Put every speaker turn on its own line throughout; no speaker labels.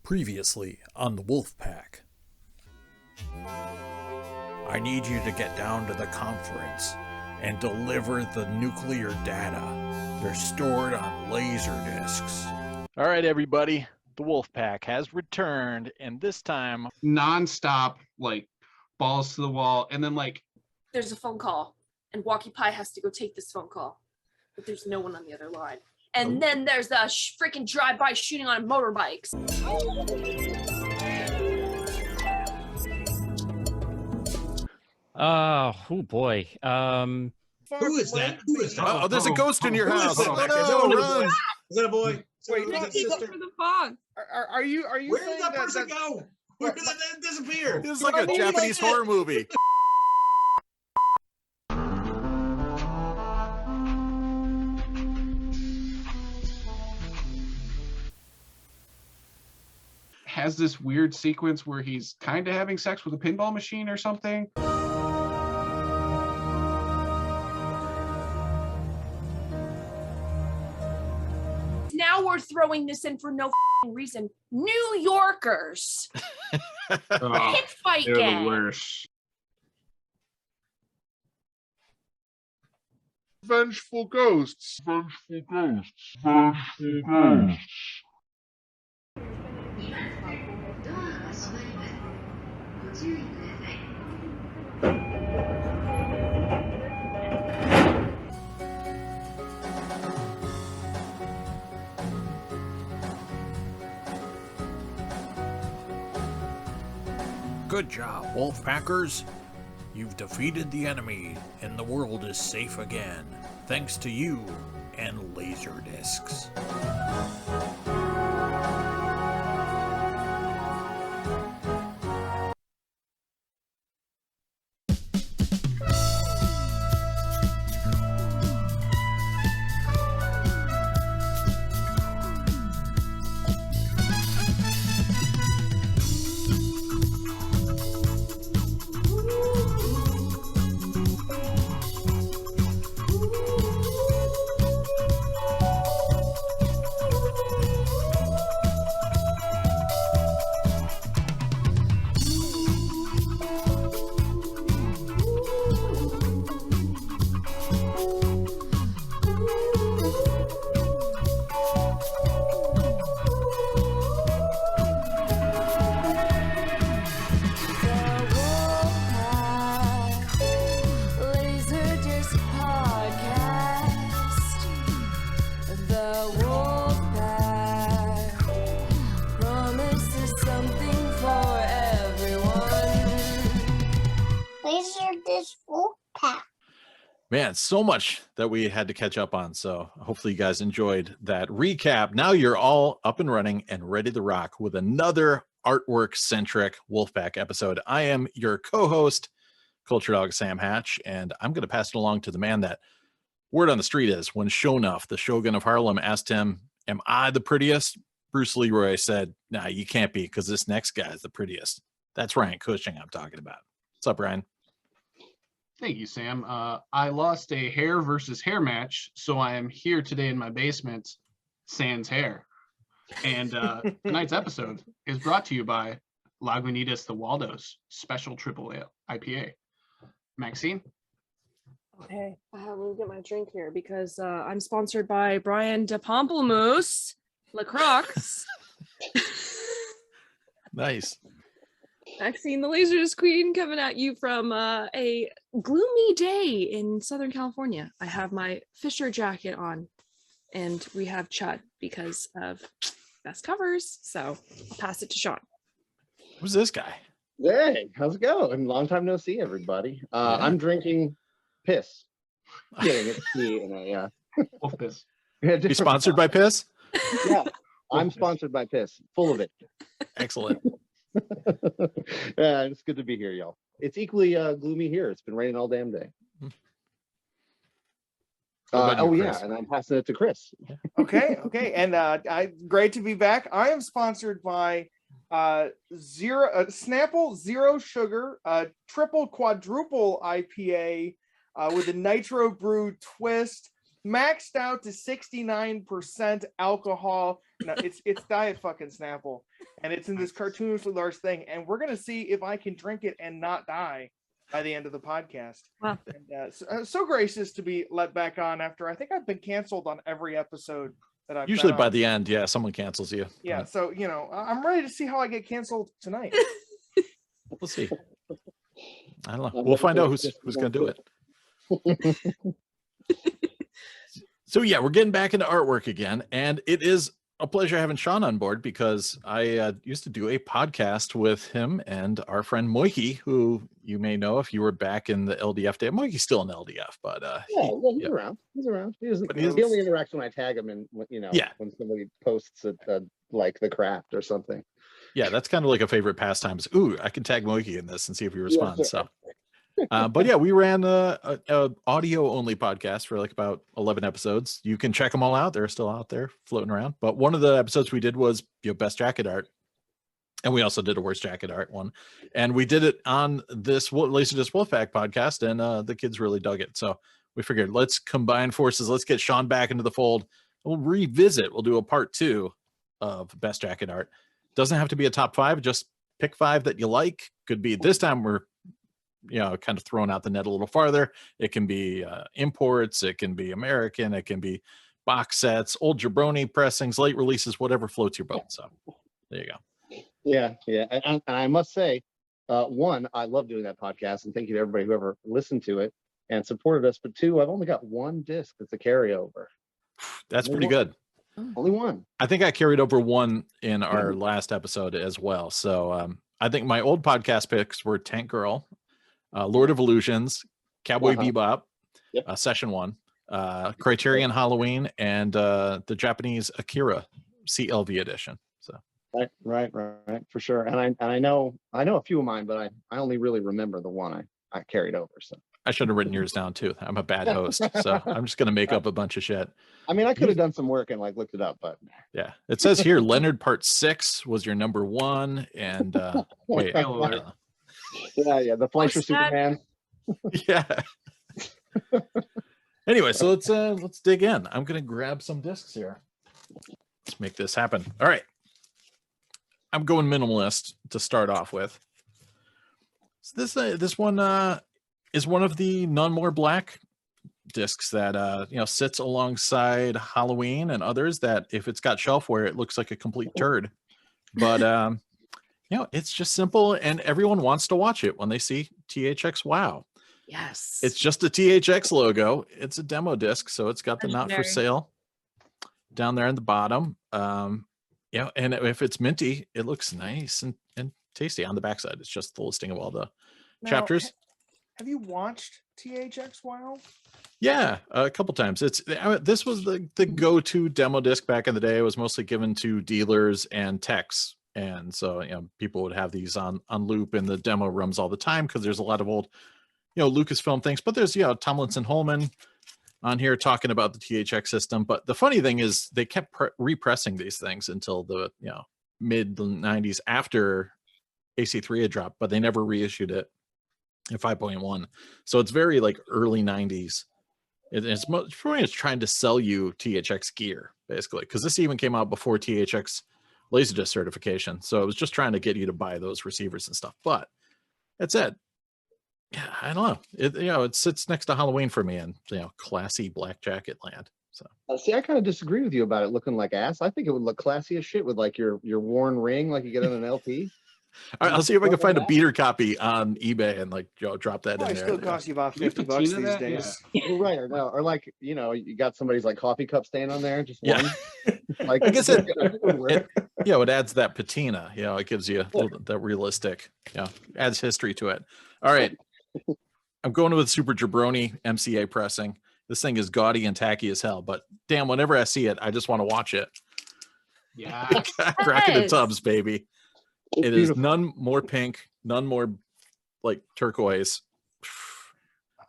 Previously on the Wolfpack. I need you to get down to the conference and deliver the nuclear data. They're stored on LaserDiscs.
All right, everybody. The Wolfpack has returned, and this time
non-stop, like, balls to the wall, and then, like,
there's a phone call, and Walkie Pie has to go take this phone call, but there's no one on the other line. And then there's a freaking drive-by shooting on motorbikes.
Oh boy.
Who is that? Who is that?
Oh, there's a ghost in your house.
Oh,
No, run.
Is that a boy?
Wait,
is that a sister?
For the fog.
Are you
Where
saying
did that person go? Where did that disappear?
This is like a Japanese horror movie.
has this weird sequence where he's kind of having sex with a pinball machine or something.
Now we're throwing this in for no reason. New Yorkers. Pit fight
They're
gang.
the worst.
Vengeful ghosts. Vengeful ghosts. Vengeful ghosts.
Good job, Wolfpackers. You've defeated the enemy, and the world is safe again, thanks to you and LaserDiscs.
LaserDisc Wolfpack.
Man, so much that we had to catch up on. So hopefully you guys enjoyed that recap. Now you're all up and running and ready to rock with another artwork-centric Wolfpack episode. I am your co-host, Culturedog Sam Hatch, and I'm going to pass it along to the man that word on the street is when Shonuff, the Shogun of Harlem, asked him, "Am I the prettiest?" Bruce Leroy said, "Nah, you can't be, because this next guy is the prettiest." That's Ryan Cushing I'm talking about. What's up, Ryan?
Thank you, Sam. I lost a hair versus hair match, so I am here today in my basement, sans hair. And tonight's episode is brought to you by Lagunitas the Waldo's Special Triple Ale IPA. Maxeene?
Okay, let me get my drink here because I'm sponsored by Brian De Pamplemousse LaCroix.
Nice.
Maxeene, the LaserDisc Queen, coming at you from a gloomy day in Southern California. I have my Fisher jacket on, and we have Chud because of best covers. So I'll pass it to Shawn.
Who's this guy?
Hey, how's it going? Long time no see, everybody. I'm drinking piss. Kidding, it's tea and a
Wolf piss.
You sponsored by piss?
Yeah, I'm sponsored by piss, full of it.
Excellent.
Yeah, it's good to be here, y'all. It's equally gloomy here. It's been raining all damn day. Yeah, and I'm passing it to Chris.
Okay, and great to be back. I am sponsored by Snapple Zero Sugar, triple quadruple IPA with a nitro brew twist. maxed out to 69% alcohol. No, it's Diet fucking Snapple, and it's in this cartoonishly large thing. And we're gonna see if I can drink it and not die by the end of the podcast.
Wow.
And, so gracious to be let back on after I think I've been canceled on every episode that I've
Usually
been
by
on.
the end, yeah, someone cancels you.
Yeah,
But
so I'm ready to see how I get canceled tonight.
we'll see. I don't know. We'll find out who's going to do it. So yeah, we're getting back into artwork again, and it is a pleasure having Shawn on board because I used to do a podcast with him and our friend Moiki, who you may know if you were back in the LDF day. Moiki's still in LDF, but
he's around. He's around. He only interacts when I tag him, and when somebody posts like the craft or something.
Yeah, that's kind of like a favorite pastimes. Ooh, I can tag Moiki in this and see if he responds. So. But yeah, we ran a audio only podcast for like about 11 episodes. You can check them all out. They're still out there floating around. But one of the episodes we did was best jacket art. And we also did a worst jacket art one. And we did it on this LaserDisc Wolfpack podcast, and the kids really dug it. So we figured let's combine forces. Let's get Shawn back into the fold. We'll revisit. We'll do a part 2 of best jacket art. Doesn't have to be a top 5. Just pick 5 that you like. Could be this time we're kind of throwing out the net a little farther. It can be imports, it can be American, it can be box sets, old jabroni pressings, late releases, whatever floats your boat. So there you go.
Yeah. And I must say, one, I love doing that podcast, and thank you to everybody who ever listened to it and supported us. But 2, I've only got 1 disc that's a carryover.
That's pretty good.
Only 1.
I think I carried over 1 in our last episode as well. So I think my old podcast picks were Tank Girl, Lord of Illusions, Cowboy Bebop, Session 1, Criterion Halloween, and the Japanese Akira CLV edition. So
right, for sure. And I know a few of mine, but I only really remember the one I carried over. So
I should have written yours down too. I'm a bad host, so I'm just gonna make up a bunch of shit.
I mean, I could have done some work and looked it up, but
yeah, it says here Leonard Part 6 was your number 1, and wait.
Yeah, the Fleischer Superman.
Yeah. Anyway, so let's dig in. I'm gonna grab some discs here. Let's make this happen. All right. I'm going minimalist to start off with. So this one is one of the None More Black discs that sits alongside Halloween and others that if it's got shelfware, it looks like a complete turd. But it's just simple, and everyone wants to watch it when they see THX Wow.
Yes.
It's just a THX logo. It's a demo disc, so it's got the not for sale down there in the bottom. And if it's minty, it looks nice and tasty. On the backside, it's just the listing of all the chapters.
Have you watched THX Wow?
Yeah, a couple times. This was the go-to demo disc back in the day. It was mostly given to dealers and techs. And so, people would have these on loop in the demo rooms all the time because there's a lot of old, Lucasfilm things. But there's, Tomlinson Holman on here talking about the THX system. But the funny thing is they kept repressing these things until the, mid 90s after AC3 had dropped, but they never reissued it in 5.1. So it's very like early 90s. It's pretty much trying to sell you THX gear, basically, because this even came out before THX LaserDisc certification. So it was just trying to get you to buy those receivers and stuff. But that's it. Yeah, I don't know. It sits next to Halloween for me in classy black jacket land. So
see, I kind of disagree with you about it looking like ass. I think it would look classy as shit with like your worn ring, like you get on an LP.
All right, I'll see if I can find a beater copy on eBay and drop that in there.
Still costs you about $50 these days.
Yeah. Right, or like you got somebody's like coffee cup stain on there, just one. Like
I guess it adds that patina. It gives you that realistic. Adds history to it. All right, I'm going with Super Jabroni MCA pressing. This thing is gaudy and tacky as hell, but damn, whenever I see it, I just want to watch it.
Yeah,
cracking the tubs, baby. It is none more pink, none more like turquoise.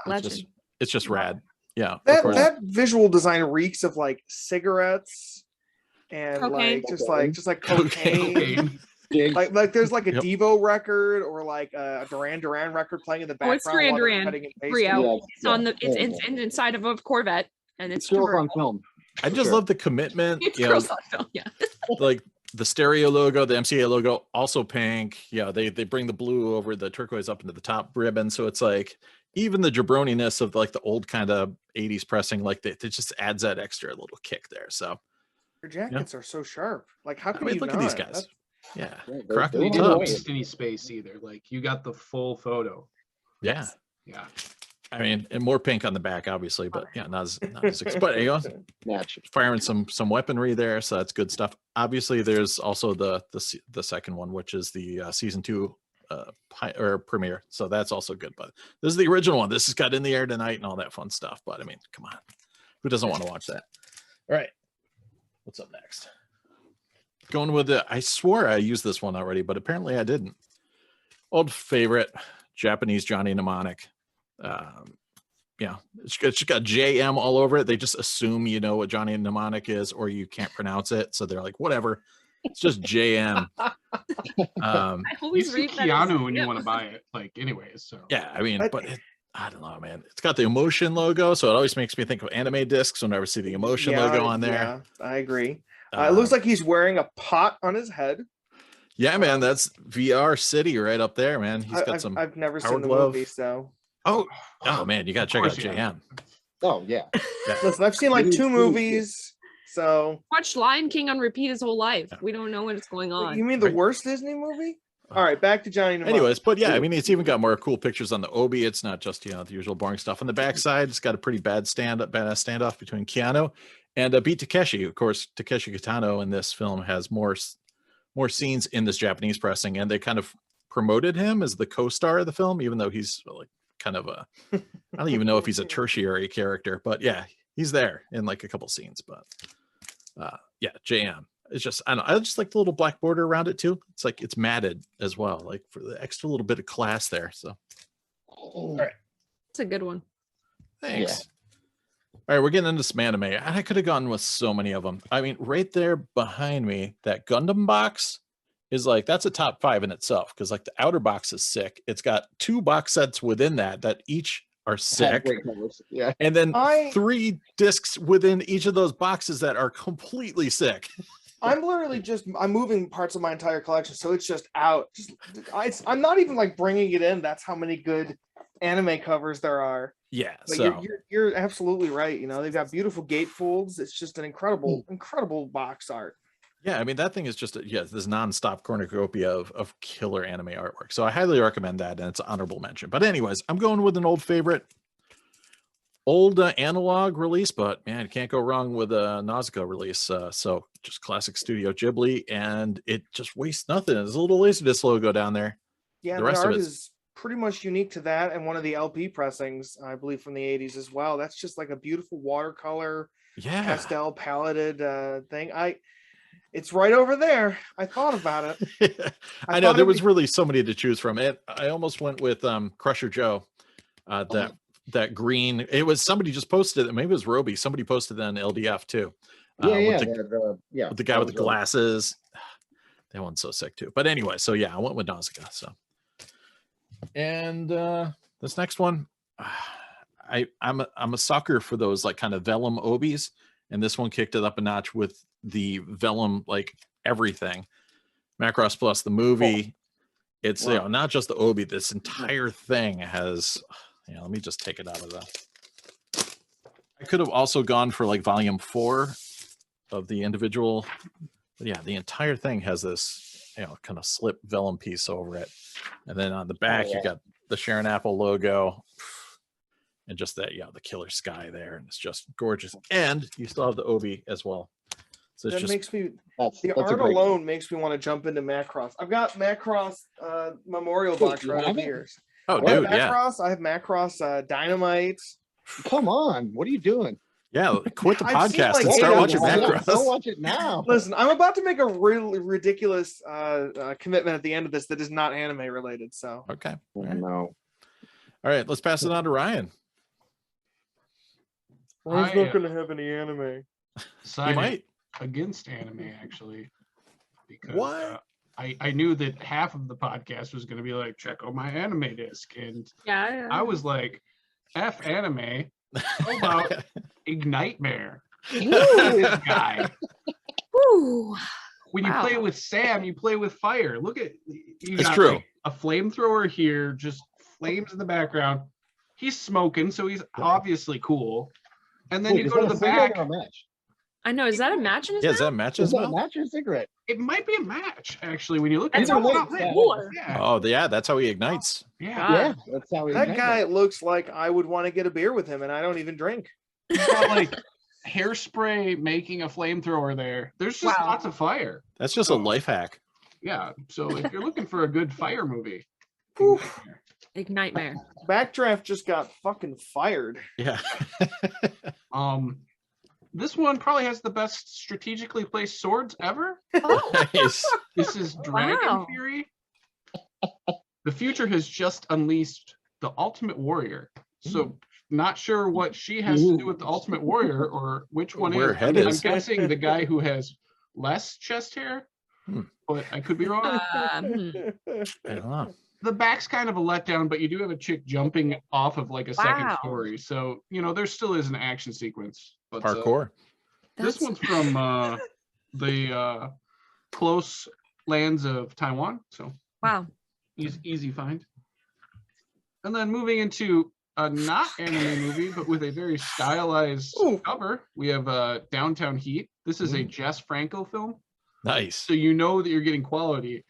It's just rad. Yeah.
That visual design reeks of like cigarettes and
cocaine.
like cocaine. like there's like a Devo record or like a Duran Duran record playing in the background.
It's Duran Duran.
Cutting and pasting.
Rio. It's inside of a Corvette. and it's
Still on
convertible.
film.
I just love the commitment.
It's
you know,
girls on film, yeah.
like the stereo logo, the MCA logo, also pink. Yeah, they bring the blue over the turquoise up into the top ribbon. So it's like even the jabroniness of like the old kind of 80s pressing, like it just adds that extra little kick there. So
Your jackets are so sharp. Like, how
I
can
mean,
you
look
not?
at these guys.
That's-
Yeah,
Yeah,
crocking
You
they're
didn't
tubs.
waste any space either. Like you got the full photo.
Yeah.
Yeah.
I mean, and more pink on the back, obviously, but yeah, not as but you know,
match.
firing some weaponry there, so that's good stuff. Obviously, there's also the second one, which is the season 2 or premiere, so that's also good. But this is the original one. This has got In the Air Tonight and all that fun stuff. But I mean, come on, who doesn't want to watch that? All right, what's up next? Going with the. I swore I used this one already, but apparently I didn't. Old favorite, Japanese Johnny Mnemonic. Yeah, it's got JM all over it. They just assume you know what Johnny Mnemonic is, or you can't pronounce it, so they're like, whatever. It's just JM.
I
You
always
see
read that as-
Keanu when
yeah.
you want to buy it. Like, anyways. So
Yeah, I mean, but I don't know, man. It's got the emotion logo, so it always makes me think of anime discs whenever I see the emotion logo on there.
Yeah, I agree. It looks like he's wearing a pot on his head.
Yeah, man, that's VR City right up there, man. He's got some.
I've never
power
seen the
glove.
movie, so.
Oh man, you gotta check out
course you have.
JM.
Oh yeah.
Listen, I've seen like 2 movies, so.
Watched Lion King on repeat his whole life. We don't know what's going
Wait,
on.
you mean the
Right.
worst Disney movie? All right, back to Johnny Mnemonic.
Anyways, but yeah, I mean, it's even got more cool pictures on the Obi. It's not just, you know, the usual boring stuff. On the backside, it's got a pretty badass standoff between Keanu and Beat Takeshi. Of course, Takeshi Kitano in this film has more scenes in this Japanese pressing, and they kind of promoted him as the co-star of the film, even though he's like kind of a, I don't even know if he's a tertiary character, but yeah, he's there in like a couple scenes. But yeah, JM. It's just, I don't know, I just like the little black border around it too. It's like it's matted as well, like for the extra little bit of class there. So all right,
It's a good one.
thanks. All right, we're getting into some anime. I could have gone with so many of them. I mean, right there behind me, that Gundam box is like, that's a top 5 in itself, because like the outer box is sick. It's got 2 box sets within that each are sick.
Yeah.
And then 3 discs within each of those boxes that are completely sick.
I'm literally I'm moving parts of my entire collection, so it's just out. I'm not even like bringing it in. That's how many good anime covers there are.
Yeah,
But
so
you're absolutely right. You know, they've got beautiful gatefolds. It's just an incredible box art.
yeah, I mean, that thing is just this nonstop cornucopia of killer anime artwork. So I highly recommend that, and it's an honorable mention. But anyways, I'm going with an old favorite, old analog release, but man, can't go wrong with a Nausicaa release. So just classic Studio Ghibli, and it just wastes nothing. There's a little LaserDisc logo down there.
Yeah,
The
the
rest of
art
it's-
is pretty much unique to that, and one of the LP pressings, I believe, from the 80s as well. That's just like a beautiful watercolor,
Yeah,
pastel paletted thing. It's right over there. I thought about it.
I know
thought
there
it'd
was
be-
really so many to choose from. It I almost went with Crusher Joe. That green. It was somebody just posted it. Maybe it was Roby. Somebody posted that on LDF too.
Yeah,
With the guy with the glasses. That one's so sick too. But anyway, so yeah, I went with Nausicaa. So, and this next one, I'm a sucker for those like kind of vellum obies, and this one kicked it up a notch with the vellum like everything. Macross Plus the movie. It's you know, not just the obi. This entire thing has. Yeah, let me just take it out of the. I could have also gone for like volume 4 of the individual. But yeah, the entire thing has this, you know, kind of slip vellum piece over it. And then on the back, you got the Sharon Apple logo and just that, yeah, the killer sky there. And it's just gorgeous. And you still have the Obi as well. So it's
That
just
makes me
That's
the
a
art
great-
alone makes me want to jump into Macross. I've got Macross memorial box
you
right
have
over
it?
here.
oh,
I have
dude, yeah.
Macross. I have Macross Dynamite.
Come on, what are you doing?
Yeah, quit the
I've seen,
podcast
like,
and
eight
start
of
watching
them.
Macross.
Go watch it now.
Listen, I'm about to make a really ridiculous commitment at the end of this that is not anime related. So
Okay.
Oh,
All right.
no.
All right, let's pass it on to Ryan.
Ryan's
I,
not going to have any anime.
You
Decided
might.
against anime actually, because
What?
I knew that half of the podcast was going to be like, check out my anime disc, and
Yeah.
I was like, F anime. How about Ignitmare.
Ooh.
This guy.
Ooh.
When you
Wow.
play with Sam, you play with fire. Look at you
It's
got
true.
like, a flamethrower here, just flames in the background. He's smoking, so he's obviously cool. And then
Wait,
you
is
go to
that
the
a cigarette
back.
or a match?
I know. Is that a match in his
Yeah,
mouth?
is that match
Is
as
that a
well?
match or a cigarette?
It might be a match, actually, when you look at
That's
it.
Either way,
almost
it's
cooler.
Yeah.
Oh, yeah, that's how he ignites.
Yeah.
God.
Yeah, that's how he
That
ignites
guy
it.
looks like I would want to get a beer with him, and I don't even drink.
He's got like hairspray making a flamethrower there. There's just
Wow.
lots of fire.
That's just a life hack.
Yeah. So if you're looking for a good fire movie,
Ignitmare.
Backdraft just got fucking fired.
Yeah.
this one probably has the best strategically placed swords ever.
Nice.
This is Dragon
Wow.
Fury. The future has just unleashed the Ultimate Warrior. So not sure what she has to do with the Ultimate Warrior or which one
Where her
is.
head
I'm
is.
guessing the guy who has less chest hair,
Hmm.
but I could be wrong.
I don't know.
The back's kind of a letdown, but you do have a chick jumping off of like a second
Wow.
story. So, you know, there still is an action sequence. But
Parkour.
this one's from the close lands of Taiwan. So
Wow.
easy find. And then moving into a not anime movie, but with a very stylized
Ooh.
cover, we have Downtown Heat. This is a Jess Franco film.
Nice.
So you know that you're getting quality.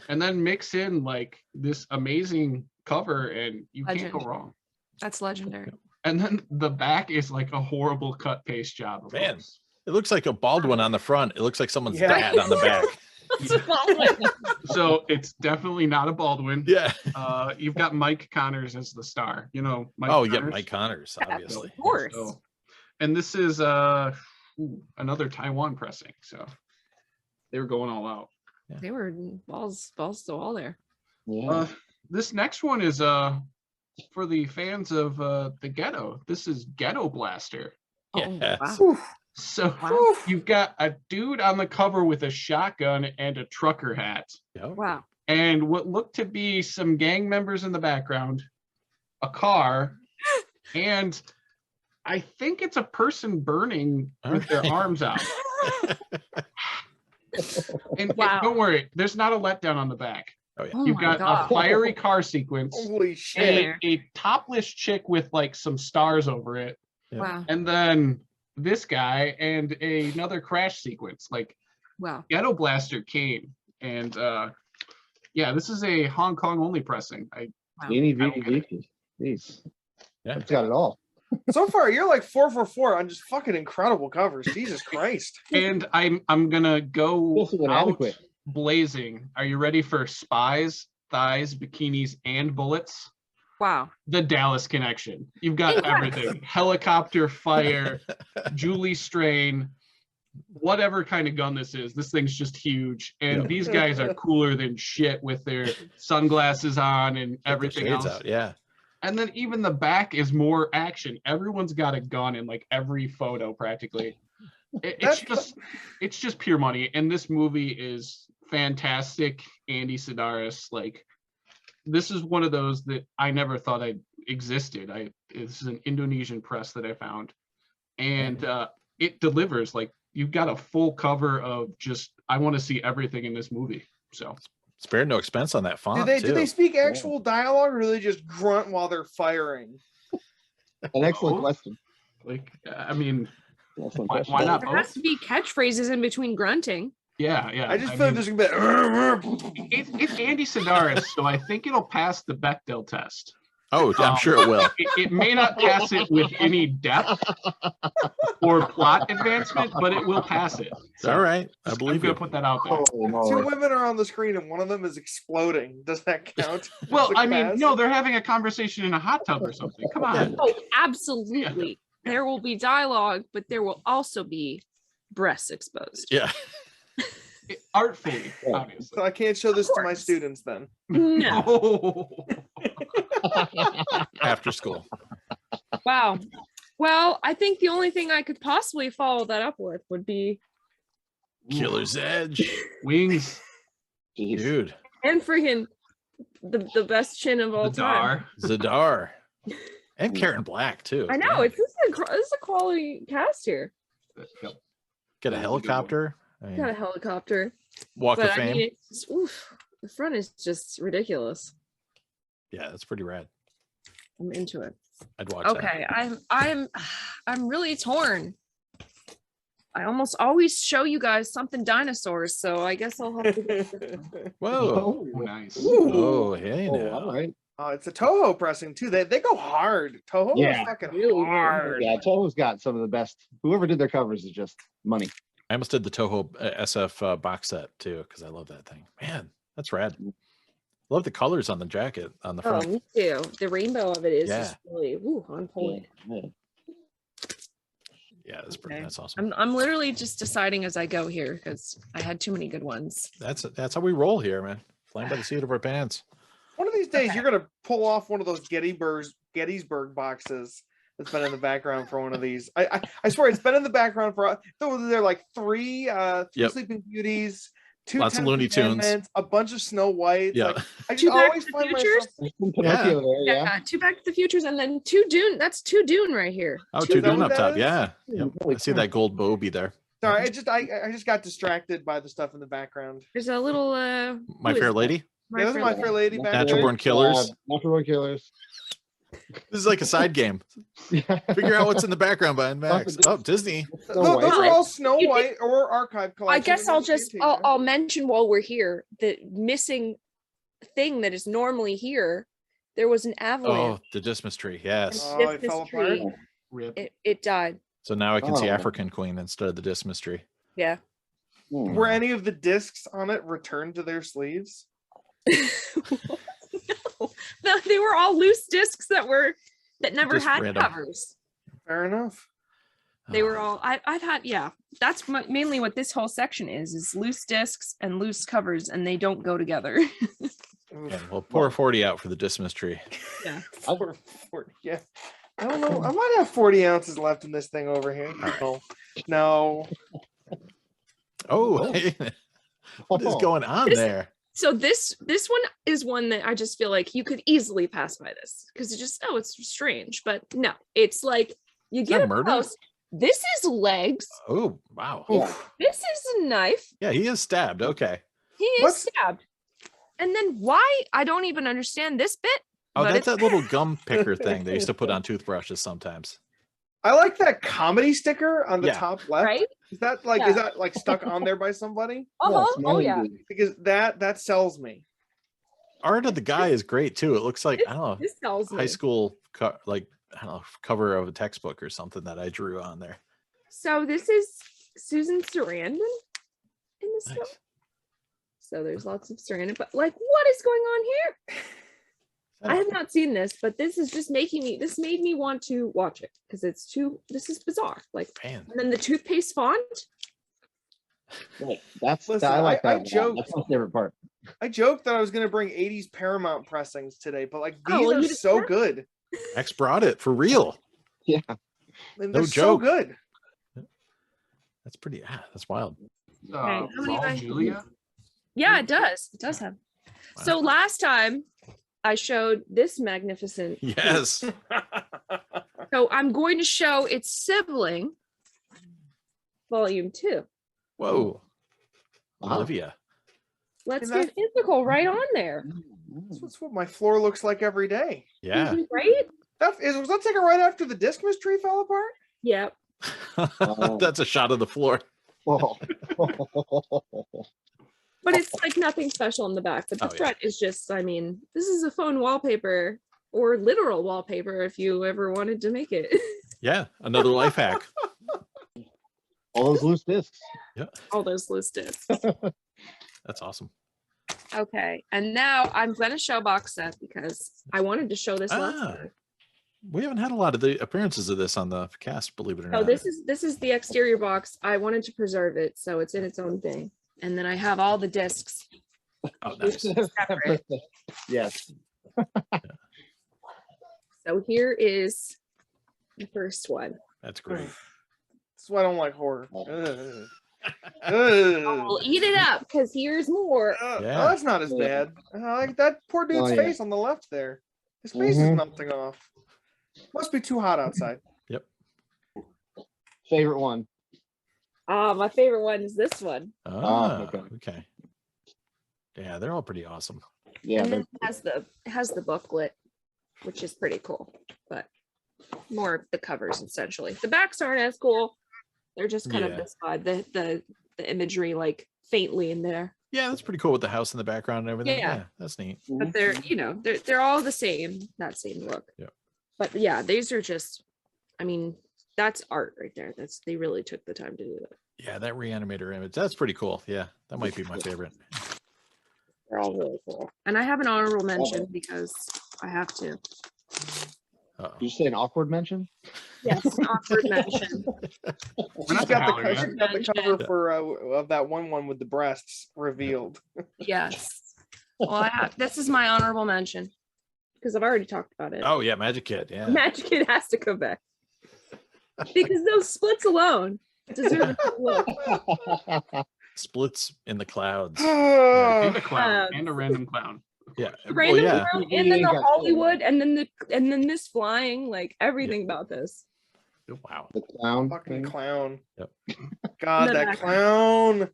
And then mix in like this amazing cover and you can't go
Legend.
wrong.
That's legendary.
And then the back is like a horrible cut paste job. Of
Man.
course.
It looks like a Baldwin on the front. It looks like someone's
Yeah.
dad on the back.
So it's definitely not a Baldwin.
Yeah.
You've got Mike Connors as the star. You know, Mike
Oh, yeah,
Connors?
Mike Connors, obviously.
Of course.
So, and this is another Taiwan pressing. So they were going all out.
They were balls to the wall there.
Yeah.
This next one is for the fans of the Ghetto. This is Ghetto Blaster.
Oh,
Yes.
wow.
So
Wow.
you've got a dude on the cover with a shotgun and a trucker hat,
Yep.
Wow.
and what looked to be some gang members in the background, a car, and I think it's a person burning with their
Alright.
arms out. And
Wow.
don't worry, there's not a letdown on the back.
Oh, yeah.
Oh
You've
my
got
God.
a fiery car sequence,
Holy shit.
a topless chick with like some stars over it,
Yeah.
Wow.
and then this guy and another crash sequence. Like
Wow.
Ghetto Blaster came, and yeah, this is a Hong Kong only pressing.
Wow.
Eeny,
I don't
veeny,
get it.
veeny. Jeez.
Yeah.
It's got it all.
So far, you're like 4 for 4 on just fucking incredible covers. Jesus Christ.
And I'm gonna go
Also
out
inadequate.
blazing. Are you ready for spies, thighs, bikinis, and bullets?
Wow.
The Dallas Connection. You've got
Yeah.
everything. Helicopter fire, Julie Strain, whatever kind of gun this is. This thing's just huge. And
Yep.
these guys are cooler than shit with their sunglasses on and everything
Shades
else.
out. Yeah.
And then even the back is more action. Everyone's got a gun in like every photo practically. It's just pure money. And this movie is fantastic. Andy Sedaris, like this is one of those that I never thought I existed. This is an Indonesian press that I found, and it delivers. Like you've got a full cover of just I want to see everything in this movie. So
Spared no expense on that font.
Do they
too.
speak actual dialogue or do they just grunt while they're firing?
An excellent
Oh.
question.
like I mean,
Excellent
why
question.
not
There has
both?
to be catchphrases in between grunting.
Yeah.
I just feel
mean,
like there's gonna be
it's Andy Sedaris, so I think it'll pass the Bechdel test.
Oh, I'm sure it will.
It may not pass it with any depth or plot advancement, but it will pass it. So
All right. I
I'm
believe
gonna
you.
put that out there.
Holy
Two
moly.
women are on the screen and one of them is exploding. Does that count?
Well,
as a
I mean,
pass?
no, they're having a conversation in a hot tub or something. Come on.
Oh, absolutely. There will be dialogue, but there will also be breasts exposed.
Yeah.
Artfully,
So
obviously.
I can't show this to my
course.
students then.
No.
After school.
Wow. Well, I think the only thing I could possibly follow that up with would be
Killer's Edge.
Wings,
Jeez.
Dude.
and friggin' the best chin of all
the
time.
dar.
Zadar. And Karen Black too.
I know
Yeah.
this is a quality cast here.
Yep.
Get a
That was a good one.
helicopter. I mean,
Got a helicopter.
Walk
But
of
I
Fame.
mean, the front is just ridiculous.
Yeah, that's pretty rad.
I'm into it.
I'd watch
Okay, I'm really torn. I almost always show you guys something dinosaurs, so I guess I'll have to go.
that. Whoa.
Oh, nice.
Oh, hey
Oh,
now.
all right.
It's a Toho pressing too. They go hard. Toho
Yeah.
is fucking
Really
hard.
Yeah, Toho's got some of the best. Whoever did their covers is just money.
I almost did the Toho SF box set too because I love that thing. Man, that's rad. Love the colors on the jacket on the
Oh,
front.
me too. The rainbow of it is
Yeah.
just really on point.
Yeah.
Yeah, that's pretty.
Okay.
That's awesome.
I'm literally just deciding as I go here because I had too many good ones.
That's how we roll here, man. Flying by the seat of our pants.
One of these days, you're gonna pull off one of those Gettysburg boxes that's been in the background for one of these. I swear it's been in the background for. They're like three
Yep.
Sleeping Beauties, two
Lots of
10
Looney Tunes.
Commandments, a bunch of Snow Whites.
Yeah.
Like, I
Two
just
Back
always
to the
find
Futures?
myself.
There's some Pinocchio there, yeah.
Yeah, two Back to the Futures and then two Dune. That's two Dune right here.
Oh,
Two
two doing
Dune
up top.
does?
Yeah. Yep.
Holy
I see
crap.
that gold Bobby there.
Sorry, I just got distracted by the stuff in the background.
There's a little
My
who is
Fair
that?
Lady.
Yeah, this is My Fair Lady back
Natural
there.
Born Killers.
Natural Born Killers.
This is like a side game. Figure out what's in the background behind Max. Oh, Disney.
Snow
Those are
White.
all Snow
You
White or archive
I
collection.
guess I'll just
I'll
I'll mention while we're here the missing thing that is normally here. There was an
Oh,
avalanche.
the Dismas tree. Yes.
Oh, it
Dismas
fell
tree.
apart.
Rip.
It died.
So now I can see
Oh.
African Queen instead of the Dismas tree.
Yeah.
Were any of the discs on it returned to their sleeves?
No, they were all loose discs that never
Just
had
random.
covers.
Fair enough.
They were
Oh,
all I've had, yeah. That's mainly what this whole section is loose discs and loose covers, and they don't go together.
yeah, well, pour 40 out for the Dismas tree.
Yeah.
40, yeah. I don't know. I might have 40 ounces left in this thing over here. No.
Oh, what is going on
This-
there?
So this one is one that I just feel like you could easily pass by this because it's strange, but no, it's like you
Is
get
that
a
murder?
close. This is legs.
Oh, wow.
Yeah.
This is a knife.
Yeah, he is stabbed. Okay.
He is
What's-
stabbed. And then why? I don't even understand this bit.
Oh,
but
that's
it's-
that little gum picker thing they used to put on toothbrushes sometimes.
I like that comedy sticker on the
Yeah.
top left.
Right?
Is that like
Yeah.
stuck on there by somebody?
Oh
it's
yeah.
money.
Because that sells me.
Art of the guy is great too. It looks like, I don't know,
This tells me.
high school, like, I don't know, cover of a textbook or something that I drew on there.
So this is Susan Sarandon in this film.
Nice.
So there's lots of Sarandon, but like, what is going on here? I have not seen this, but this is just this made me want to watch it because this is bizarre. Like,
Man.
and then the toothpaste font.
Right. That's
Listen,
I like
I
that. one.
joked-
That's my favorite part.
I joked that I was gonna bring 80s Paramount pressings today, but like
Oh,
these
well,
are
you just
so
said-
good.
X brought it for real.
Yeah.
And
No
they're so
joke.
good.
That's pretty, that's wild.
How many
Raw
I-
Julia.
Yeah, it does. It does have. So last time I showed this magnificent.
Yes.
So I'm going to show its sibling, volume 2.
Whoa.
Wow.
Olivia.
Let's
And
get physical right on there.
That's what my floor looks like every day.
Yeah.
Right?
Was that taken right after the Discmas tree fell apart?
Yep.
That's a shot of the floor.
Oh.
But it's like nothing special in the back. But the
Oh, yeah.
front is just, I mean, this is a phone wallpaper or literal wallpaper if you ever wanted to make it.
Yeah. Another life hack.
All those loose discs.
All those loose discs.
That's awesome.
Okay. And now I'm going to show box set because I wanted to show this last
Ah,
time.
we haven't had a lot of the appearances of this on the cast, believe it or
So
not.
this is the exterior box. I wanted to preserve it, so it's in its own thing. And then I have all the discs.
Oh, nice.
Separate.
Yes.
So here is the first one.
That's great.
That's why I don't like horror.
I'll eat it up because here's more.
Yeah.
No, that's not as bad. I like that poor dude's
Oh, yeah.
face on the left there. His face is
Mhm.
melting off. Must be too hot outside.
Yep.
Favorite one?
My favorite one is this one.
Okay. Yeah, they're all pretty awesome.
Yeah,
and then it has the booklet, which is pretty cool, but more of the covers essentially. The backs aren't as cool. They're just kind of this vibe. The imagery like faintly in there.
Yeah, that's pretty cool with the house in the background and everything.
Yeah.
Yeah, that's neat.
But they're they're all the same, that same look.
Yeah.
But yeah, these are just, I mean, that's art right there. They really took the time to do that.
Yeah, that reanimator image, that's pretty cool. Yeah, that might be my favorite.
They're all really cool. And I have an honorable mention because I have to.
Did you say an awkward mention?
Yes, an awkward mention.
She's got the cover for of that one with the breasts revealed.
Yes. Well, this is my honorable mention because I've already talked about it.
Oh yeah, Magic Kid. Yeah.
Magic Kid has to go back because those splits alone deserve a look.
Splits in the clouds.
And a clown and a random clown.
Yeah.
Random clown, and then the Hollywood, and then this flying, like everything about this.
Wow.
The clown.
Fucking clown.
Yep.
God, that clown.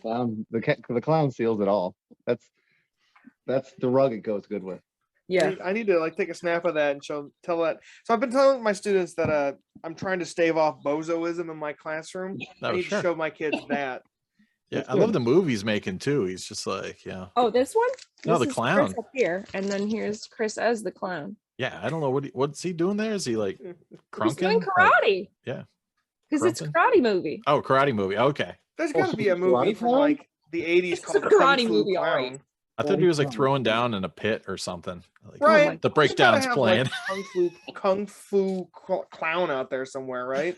The clown seals it all. That's the rug it goes good with.
Yeah.
I need to like take a snap of that and tell that. So I've been telling my students that I'm trying to stave off bozoism in my classroom. I need to show my kids that.
Yeah, I love the movie he's making too. He's just like,
Oh, this one?
No,
This
the
is
clown.
Chris up here, and then here's Chris as the clown.
Yeah, I don't know what's he doing there? Is he like
He's
crunking?
doing karate.
Yeah.
Because it's a karate movie.
Oh, karate movie. Okay.
There's got to be a movie from like the 80s
It's
called
a
The
karate
Kung Fu
movie,
Clown.
alright.
I thought he was like throwing down in a pit or something. Like,
Right.
The breakdown's playing.
Like Kung Fu Clown out there somewhere, right?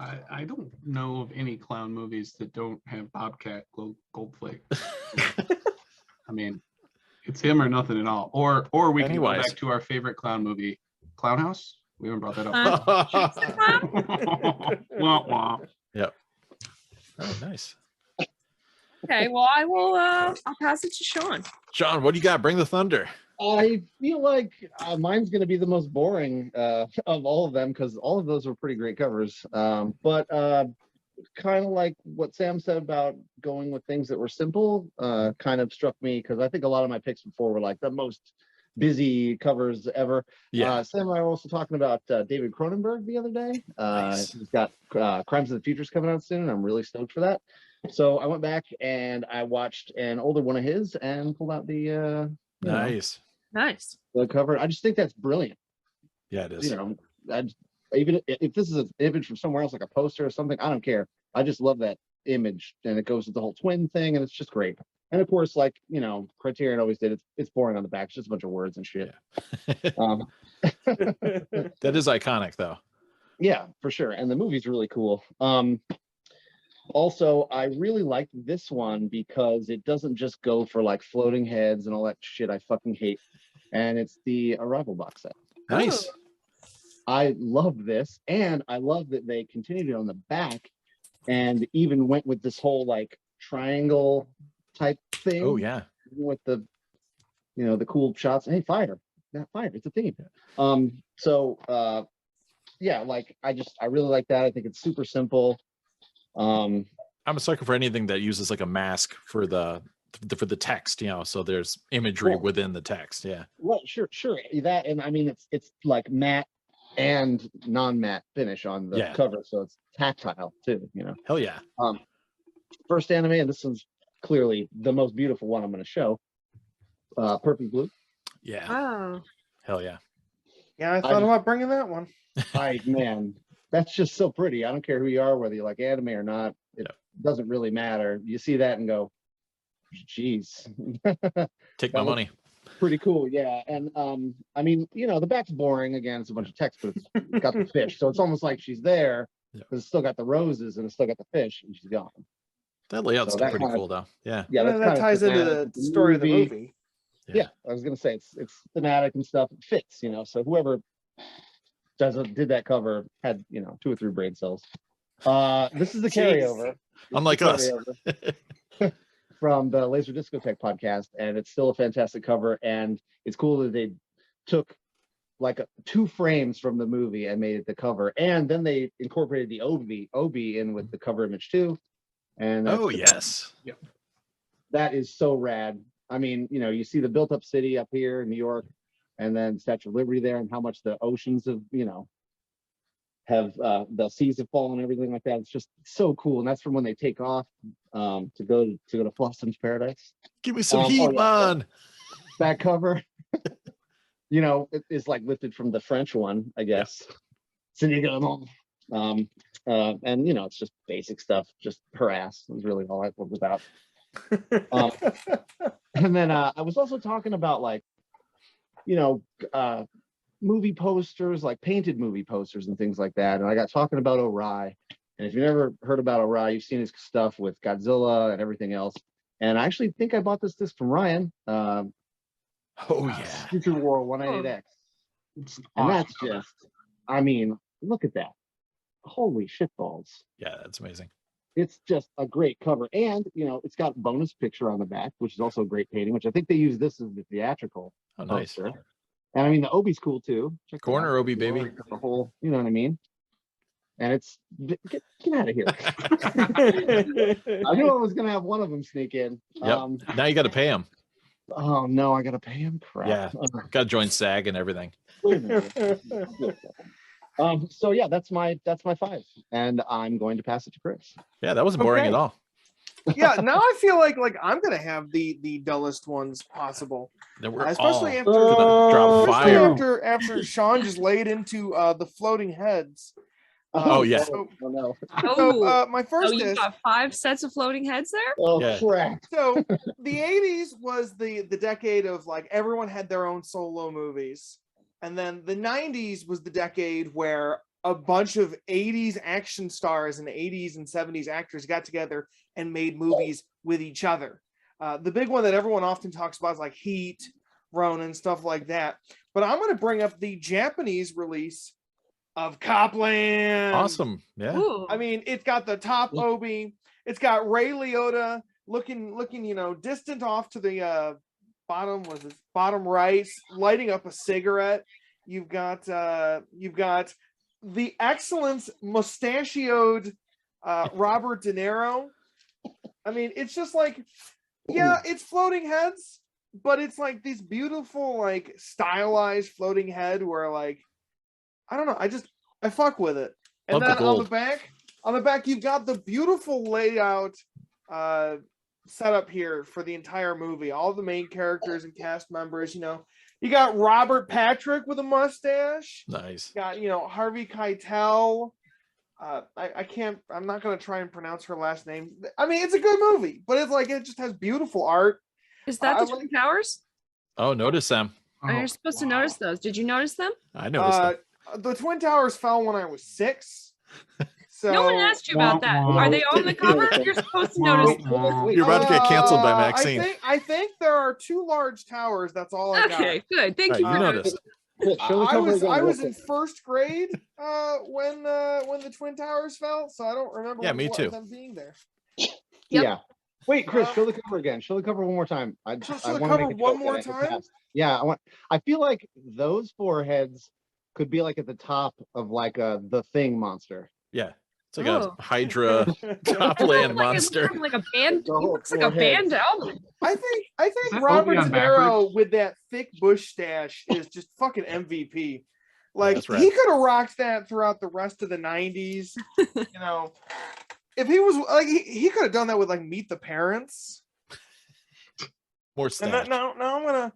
I don't know of any clown movies that don't have Bobcat Goldthwait. I mean, it's him or nothing at all. Or we can go back to our favorite clown movie, Clown House. We haven't brought that up. Wah, wah.
Yep. Oh, nice.
Okay, well, I'll pass it to Shawn.
Shawn, what do you got? Bring the thunder.
I feel like mine's going to be the most boring of all of them because all of those were pretty great covers. But kind of like what Sam said about going with things that were simple kind of struck me because I think a lot of my picks before were like the most busy covers ever.
Yeah.
Sam and I were also talking about David Cronenberg the other day.
Nice.
He's got Crimes of the Futures coming out soon, and I'm really stoked for that. So I went back and I watched an older one of his and pulled out the
Nice.
Nice.
the cover. I just think that's brilliant.
Yeah, it is.
You know, even if this is an image from somewhere else, like a poster or something, I don't care. I just love that image, and it goes with the whole twin thing, and it's just great. And of course, like Criterion always did, it's boring on the back. It's just a bunch of words and shit.
That is iconic, though.
Yeah, for sure. And the movie's really cool. Also, I really like this one because it doesn't just go for like floating heads and all that shit I fucking hate. And it's the Arrival box set.
Nice.
I love this, and I love that they continued it on the back and even went with this whole like triangle type thing.
Oh yeah.
With the the cool shots. Hey, fire. Not fire. It's a theme. Yeah, like I really like that. I think it's super simple.
I'm a sucker for anything that uses like a mask for the text, so there's imagery within the text. Yeah.
Well, sure. That, and I mean it's like matte and non-matte finish on the cover, so it's tactile too,
Hell yeah.
First anime, and this one's clearly the most beautiful one I'm going to show. Perfect Blue.
Yeah.
Oh.
Hell yeah.
Yeah, I thought about bringing that one.
Man, that's just so pretty. I don't care who you are, whether you like anime or not. It doesn't really matter. You see that and go, geez.
Take my money.
Pretty cool, yeah. And I mean, the back's boring. Again, it's a bunch of text, but it's got the fish. So it's almost like she's there, because it's still got the roses and it's still got the fish, and she's gone.
That layout's still pretty cool, though. Yeah.
Yeah,
that ties into the story of the movie.
Yeah, I was gonna say it's thematic and stuff. It fits, So whoever did that cover had 2 or 3 brain cells. This is the carryover.
Unlike us.
From the Laser Discotheque podcast, and it's still a fantastic cover, and it's cool that they took like 2 frames from the movie and made it the cover. And then they incorporated the OB in with the cover image too. And
yes.
Yep.
That is so rad. I mean, you know, you see the built up city up here in New York, and then Statue of Liberty there, and how much the oceans have, you know, have the seas have fallen and everything like that. It's just so cool. And that's from when they take off to go to Flossen's Paradise.
Give me some heat, man.
Back cover, you know, it is like lifted from the French one, I guess. And you know, it's just basic stuff. Just her ass is really all that was about. And then I was also talking about, like, you know, movie posters, like painted movie posters and things like that. And I got talking about O'Rai. And if you've never heard about O'Rai, you've seen his stuff with Godzilla and everything else. And I actually think I bought this disc from Ryan. Future War 198X. And that's just, I mean, look at that. Holy shit balls.
Yeah, that's amazing.
It's just a great cover. And, you know, it's got bonus picture on the back, which is also a great painting, which I think they use this as the theatrical.
Oh, nice.
Poster. And I mean, the Obi's cool too.
Corner Obi, baby.
The whole, you know what I mean? And it's, get out of here. I knew I was going to have one of them sneak in.
Yep. Now you got to pay him.
Oh, no, I got to pay him? Crap.
Yeah. Got to join SAG and everything.
So yeah, that's my 5, and I'm going to pass it to Chris.
Yeah, that wasn't boring at all.
Yeah, now I feel like I'm gonna have the dullest ones possible, especially after Shawn just laid into the floating heads.
Yeah.
My first
you got 5 sets of floating heads there.
Oh, yeah. Crap.
So the 80s was the decade of, like, everyone had their own solo movies. And then the 90s was the decade where a bunch of 80s action stars and 80s and 70s actors got together and made movies with each other. The big one that everyone often talks about is like Heat, Ronin, stuff like that. But I'm going to bring up the Japanese release of Copland.
Awesome. Yeah.
Ooh.
I mean, it's got the top Obi. It's got Ray Liotta looking, you know, distant off to the bottom right, lighting up a cigarette. You've got the excellent mustachioed Robert De Niro. I mean, it's just like, yeah, it's floating heads, but it's like these beautiful, like, stylized floating head where, like, I don't know, I fuck with it. And then on the back, you've got the beautiful layout setup here for the entire movie. All the main characters and cast members, you know, you got Robert Patrick with a mustache.
Nice.
You got, you know, Harvey Keitel. I'm not going to try and pronounce her last name. I mean, it's a good movie, but it's like, it just has beautiful art.
Is that the Twin Towers?
Oh, notice them.
Are you supposed to notice those? Did you notice them?
I noticed them.
The Twin Towers fell when I was 6. So
no one asked you about that. Are they on the cover? You're supposed to notice.
You're about to get canceled by Maxeene.
I think there are 2 large towers. That's all I got.
Okay, good. Thank you.
You noticed.
I was in 1st grade when the Twin Towers fell, so I don't remember.
Yeah, me too.
Them being there.
Yep.
Yeah. Wait, Chris, show the cover again. Show the cover one more time. I want to make it
one more time.
Yeah, I feel like those 4 heads could be like at the top of like the Thing monster.
Yeah. It's like a Hydra Copland monster.
Like a band. It looks like a band album.
I think Robert De Niro with that thick bush stash is just fucking MVP. Like, he could have rocked that throughout the rest of the 90s. You know, if he was like, he could have done that with, like, Meet the Parents.
More stash.
Now I'm gonna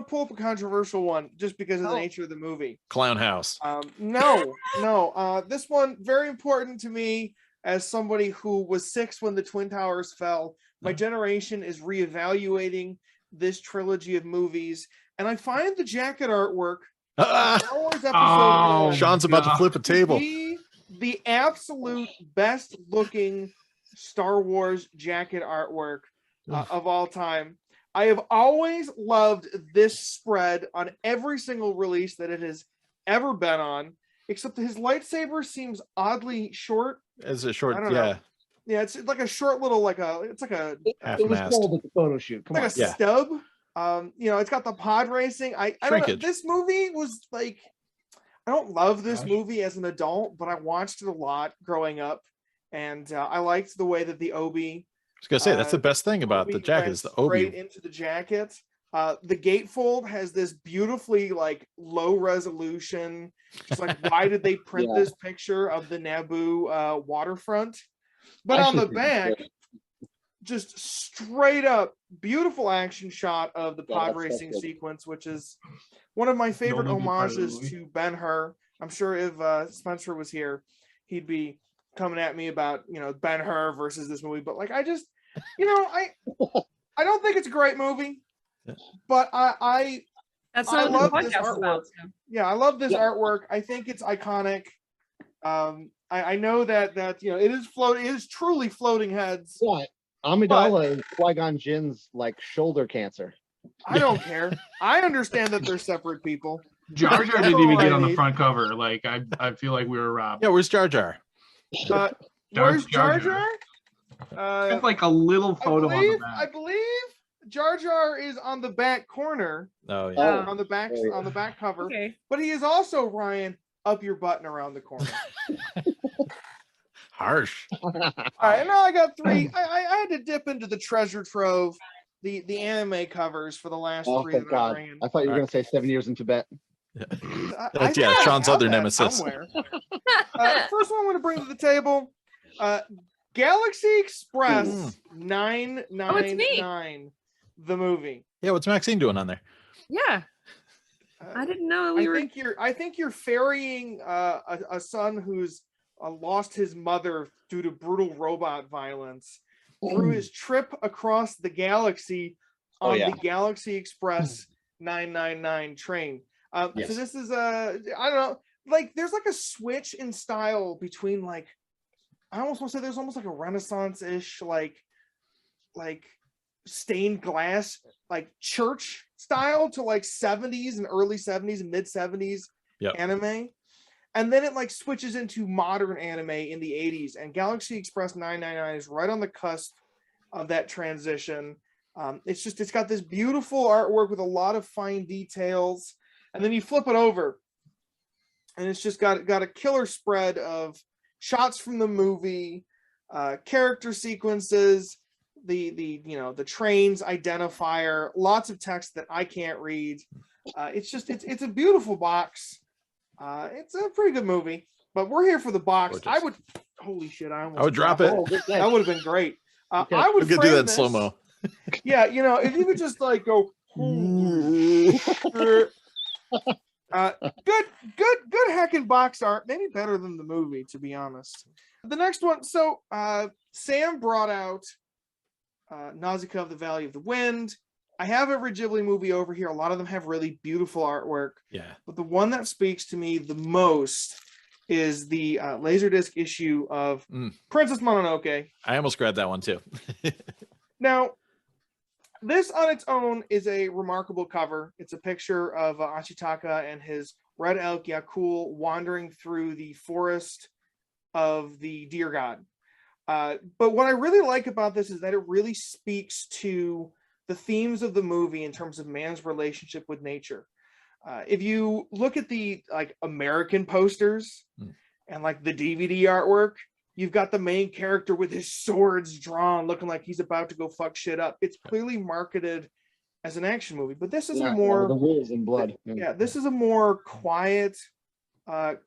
pull up a controversial one just because of the nature of the movie.
Clown House.
No. This one very important to me as somebody who was 6 when the Twin Towers fell. My generation is reevaluating this trilogy of movies, and I find the jacket artwork. Star Wars episode
Sean's about to flip a table.
The absolute best looking Star Wars jacket artwork of all time. I have always loved this spread on every single release that it has ever been on, except his lightsaber seems oddly short.
As a short,
know. Yeah, it's like a short little, it's like a
half-mast. It was at the photo shoot.
Come on. Stub. You know, it's got the pod racing. I don't know. This movie was like, I don't love this movie as an adult, but I watched it a lot growing up, and I liked the way that the obi.
I was gonna say that's the best thing about the jacket is the obi.
Straight into the jacket. The gatefold has this beautifully like low resolution. It's like, why did they print this picture of the Naboo waterfront? But on the back, just straight up beautiful action shot of the pod racing sequence, which is one of my favorite homages to Ben-Hur. I'm sure if Spencer was here, he'd be coming at me about, you know, Ben-Hur versus this movie. But like, I just, you know, I don't think it's a great movie, but I love this artwork. Yeah, I love this artwork. I think it's iconic. I know that you know it is truly floating heads.
What? Amidala is Qui-Gon Jinn's like shoulder cancer.
I don't care. I understand that they're separate people.
Jar Jar didn't even get on the front cover. Like I feel like we were robbed.
Yeah, where's Jar Jar?
Where's Jar Jar?
It's like a little photo on the back.
I believe Jar Jar is on the back corner.
Oh yeah.
On the back cover.
Okay.
But he is also, Ryan, up your button around the corner.
Harsh.
All right, now I got three. I had to dip into the treasure trove, the anime covers for the last three.
Thank God. I thought you were going to say 7 Years in Tibet.
Yeah, Sean's other nemesis.
First one I'm going to bring to the table, Galaxy Express 999, the movie.
Yeah, what's Maxine doing on there?
Yeah. I didn't know
I think you're ferrying a son who's lost his mother due to brutal robot violence through his trip across the galaxy on the Galaxy Express 999 train. So this is I don't know, like there's like a switch in style between like, I almost want to say there's almost like a Renaissance-ish like stained glass like church style to like 70s and early 70s and mid 70s anime. And then it like switches into modern anime in the 80s, and Galaxy Express 999 is right on the cusp of that transition. It's got this beautiful artwork with a lot of fine details, and then you flip it over and it's just got a killer spread of shots from the movie, character sequences, the trains identifier, lots of text that I can't read. It's a beautiful box. It's a pretty good movie, but we're here for the box.
Gorgeous.
Holy shit, I
would drop it.
That would have been great.
Okay.
I would
do that in slow mo.
Yeah, you know, if you could just like go good heckin' box art, maybe better than the movie, to be honest. The next one, so Sam brought out Nausicaa of the Valley of the Wind. I have every Ghibli movie over here. A lot of them have really beautiful artwork. Yeah. But the one that speaks to me the most is the LaserDisc issue of Princess Mononoke.
I almost grabbed that one too.
Now, this on its own is a remarkable cover. It's a picture of Ashitaka and his red elk Yakul wandering through the forest of the deer god. But what I really like about this is that it really speaks to the themes of the movie in terms of man's relationship with nature. If you look at the like American posters and like the DVD artwork, you've got the main character with his swords drawn, looking like he's about to go fuck shit up. It's clearly marketed as an action movie, but this is a more
the wolves in blood.
This is a more quiet,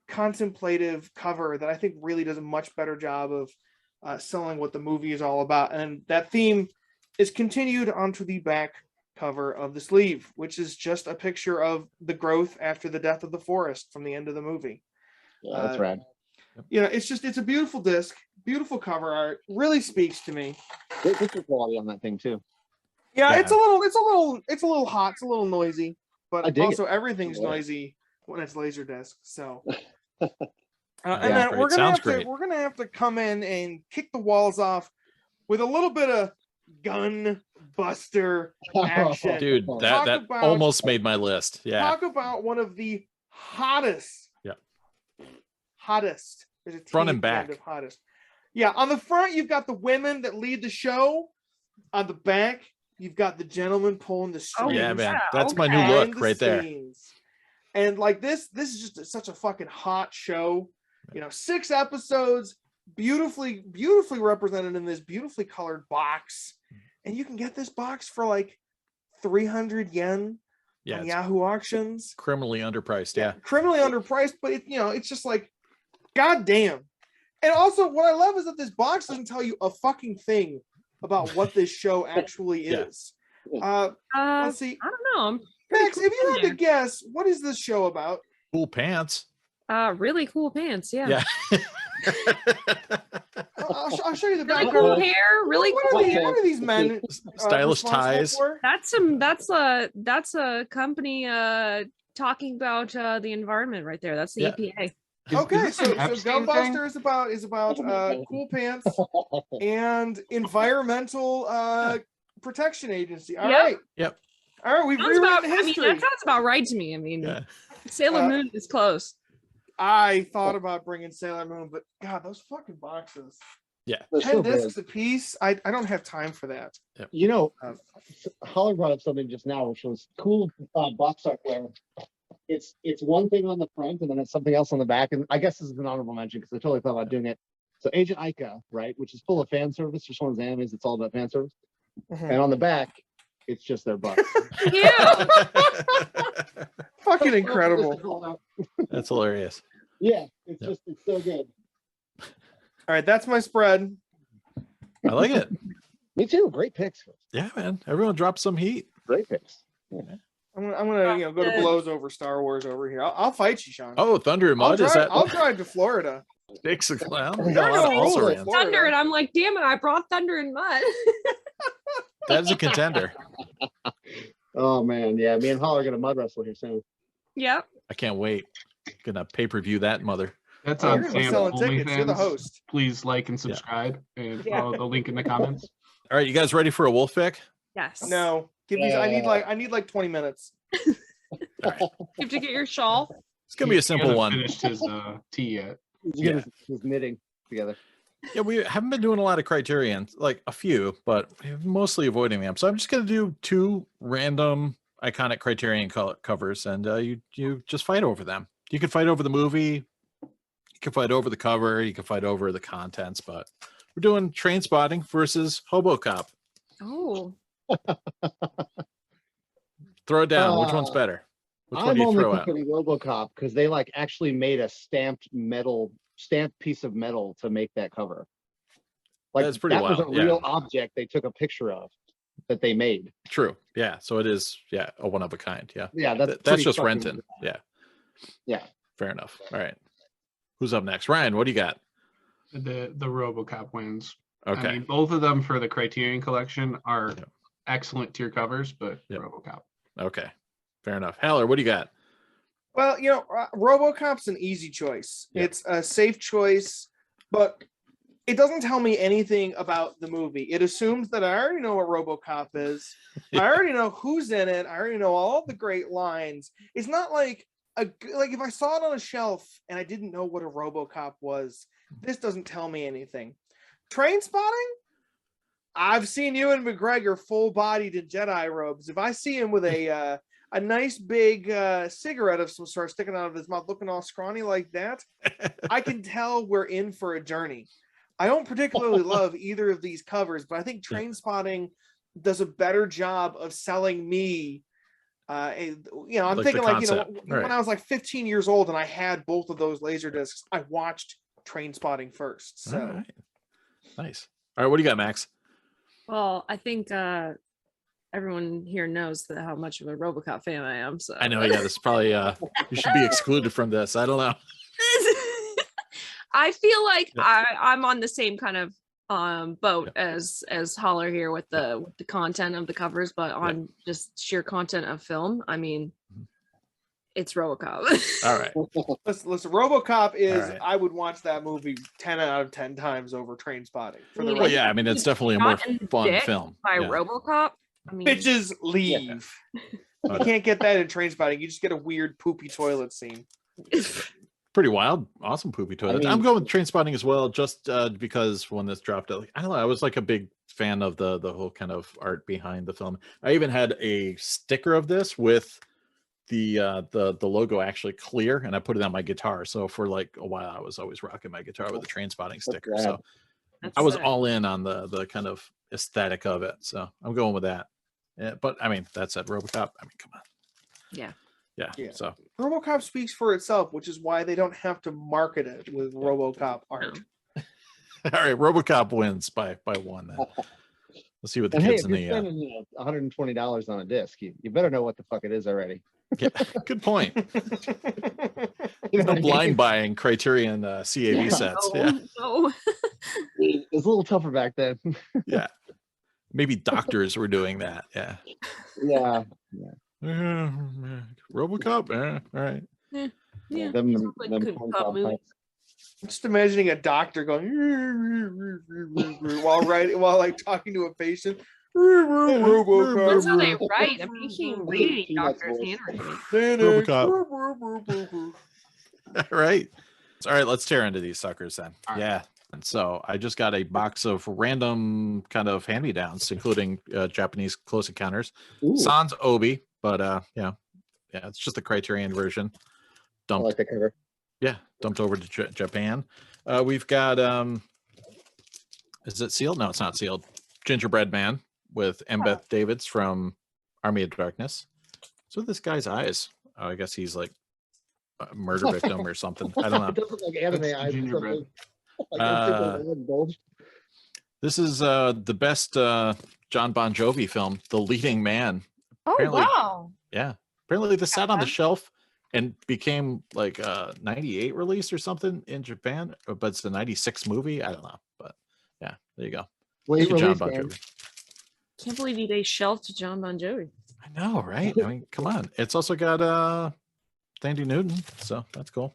contemplative cover that I think really does a much better job of selling what the movie is all about, and that theme is continued onto the back cover of the sleeve, which is just a picture of the growth after the death of the forest from the end of the movie.
Yeah, that's rad.
You know, it's a beautiful disc, beautiful cover art, really speaks to me.
Great picture quality on that thing too.
Yeah, it's a little hot, it's a little noisy, but also everything's
Yeah.
noisy when it's LaserDisc. So
Yeah,
and then
great.
we're
Sounds
gonna have to come in and kick the walls off with a little bit of gun buster action.
Dude, that almost made my list. Yeah.
Talk about one of the hottest. There's a
Front
T
and
at the end
back.
of hottest. Yeah, on the front you've got the women that lead the show. On the back you've got the gentlemen pulling the strings.
Yeah, man. That's my new look right there.
And like this is just such a fucking hot show. 6 episodes, beautifully represented in this beautifully colored box. And you can get this box for like 300 yen on Yahoo auctions.
Criminally underpriced, yeah.
Criminally underpriced, but it's just like, goddamn. And also, what I love is that this box doesn't tell you a fucking thing about what this show actually is. Let's see.
I don't know.
Max, if you had to guess, what is this show about?
Cool pants.
Really cool pants. Yeah.
I'll show you the
Really
back.
cool hair. Really
What
cool hair.
are these men?
Stylish
responsible
ties.
for?
That's a company talking about the environment right there. That's the EPA.
Okay, so
Epstein
Gunbuster is about cool pants and environmental protection agency. All right.
Yep.
All right, we've
Sounds
rewritten
about,
history.
that sounds about right to me. Sailor Moon is close.
I thought about bringing Sailor Moon, but God, those fucking boxes.
Yeah.
10 discs a piece. I don't have time for that.
Yep.
Holly brought up something just now, which was cool box art where it's one thing on the front and then it's something else on the back. And I guess this is an honorable mention because I totally thought about doing it. So Agent Ica, right, which is full of fan service. Just one of those animes, it's all about fan service. And on the back, it's just their butts.
Yeah.
Fucking incredible.
That's hilarious.
Yeah, it's so good.
All right, that's my spread.
I like it.
Me too. Great picks.
Yeah, man. Everyone dropped some heat.
Great picks.
I'm gonna go to blows over Star Wars over here. I'll fight you, Sean.
Oh, Thunder and Mud.
I'll drive to Florida.
Sticks a clown.
We got a lot of also
Thunder, and I'm like, damn it, I brought Thunder and Mud.
That's a contender.
Oh man, yeah. Me and Holly are gonna mud wrestle here soon.
Yep.
I can't wait. Gonna pay-per-view that mother.
That's
You're
on
gonna be
Sam
selling tickets. You're the
OnlyFans.
host.
Please like and subscribe and follow the link in the comments.
All right, you guys ready for a wolf pick?
Yes.
No, give me. I need like 20 minutes.
You have to get your shawl.
It's gonna be a
He
simple
hasn't
one.
Finished his tea yet.
Yeah.
He's knitting together.
Yeah, we haven't been doing a lot of criterion, like a few, but we're mostly avoiding them. So I'm just gonna do 2 random iconic criterion covers, and you just fight over them. You can fight over the movie, you can fight over the cover, you can fight over the contents, but we're doing Train Spotting versus HoboCop.
Oh.
Throw it down. Which one's better? Which one
I'm
do you
only
throw out?
picking RoboCop because they like actually made a stamped piece of metal to make that cover. Like
That's pretty
that was
wild,
a
yeah.
real object they took a picture of that they made.
True. Yeah. So it is. Yeah, a one of a kind. Yeah.
Yeah, that's
That's
pretty
just
fucking
Renton.
good.
Yeah.
Yeah.
Fair enough. All right. Who's up next? Ryan, what do you got?
The RoboCop wins.
Okay.
I mean, both of them for the Criterion Collection are excellent tier covers, but RoboCop.
Okay. Fair enough. Haller, what do you got?
Well, RoboCop's an easy choice.
Yeah.
It's a safe choice, but it doesn't tell me anything about the movie. It assumes that I already know what RoboCop is. I already know who's in it. I already know all the great lines. It's not like if I saw it on a shelf and I didn't know what a RoboCop was, this doesn't tell me anything. Train Spotting? I've seen Ewan McGregor full-bodied in Jedi robes. If I see him with a nice big cigarette of some sort sticking out of his mouth, looking all scrawny like that, I can tell we're in for a journey. I don't particularly love either of these covers, but I think Train Spotting does a better job of selling me. I'm
Like
thinking
the
like,
concept,
when
right.
I was like 15 years old and I had both of those laser discs, I watched Train Spotting first. So
All right. Nice. All right. What do you got, Max?
Well, I think everyone here knows how much of a RoboCop fan I am. So
I know. Yeah. This is probably, you should be excluded from this. I don't know.
I feel like I'm on the same kind of boat as Holler here with the content of the covers, but on just sheer content of film, I mean, it's RoboCop.
All right.
Listen, RoboCop is,
All right.
I would watch that movie 10 out of 10 times over Train Spotting. For the
Well,
Well,
record.
yeah. I mean, it's definitely a more
Shot in the
fun
dick
film.
by
Yeah.
RoboCop. I mean,
Bitches leave. You can't get that in Train Spotting. You just get a weird poopy toilet scene.
Pretty wild. Awesome poopy toilet. I'm going with Train Spotting as well, just because when this dropped, I don't know, I was like a big fan of the whole kind of art behind the film. I even had a sticker of this with the logo actually clear, and I put it on my guitar. So for like a while, I was always rocking my guitar with the train spotting sticker. So I was all in on the kind of aesthetic of it. So I'm going with that. Yeah, but I mean, that said, RoboCop. I mean, come on.
Yeah.
Yeah. So
RoboCop speaks for itself, which is why they don't have to market it with RoboCop art.
all right, RoboCop wins by one. Then. Let's see what the
And
kids
hey, if you're spending $120 on a disc, you better know what the fuck it is already.
Yeah, good point. There's no blind buying Criterion CAV sets.
No,
Yeah.
no.
It was a little tougher back then.
Yeah. Maybe doctors were doing that. Yeah.
Yeah.
RoboCop. All right.
Yeah.
Them
Like
corn
good
cob
cop movie.
pipes.
I'm just imagining a doctor going while like talking to a patient.
That's how they write. I'm making reading doctor's handwriting.
RoboCop. All right. All right, let's tear into these suckers then. Yeah. And so I just got a box of random kind of hand-me-downs, including Japanese Close Encounters. Sans Obi, but yeah, it's just the Criterion version. Dumped.
I like the cover.
Yeah, dumped over to Japan. We've got is it sealed? No, it's not sealed. Gingerbread Man with Embeth Davids from Army of Darkness. So this guy's eyes. Oh, I guess he's like a murder victim or something. I don't know.
It doesn't look like anime eyes.
Gingerbread.
This is the best John Bon Jovi film, The Leading Man.
Oh,
Apparently,
wow.
Yeah. Apparently this sat on the shelf and became like a 98 release or something in Japan, but it's a 96 movie. I don't know. But yeah, there you go.
Late
John
release,
Bon
man.
Jovi.
Can't believe they shelved John Bon Jovi.
I know, right? I mean, come on. It's also got Sandy Newton, so that's cool.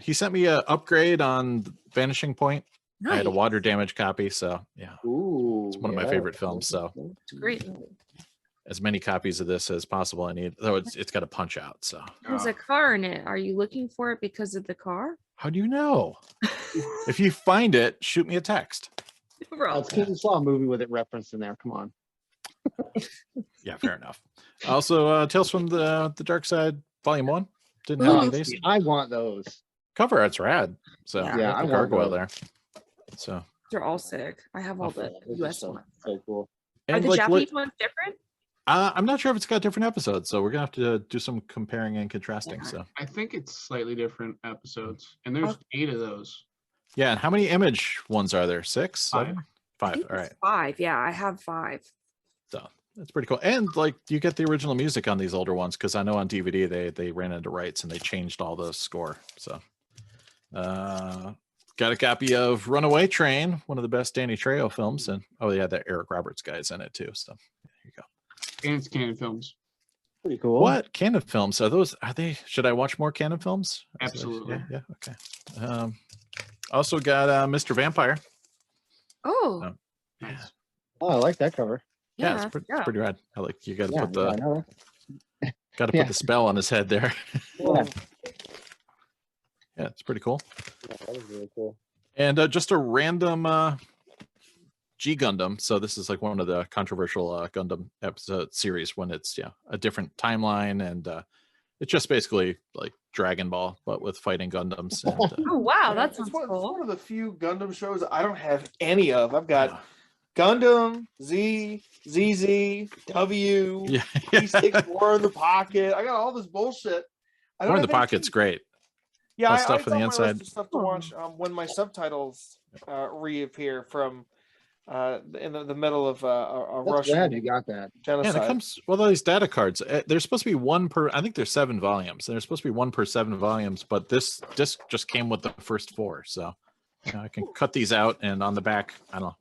He sent me an upgrade on Vanishing Point.
Nice.
I had a water damage copy, so yeah.
Ooh,
It's one of my favorite films, so
It's great.
as many copies of this as possible I need. Though it's got a punch out, so.
There's a car in it. Are you looking for it because of the car?
How do you know? If you find it, shoot me a text.
It's because you saw a movie with it referenced in there. Come on.
Yeah, fair enough. Also, Tales from the Dark Side, Volume 1. Didn't have any of these.
I want those.
Cover art's rad. So
Yeah, I
the
want
gargoyle
those.
there. So
They're all sick. I have all the
Those are
US
so,
ones.
so cool.
Are
and
the
like,
Japanese ones different?
I'm not sure if it's got different episodes, so we're gonna have to do some comparing and contrasting. So
I think it's slightly different episodes, and there's 8 of those.
yeah, and how many Image ones are there? 6?
5.
7?
I
5.
think
All
it's
right.
5. Yeah, I have 5.
So that's pretty cool. And like you get the original music on these older ones because I know on DVD they ran into rights and they changed all the score. So got a copy of Runaway Train, one of the best Danny Trejo films, and oh yeah, that Eric Roberts guy's in it too. So there you go.
And it's Canon Films.
Pretty cool.
What Canon films are those? Are they? Should I watch more Canon films?
Absolutely.
Yeah. Okay. Also got Mr. Vampire.
Oh,
Yeah.
Oh, I like that cover.
Yeah, it's pretty rad. I like you got to
Yeah,
put the
I know.
got to put the spell on his head there.
Yeah.
Yeah, it's pretty cool.
Yeah, that was really cool.
And just a random G Gundam. So this is like one of the controversial Gundam episode series when it's a different timeline, and it's just basically like Dragon Ball but with fighting Gundams. And,
oh wow, that's
It's
cool.
one of the few Gundam shows I don't have any of. I've got Gundam, Z, ZZ, W,
yeah,
P6 War in the Pocket. I got all this bullshit. I don't
War in
have
the
any-
Pocket's great.
Yeah,
Plus
I
stuff
it's
on the
on my list
inside.
of stuff to watch when my subtitles reappear from in the middle of a
That's
Russian
rad you got that.
Yeah,
genocide.
and it comes with all these data cards. There's supposed to be one per. I think there's 7 volumes. There's supposed to be 1 per 7 volumes, but this disc just came with the first 4. So I can cut these out, and on the back, I don't know.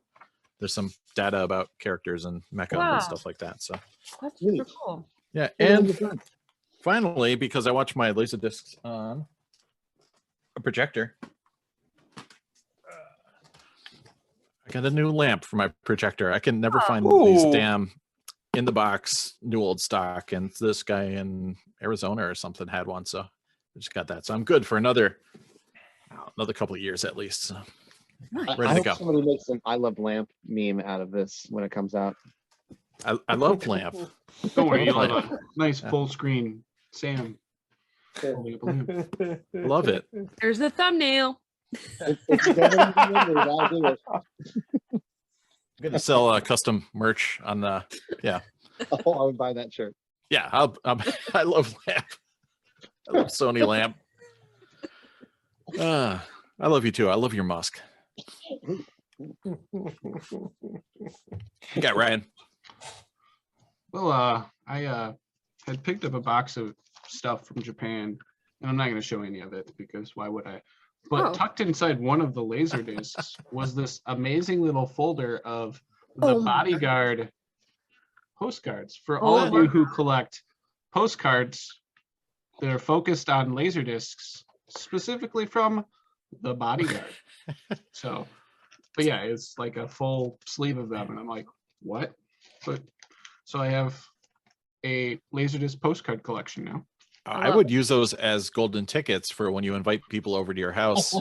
There's some data about characters and mecha
Wow.
and stuff like that. So
That's super cool.
yeah, and finally, because I watch my LaserDiscs on a projector, I got a new lamp for my projector. I can never find these damn in the box new old stock, and this guy in Arizona or something had one, so I just got that. So I'm good for another couple of years at least. So
I
ready to
hope
go.
somebody makes an I love lamp meme out of this when it comes out.
I love lamp.
Don't worry, you'll have a nice full screen Sam holding a balloon.
Love it.
There's the thumbnail.
It's definitely I'll do it.
I'm gonna sell custom merch on the. Yeah,
Oh, I would buy that shirt.
yeah. I love lamp. I love Sony lamp. I love you too. I love your musk. You got Ryan.
Well, I had picked up a box of stuff from Japan, and I'm not going to show any of it because why would I? But tucked inside one of the laser discs was this amazing little folder of the Bodyguard postcards. For all of you who collect postcards that are focused on laser discs, specifically from the Bodyguard. So, but yeah, it's like a full sleeve of them, and I'm like, what? But so I have a Laserdisc postcard collection now.
I would use those as golden tickets for when you invite people over to your house.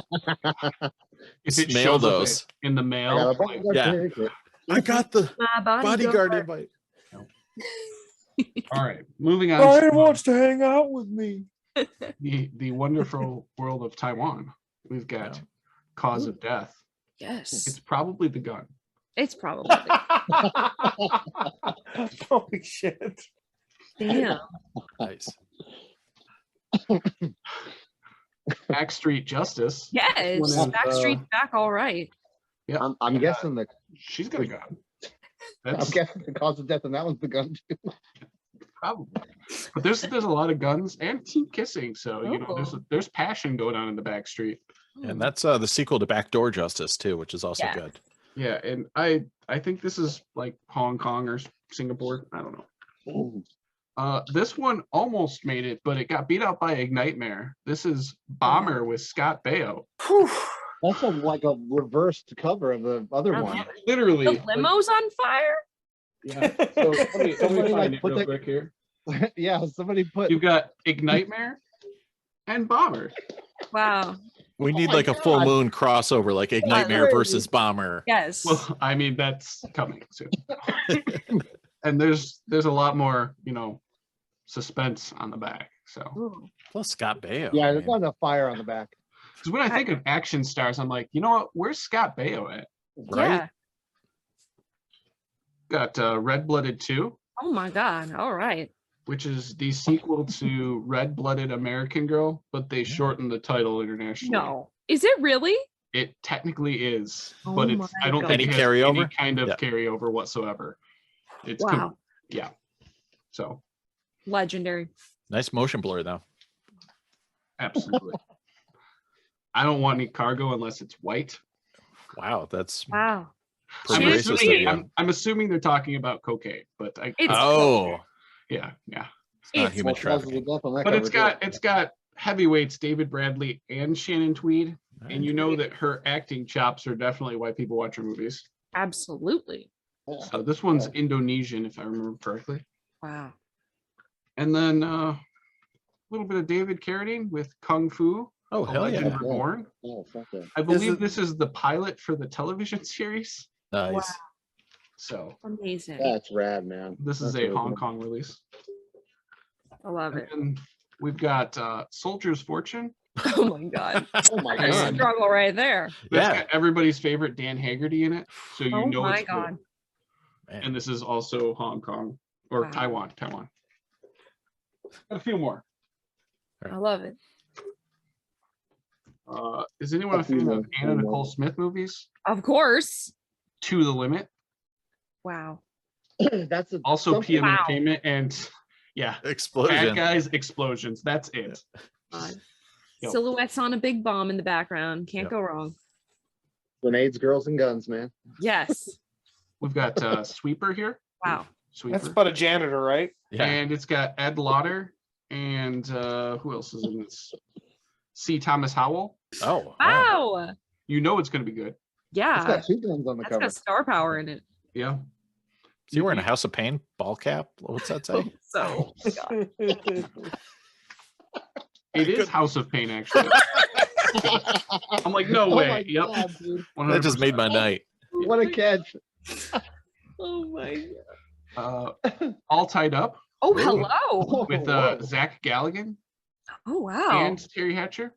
If it
Mail
shows up
those
in the mail, like,
Yeah. I got the bodyguard invite.
all right, moving on.
Brian wants to hang out with me.
The wonderful world of Taiwan. We've got cause of death.
Yes.
It's probably the gun.
It's probably.
Holy shit.
Damn.
Nice.
Backstreet Justice.
Yes.
One is,
Backstreet's back all right.
Yeah.
I'm guessing the
she's got a gun.
I'm guessing the cause of death, and that was the gun too.
Probably. But there's a lot of guns and team kissing, so you know there's passion going on in the back street.
And that's the sequel to Backdoor Justice too, which is also good.
Yeah, and I think this is like Hong Kong or Singapore. I don't know. This one almost made it, but it got beat out by Ignite-Mare. This is Bomber with Scott Baio.
That's like a reversed cover of the other one.
Literally.
The limo's on fire.
Yeah. So somebody find it real quick here.
Yeah, somebody put.
You've got Ignite-Mare and Bomber.
Wow.
We need like a full moon crossover, like Ignite-Mare versus Bomber.
Yes.
Well, I mean that's coming soon. And there's a lot more, suspense on the back. So
plus Scott Baio.
Yeah, there's not enough fire on the back.
because when I think of action stars, I'm like, you know what? Where's Scott Baio at?
Right.
Yeah. Got Red Blooded 2.
Oh my God. All right.
Which is the sequel to Red Blooded American Girl, but they shortened the title internationally.
No. Is it really?
It technically is,
Oh
but it's
my
I don't
God.
think
Any
it has
carryover?
any kind of carryover whatsoever. It's
Wow.
yeah. So
Legendary.
Nice motion blur though.
absolutely. I don't want any cargo unless it's white.
Wow, that's
Wow.
I'm
pretty racist of
assuming,
you.
I'm assuming they're talking about cocaine, but yeah.
It's not human trafficking.
But it's got heavyweights David Bradley and Shannon Tweed, and you know that her acting chops are definitely why people watch her movies.
Absolutely.
So this one's Indonesian, if I remember correctly.
Wow.
And then a little bit of David Carradine with Kung Fu.
Oh,
A
hell
Legend
yeah.
Reborn. I believe this is the pilot for the television series.
Nice.
Wow.
So
Amazing.
That's rad, man.
this is
That's
a
really
Hong
cool.
Kong release.
I love it.
And we've got Soldier's Fortune.
Oh my God.
Oh my
There's a
God.
struggle right there.
That's got everybody's favorite Dan Haggerty in it. So you
Oh
know
my
it's
God.
good.
Man.
And this is also Hong Kong or
Wow.
Taiwan. Got a few more.
I love it.
Is anyone a fan of Anna Nicole Smith movies?
Of course.
To the Limit.
Wow.
That's
Also P
Wow.
Entertainment and yeah.
Explosion.
Bad Guys Explosions. That's it.
God.
Yep.
Silhouettes on a big bomb in the background. Can't go wrong.
Grenades, girls, and guns, man.
Yes.
We've got Sweeper here.
Wow.
Sweeper.
That's about a janitor, right?
Yeah.
And it's got Ed Lauder and who else is in this? C. Thomas Howell.
Oh.
Wow.
You know it's going to be good.
It's
Yeah.
got two guns on the
That's
cover.
got star power in it.
Yeah.
Is he wearing a House of Pain ball cap? What's that say?
So, God.
It is House of Pain, actually. I'm like, no
Oh
way.
my
Yep.
God, dude.
That just made my night.
What a catch.
Oh my God.
All Tied Up.
Oh,
Ooh.
hello.
with
Whoa.
Zach Galligan
Oh, wow.
and Terry Hatcher.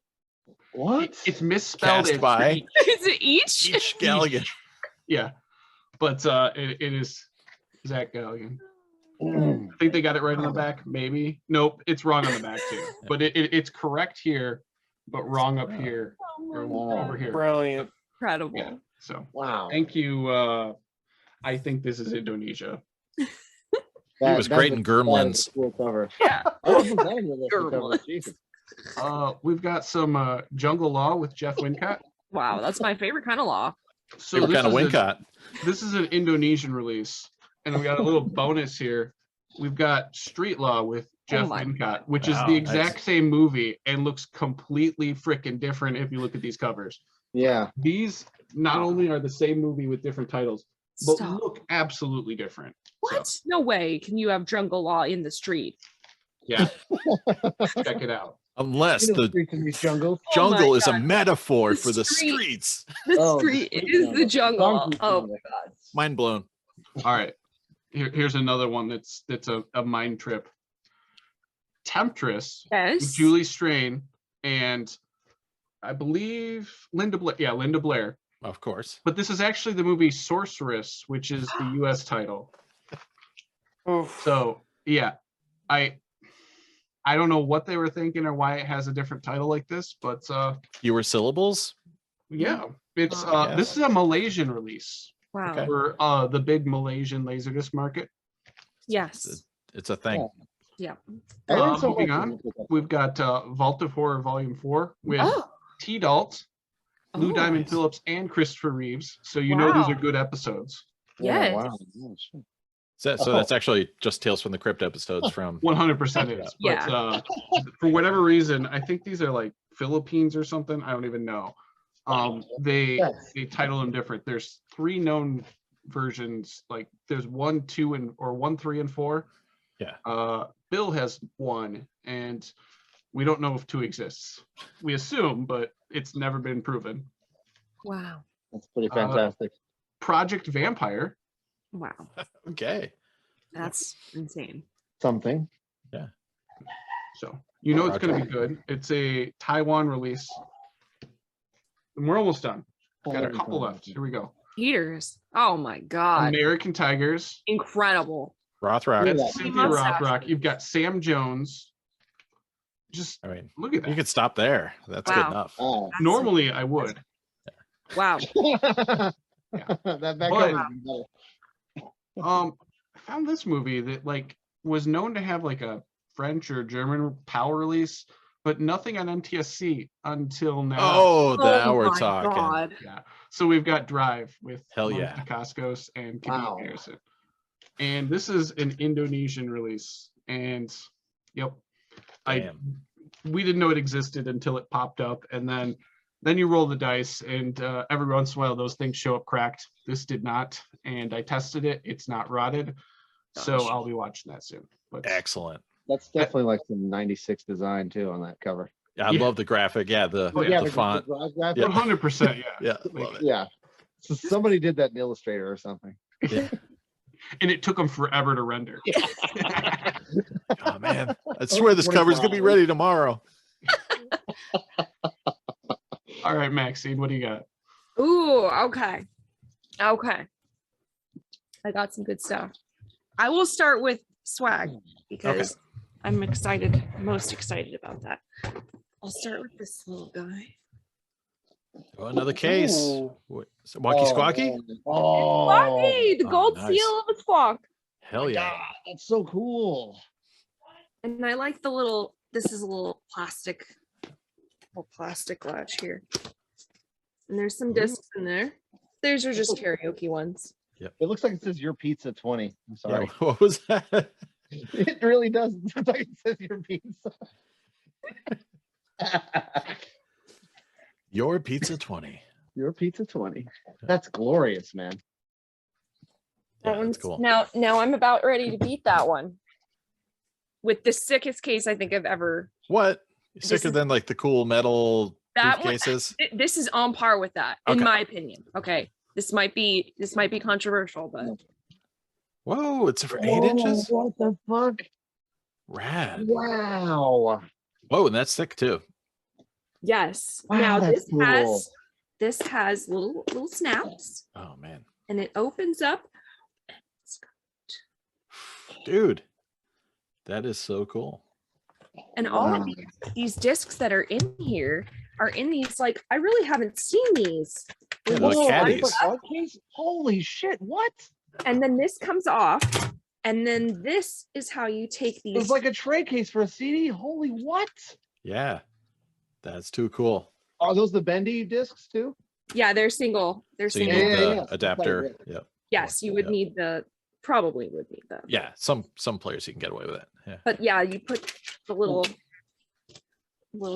What?
It's misspelled
Cast
as
by
Is it each?
each Galligan.
yeah, but it is Zach Galligan.
Mm.
I think they got it right on the back. Maybe nope, it's wrong on the back too. But it's correct here, but wrong up here or over here.
Brilliant.
Incredible.
Yeah. So
Wow.
thank you. I think this is Indonesia.
He was great in Gremlins.
Cool cover.
Yeah.
I wasn't done with this cover.
Gremlins.
Jesus.
We've got some Jungle Law with Jeff Wincott.
Wow, that's my favorite kind of law.
So
Favorite kind of
this is
Wincott.
this is an Indonesian release, and we got a little bonus here. We've got Street Law with Jeff
my
Wincott, which is
Wow,
the
nice.
exact same movie and looks completely freaking different if you look at these covers.
Yeah.
These not only are the same movie with different titles, but
Stop.
look absolutely different.
What?
So,
No way. Can you have jungle law in the street?
yeah, check it out.
Unless
You know,
the
streets in these jungles.
Oh my
jungle is a
God.
metaphor
The
for the
street.
streets.
The
Oh,
street
the
is the jungle.
Concrete
Oh
jungle.
my god.
Mind blown.
All right, here's another one that's a mind trip. Temptress with
Yes.
Julie Strain and I believe Linda Blair. Yeah, Linda Blair.
Of course.
But this is actually the movie Sorceress, which is the U.S. title.
Oof.
So yeah, I don't know what they were thinking or why it has a different title like this, but
Fewer syllables.
yeah, it's
I
this
guess.
is a Malaysian release
Wow.
Okay.
for the big Malaysian LaserDisc market.
Yes.
It's a thing.
Yeah.
I learned so
Moving
much
on,
from this.
we've got Vault of Horror Volume 4 with
Oh.
T. Dalt, Lou
Oh.
Diamond
Nice.
Phillips, and Christopher Reeves. So you know these
Wow.
are good episodes.
Yeah,
Yes.
wow. Oh, shit.
So that's actually just Tales from the Crypt episodes from
100% is.
Yeah.
But for whatever reason, I think these are like Philippines or something. I don't even know. They
Yes.
title them different. There's 3 known versions. Like there's 1, 2, and or 1, 3, and 4.
Yeah.
Bill has 1, and we don't know if 2 exists. We assume, but it's never been proven.
Wow.
That's pretty fantastic.
Project Vampire.
Wow.
okay.
That's insane.
Something.
So you know it's going to be good. It's a Taiwan release. And we're almost done. Got a couple left. Here we go.
Heaters. Oh my god.
American Tigers.
Incredible.
Rothrock.
Yeah.
That's Cynthia
Mustache.
Rothrock. You've got Sam Jones. Just
I mean,
look at
you
that.
could stop there. That's
Wow.
good enough.
Oh.
That's-
Normally I would.
Wow.
That back
But-
cover is better.
I found this movie that like was known to have like a French or German PAL release, but nothing on NTSC until now.
Oh, now we're
my
talking.
God.
Yeah. So we've got Drive with
Hell
Mike
yeah.
Dacascos and Kadeem
Wow.
Harrison. And this is an Indonesian release. And yep.
Damn.
We didn't know it existed until it popped up. And then you roll the dice, and every once in a while those things show up cracked. This did not. And I tested it. It's not rotted. So
Gosh.
I'll be watching that soon. But
Excellent.
That's definitely like some 96 design too on that cover.
Yeah, I
Yeah.
love the graphic. Yeah, the,
Oh, yeah,
the font.
garage graphic.
Yeah.
100%, yeah.
Yeah, love it.
Yeah. So somebody did that in Illustrator or something.
Yeah.
And it took them forever to render.
Oh man, I swear this cover's gonna be ready tomorrow.
All right, Maxine, what do you got?
Ooh, okay. Okay. I got some good stuff. I will start with swag because I'm excited, most excited about that. I'll start with this little guy.
Oh, another case.
Ooh.
What, Walkie Squawky?
man. Oh,
Squawky, the
oh,
gold
nice.
seal of a squawk.
Hell yeah.
God, that's so cool.
And I like the little, this is a little plastic latch here. And there's some discs in there. These are just karaoke ones.
It looks like it says your pizza 20. I'm
Yeah,
sorry.
what was that?
It really does. It looks like it says your pizza.
Your Pizza 20.
Your pizza 20. That's glorious, man.
Yeah,
That one's
that's cool.
now I'm about ready to beat that one. With the sickest case I think I've ever.
What?
This
Sicker
is-
than like the cool metal
That one,
briefcases?
this is on par with that, in
Okay.
my opinion. Okay. This might be controversial, but
Whoa, it's for 8 inches?
What the fuck?
Rad.
Wow.
Whoa, and that's thick too.
Yes.
Wow,
Now
that's cool.
this has little snaps,
Oh man.
and it opens up.
Dude. That is so cool.
And all of these discs that are in here are in these, like, I really haven't seen these.
Yeah,
Whoa,
the caddies.
like art case? Holy shit, what?
And then this comes off, and then this is how you take these.
It's like a tray case for a CD. Holy what?
Yeah. That's too cool.
Are those the bendy discs too?
Yeah, they're single. They're
So you
single.
need the
yeah.
adapter. Yeah.
Yes, you would
Yeah.
need probably would need them.
Yeah. Some players you can get away with it. Yeah.
But yeah, you put the little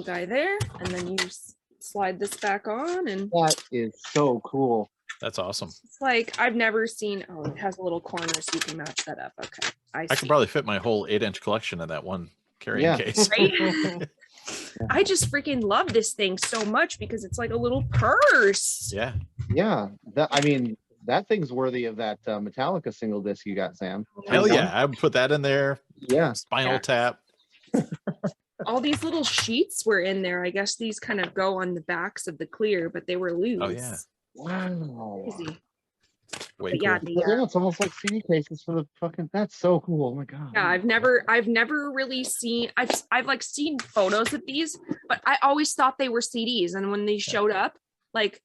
guy there, and then you slide this back on, and
That is so cool.
That's awesome.
it's like I've never seen. Oh, it has a little corner, so you can match that up. Okay, I
I
see.
could probably fit my whole 8-inch collection in that one carrying
Yeah.
case.
Right? I just freaking love this thing so much because it's like a little purse.
Yeah.
Yeah. That thing's worthy of that Metallica single disc you got, Sam.
Hell yeah. I would put that in there.
Yeah.
Spinal
Yeah.
Tap.
All these little sheets were in there. I guess these kind of go on the backs of the clear, but they were loose.
Oh yeah.
Wow.
Crazy.
Way
But yeah,
cool.
Yeah, it's almost like CD cases for the fucking. That's so cool. Oh my god.
yeah, I've never really seen. I've like seen photos of these, but I always thought they were CDs. And when they showed up, like,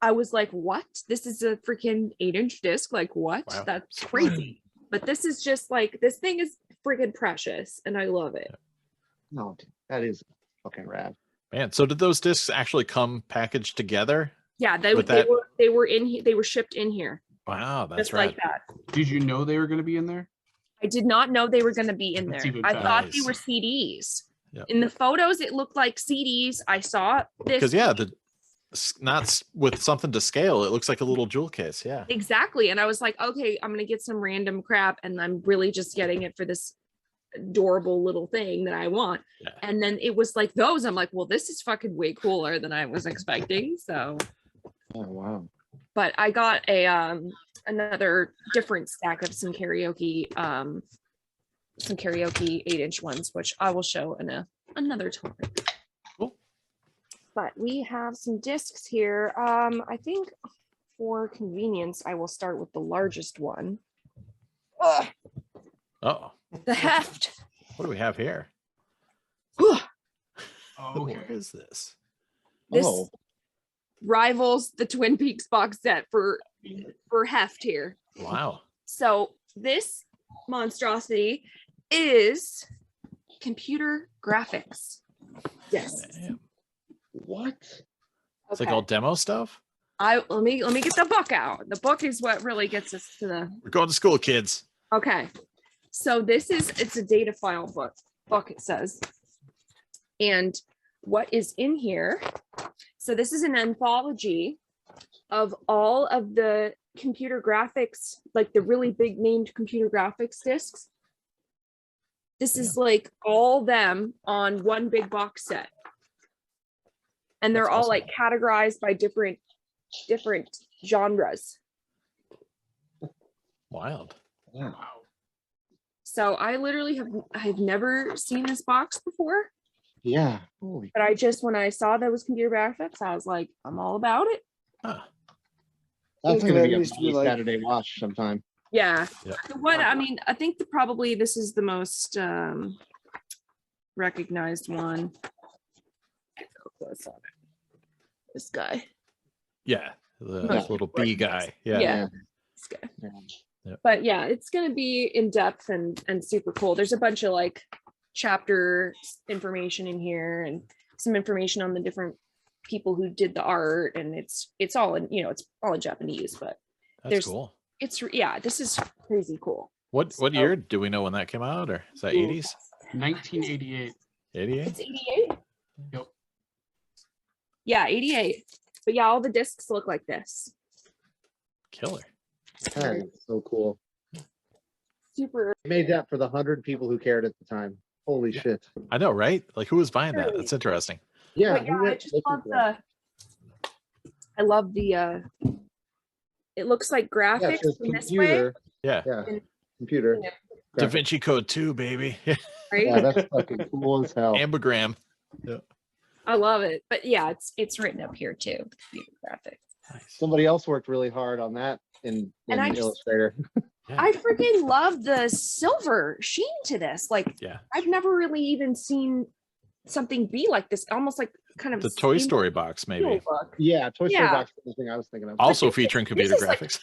I was like, "What? This is a freaking 8-inch disc? Like, what?
Wow.
That's crazy." But this is just like, this thing is freaking precious, and I love it.
No, dude, that is fucking rad.
Man, so did those discs actually come packaged together?
Yeah, they
With that-
were in here. They were shipped in here,
Wow, that's
just
right.
like that.
Did you know they were going to be in there?
I did not know they were going to be in
That's
there.
even
I thought they
nice.
were CDs.
Yep.
In the photos, it looked like CDs. I saw this.
Because yeah, not with something to scale, it looks like a little jewel case. Yeah.
Exactly. And I was like, okay, I'm going to get some random crap, and I'm really just getting it for this adorable little thing that I want.
Yeah.
And then it was like those. I'm like, well, this is fucking way cooler than I was expecting. So,
Oh wow.
but I got a another different stack of some karaoke 8-inch ones, which I will show in another time.
Cool.
But we have some discs here. I think for convenience, I will start with the largest one. Ugh,
Oh,
the heft.
what do we have here?
Oh,
What is this?
This
Oh.
rivals the Twin Peaks box set for heft here.
Wow.
So this monstrosity is computer graphics. Yes.
Damn.
What?
It's like all demo stuff.
Let me get the book out. The book is what really gets us to the.
We're going to school, kids.
Okay. So it's a data file book it says. And what is in here? So this is an anthology of all of the computer graphics, like the really big named computer graphics discs. This is like all them on one big box set. And they're
That's
all
awesome.
like categorized by different genres.
Wild.
Wow.
So I literally I've never seen this box before,
Yeah. Holy.
but when I saw that was computer graphics, I was like, I'm all about it.
Huh.
That's
Okay,
gonna
that
be a
used to be
funny
like-
Saturday watch sometime.
Yeah.
Yeah.
What I mean, I think probably this is the most recognized one. Go close on it. This guy.
Yeah. The
Yeah.
little bee guy. Yeah.
Yeah. This guy.
Yeah.
Yep.
But yeah, it's gonna be in depth and super cool. There's a bunch of like chapter information in here and some information on the different people who did the art, and it's all in, it's all in Japanese, but
That's
There's-
cool.
this is crazy cool.
What
So-
year do we know when that came out, or is that
Ooh.
80s?
1988.
88?
It's 88.
Yep.
Yeah, 88. But yeah, all the discs look like this.
Killer.
That is so cool.
Super.
I made that for the 100 people who cared at the time. Holy shit.
I know, right? Like, who was buying that? That's interesting.
Yeah.
But
who
yeah, I
went
just
looking
love
for that?
I love the it looks like
Yeah, it
graphics
says
in this way.
computer.
Yeah.
Yeah.
And-
Computer.
Yeah.
Da
Graphics.
Vinci Code 2, baby.
Right?
Yeah, that's fucking cool as hell.
Ambigram. Yeah.
I love it. But yeah, it's written up here too. Graphic.
Nice.
Somebody else worked really hard on that in
And I just-
Illustrator.
I freaking love the silver sheen to this. Like,
Yeah.
I've never really even seen something be like this. Almost like kind of
The Toy
steampunk
Story box, maybe.
look.
Yeah, Toy Story
Yeah.
box was the thing I was thinking of.
Also
this-
featuring
this
computer
is like-
graphics.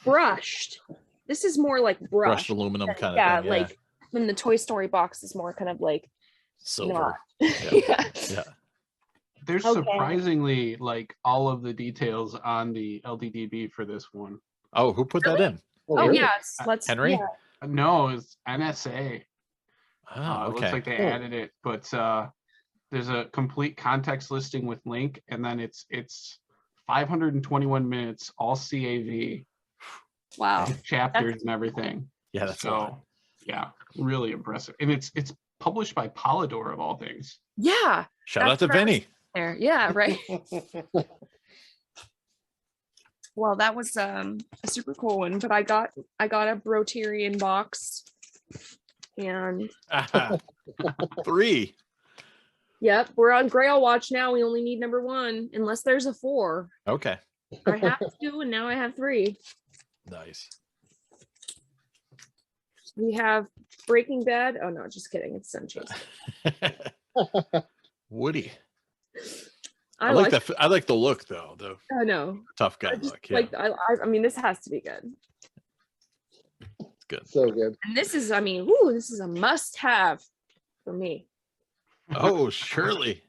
Brushed. This is more like
Brushed
brushed.
aluminum kind of
Yeah,
thing.
like when the Toy Story box is more kind of like
Silver.
yeah.
Yeah.
There's
Okay.
surprisingly like all of the details on the LDDB for this one.
Oh, who put that in?
Oh
really?
yes. Let's
Henry?
yeah.
No, it's NSA.
Oh,
It
okay.
looks like they
Cool.
added it, but there's a complete context listing with link, and then it's 521 minutes, all CAV,
Wow.
chapters and everything.
Yeah, that's a lot.
Yeah, really impressive, and it's published by Polydor of all things.
Yeah.
Shout out to
That's
Vinny.
There. Yeah, right. Well, that was a super cool one, but I got a Brotarian box. And
3.
yep, we're on Grail Watch now. We only need number 1, unless there's a 4.
Okay.
I have 2 and now I have 3.
Nice.
We have Breaking Bad. Oh no, just kidding. It's Sun Chase.
Woody.
I
like that. I like the look though. The
I know.
tough guy
I just
look. Yeah,
like I mean this has to be good.
it's good.
So good.
And this is, I mean, ooh, this is a must-have for me.
Oh, Shirley.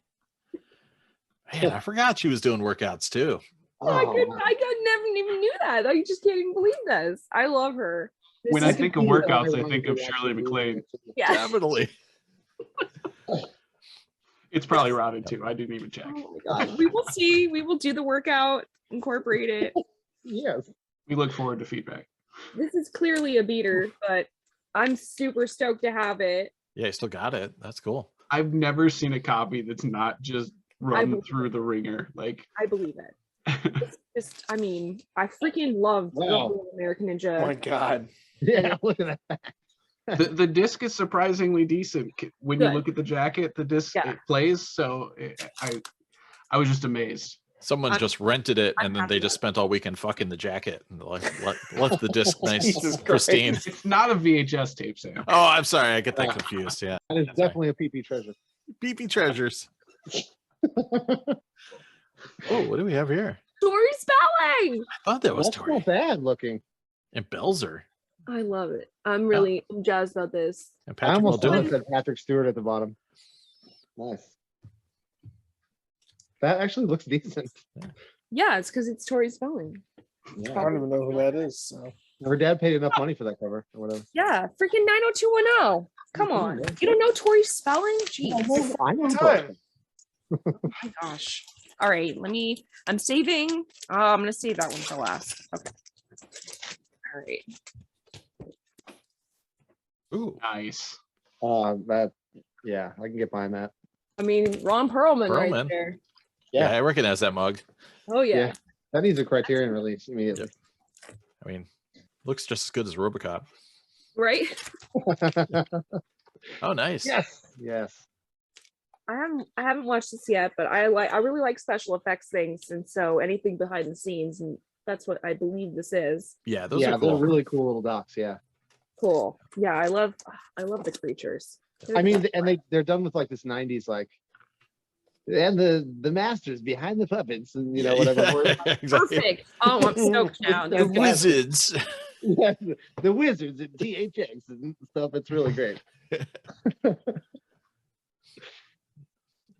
Man, I forgot she was doing workouts too.
I never even knew that. I just can't even believe this. I love her. This
When I
is-
think of workouts, I think of Shirley MacLaine.
yeah.
Definitely.
It's probably routed too. I didn't even check.
Oh my god. We will see. We will do the workout, incorporate it.
Yes.
We look forward to feedback.
This is clearly a beater, but I'm super stoked to have it.
Yeah, you still got it. That's cool.
I've never seen a copy that's not just run
believe
through the ringer. Like,
I believe it. It's just, I mean, I freaking love
Wow.
American Ninja.
Oh my god.
Yeah, look at that.
the disc is surprisingly decent. When you
Good.
look at the jacket, the disc
Yeah.
it plays. So I was just amazed.
Someone
I'm-
just rented it
I'm
and then
happy
they just
with
spent all weekend fucking the jacket and left the disc nice,
Jesus Christ.
pristine.
It's not a VHS tape, Sam.
Oh, I'm sorry. I get that confused. Yeah.
That is
That's right.
definitely a PP treasure.
BP treasures. Oh, what do we have here?
Story spelling.
I thought that was
That's
Tori.
not bad looking.
And Belzer.
I love it. I'm really jazzed about this.
And
I
Patrick
almost thought
Muldoon.
it said Patrick Stewart at the bottom. Nice. That actually looks decent.
Yeah, it's because it's Tori spelling.
Yeah.
I don't even know who that is. So.
Her dad paid enough money for that cover or whatever.
Yeah, freaking 90210. Come on. You don't know Tori spelling? Jeez.
I know.
Time.
Oh my gosh. All right, I'm saving. Oh, I'm gonna save that one for last. Okay. All right.
Ooh,
Nice.
That, yeah, I can get behind that.
I mean, Ron Perlman, right
Perlman.
there.
yeah.
Yeah.
I recognize that mug.
Oh yeah.
Yeah. That needs a Criterion release immediately.
I mean, looks just as good as Robocop.
Right.
Oh, nice.
Yes. Yes.
I haven't watched this yet, but I really like special effects things, and so anything behind the scenes, and that's what I believe this is.
Yeah, those
Yeah,
are cool.
they're really cool little docs. Yeah.
Cool. Yeah, I love the creatures.
I mean, and they're done with like this 90s, like, and the masters behind the puppets and, you know, whatever.
Exactly.
Perfect. Oh, I'm stoked now.
The wizards.
Yeah, the wizards and THX and stuff. It's really great.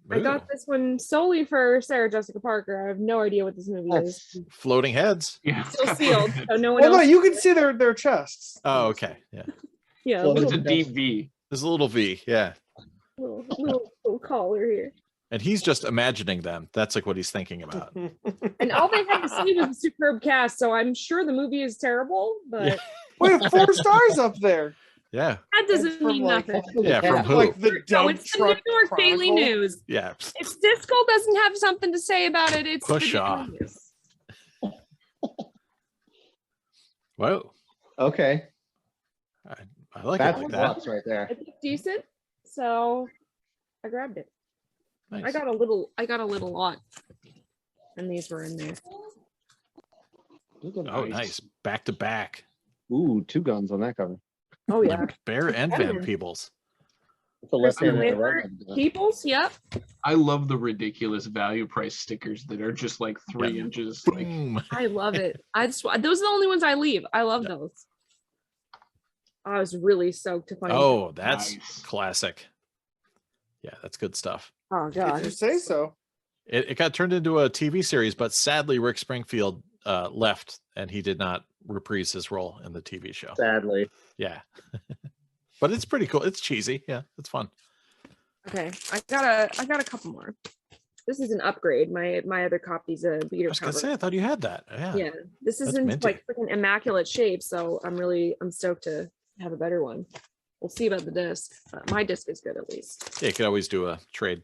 I got this one solely for Sarah Jessica Parker. I have no idea what this movie is.
Floating heads.
Yeah.
Still sealed, so no one
Well, no,
else.
you can see their chests.
Oh, okay. Yeah.
Yeah,
Well,
It's a
little,
deep V.
There's a little V. Yeah.
little collar here.
And he's just imagining them. That's like what he's thinking about.
And all they had to say was a superb cast, so I'm sure the movie is terrible, but
We have 4 stars up there.
Yeah.
that doesn't
from,
mean
like,
nothing.
Yeah. From who?
Like the
No,
dump
it's the New
truck
York Daily
Chronicle.
News.
Yeah.
If Siskel doesn't have something to say about it, it's the
Pusha.
Daily News.
Whoa.
Okay.
I like
That's
it like
the
that.
box right there.
I think decent. So I grabbed it.
Nice.
I got a little lot. And these were in there.
Oh, nice. Back to back.
Ooh, 2 guns on that cover.
Oh yeah.
Bear and Van Peebles.
It's a left hand and a
Christopher
right hand.
Peoples, yep.
I love the ridiculous value price stickers that are just like 3 inches. Like,
Boom.
I love it. Those are the only ones I leave. I love those. I was really stoked to find.
Oh, that's
Nice.
classic. Yeah, that's good stuff.
Oh
If
god.
you say so.
It got turned into a TV series, but sadly Rick Springfield left and he did not reprise his role in the TV show.
Sadly.
Yeah. But it's pretty cool. It's cheesy. Yeah, it's fun.
Okay, I got a couple more. This is an upgrade. My other copy's a
I
beater
was gonna
cover.
say I thought you had that. Yeah.
Yeah, this is
That's
in
minty.
like freaking immaculate shape, so I'm stoked to have a better one. We'll see about the disc. My disc is good at least.
Yeah, you could always do a trade.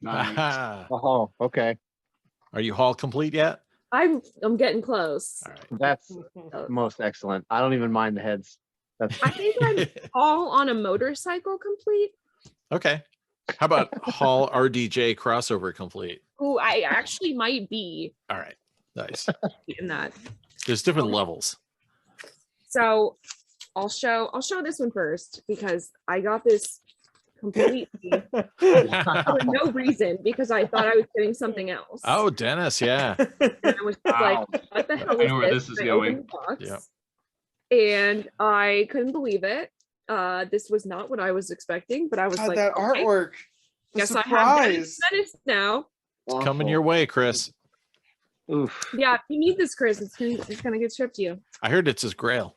nice.
Aha.
Oh, okay.
Are you haul complete yet?
I'm getting close.
All right.
That's most excellent. I don't even mind the heads. That's
I think I'm all on a motorcycle complete.
Okay. How about haul RDJ crossover complete?
Oh, I actually might be
All right. Nice.
in that.
There's different levels.
So I'll show this one first because I got this completely for no reason because I thought I was getting something else.
Oh, Dennis, yeah.
And I was
Wow.
like, what the hell
I know where
is
this is
And I opened
going.
the box,
Yep.
And I couldn't believe it. This was not what I was expecting, but I was
God,
like,
that
okay,
artwork. The
guess I have Dennis
surprise.
now.
Coming your way, Chris.
Oof.
Yeah, if you need this, Chris, it's gonna get shipped to you.
I heard it's his grail.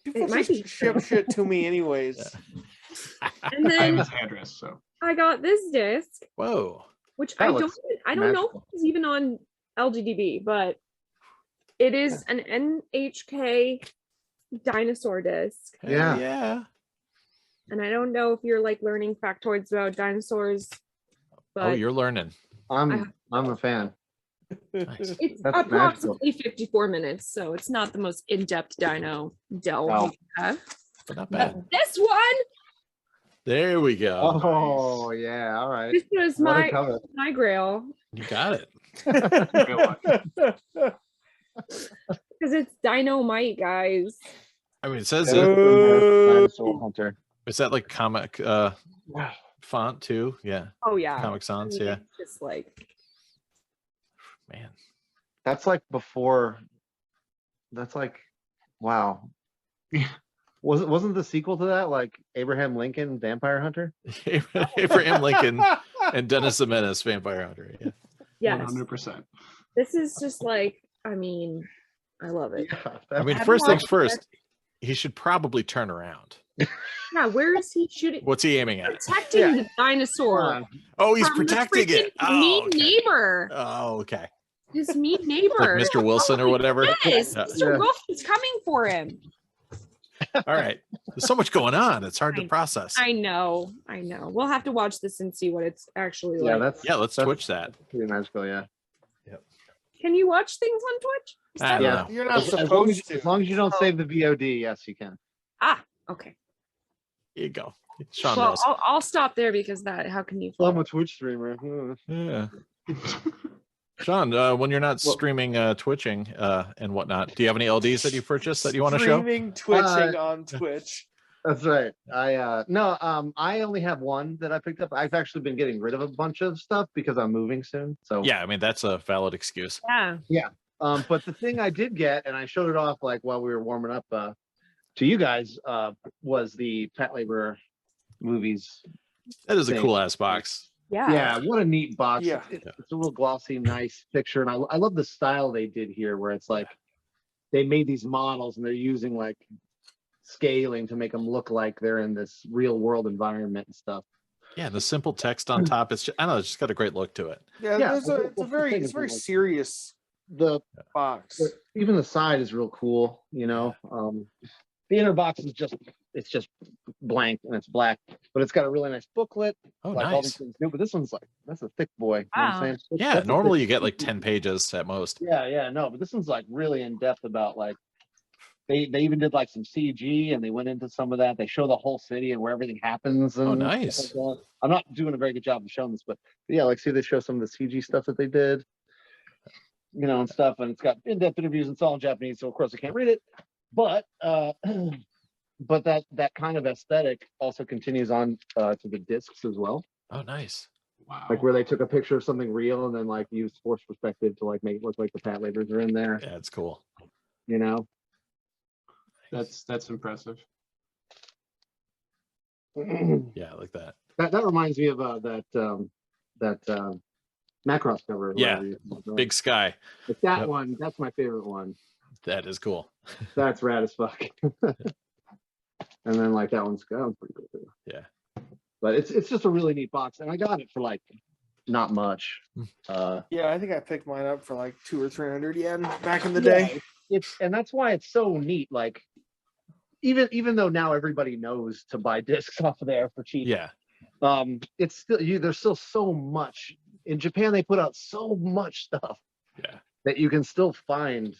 People
might
just
be.
ship shit to me anyways.
And
I have
then
his address, so
I got this disc,
Whoa.
which
That
I don't
looks
know if
magical.
it's even on LGDB, but it is an NHK dinosaur disc.
Yeah.
Yeah.
And I don't know if you're like learning factoids about dinosaurs, but
Oh, you're learning.
I'm a fan.
Nice.
it's
That's
approximately 54 minutes, so it's not the most in-depth dino delve
Wow.
we can have.
But not
But
bad.
this one,
There we go.
Oh yeah, all right.
this was
What a
my
color.
grail
You got it.
because it's dynamite, guys.
I mean, it says
Yeah,
it.
Dinosaur Hunter.
Is that like comic font too? Yeah.
Oh yeah,
Comic Sans,
I mean,
yeah.
it's just like
Man.
That's like before. That's like, wow. Wasn't the sequel to that like Abraham Lincoln Vampire Hunter?
Abraham Lincoln and Dennis the Menace, Vampire Hunter. Yeah.
yes,
100%.
this is just like, I mean, I love it.
Yeah,
I mean,
Have
first
you
things
watched
first, he should probably turn around.
Yeah, where is he shooting?
What's he aiming at?
Protecting
Yeah.
the dinosaur.
Oh, he's
from the
protecting it.
freaking
Oh,
mean
okay.
neighbor.
Oh, okay.
His mean
Like
neighbor.
Mr. Wilson or whatever.
Yes,
Yeah.
Mr.
Yeah.
Wilson's coming for him.
All right. There's so much going on. It's hard to process.
I know. We'll have to watch this and see what it's actually
Yeah,
like.
that's
Yeah, let's Twitch that.
pretty magical. Yeah.
Can you watch things on Twitch? Is
I
that-
don't
Yeah.
know.
You're not
As long
supposed to.
as long as you don't save the VOD, yes, you can.
Ah, okay.
Here you go. Sean
Well,
knows.
I'll stop there because that. How can you?
Well, I'm a Twitch streamer.
Yeah. Sean, when you're not streaming, twitching, and whatnot, do you have any LDs that you purchased that you want to show?
Streaming, twitching on Twitch.
That's right. I only have one that I picked up. I've actually been getting rid of a bunch of stuff because I'm moving soon. So
Yeah, I mean that's a valid excuse.
Yeah.
but the thing I did get, and I showed it off like while we were warming up to you guys, was the Pet Labor movies.
That is a
thing.
cool ass box.
Yeah, what a neat box.
Yeah.
It's a real glossy, nice picture. And I love the style they did here where it's like they made these models and they're using like scaling to make them look like they're in this real world environment and stuff.
Yeah, the simple text on top. It's just, I don't know, it's just got a great look to it.
Yeah,
Yeah,
it's
well,
a very
thing
it's
is,
very
like,
serious
The
box.
even the side is real cool, you know. The inner box is just blank and it's black, but it's got a really nice booklet.
Oh,
like all these
nice.
things do. But this one's like that's a thick boy. You know what I'm
Wow.
saying?
Yeah,
That's a
normally
thick-
you get like 10 pages at most.
Yeah, no, but this one's like really in depth about like They even did like some CG, and they went into some of that. They show the whole city and where everything happens. And
Oh, nice.
stuff like that. I'm not doing a very good job of showing this, but yeah, like see, they show some of the CG stuff that they did, and stuff, and it's got in-depth interviews, and it's all in Japanese, so of course I can't read it. But but that kind of aesthetic also continues on to the discs as well.
Oh, nice.
Wow.
Like where they took a picture of something real and then like used force perspective to like make it look like the Pat labors are in there.
Yeah, it's cool.
That's impressive.
Yeah, I like that.
That reminds me of that Macross cover. or
Yeah,
whatever you call it.
Big Sky.
But that
Yep.
one, that's my favorite one.
That is cool.
That's rad as fuck. And then like that one's pretty cool too.
Yeah.
But it's just a really neat box, and I got it for like not much.
Yeah, I think I picked mine up for like 200 or 300 yen back in the day.
And that's why it's so neat. Like even though now everybody knows to buy discs off of there for cheap.
Yeah.
It's still there's still so much in Japan. They put out so much stuff.
Yeah.
That you can still find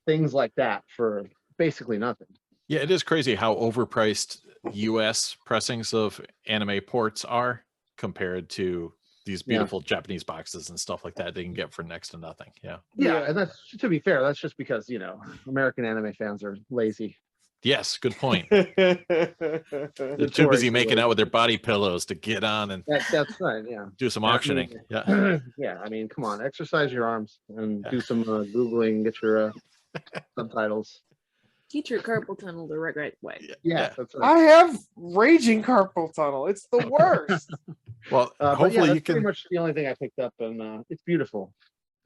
things like that for basically nothing.
Yeah, it is crazy how overpriced US pressings of anime ports are compared to these beautiful Japanese boxes and stuff like that they can get for next to nothing. Yeah.
Yeah, and that's, to be fair, that's just because American anime fans are lazy.
Yes, good point. They're too busy making out with their body pillows to get on and
that's right. Yeah.
do some auctioning. Yeah.
Yeah, I mean, come on, exercise your arms and do some Googling, get your subtitles.
Get your carpal tunnel the right way.
Yeah, that's right.
I have raging carpal tunnel. It's the worst.
Well,
But
hopefully
that's
you can.
pretty much the only thing I picked up, and it's beautiful.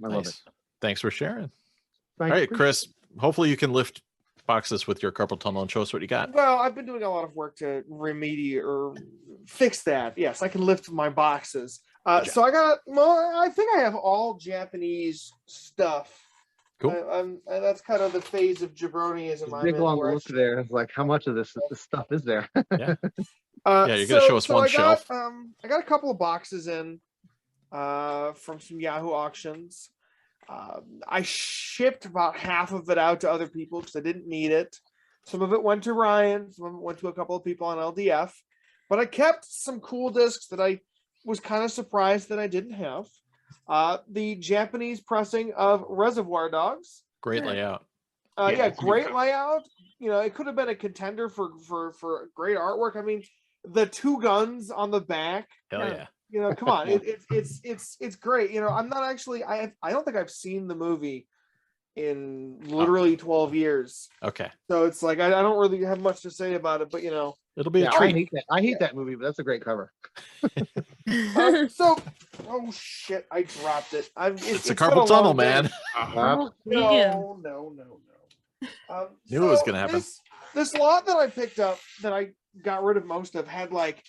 I love it.
Nice. Thanks for sharing.
Thanks.
All right, Chris, hopefully you can lift boxes with your carpal tunnel and show us what you got.
Well, I've been doing a lot of work to remediate or fix that. Yes, I can lift my boxes. So I think I have all Japanese stuff.
Cool.
That's kind of the phase of jabronism. I'm
Big
in,
long
where
look there. It's like, how much of this stuff is there?
Yeah. Yeah, you're gonna show us one shelf.
I got a couple of boxes in from some Yahoo auctions. I shipped about half of it out to other people because I didn't need it. Some of it went to Ryan, some of it went to a couple of people on LDF. But I kept some cool discs that I was kind of surprised that I didn't have. The Japanese pressing of Reservoir Dogs.
Great layout.
Great layout. It could have been a contender for great artwork. I mean, the two guns on the back.
Hell yeah.
Come on, it's great. I'm not actually. I don't think I've seen the movie in literally 12 years.
Okay.
So it's like I don't really have much to say about it, but
it'll be a treat.
I hate that movie, but that's a great cover.
Oh shit! I dropped it.
It's a carpal tunnel, man.
No.
Knew it was gonna happen.
This lot that I picked up that I got rid of most of had like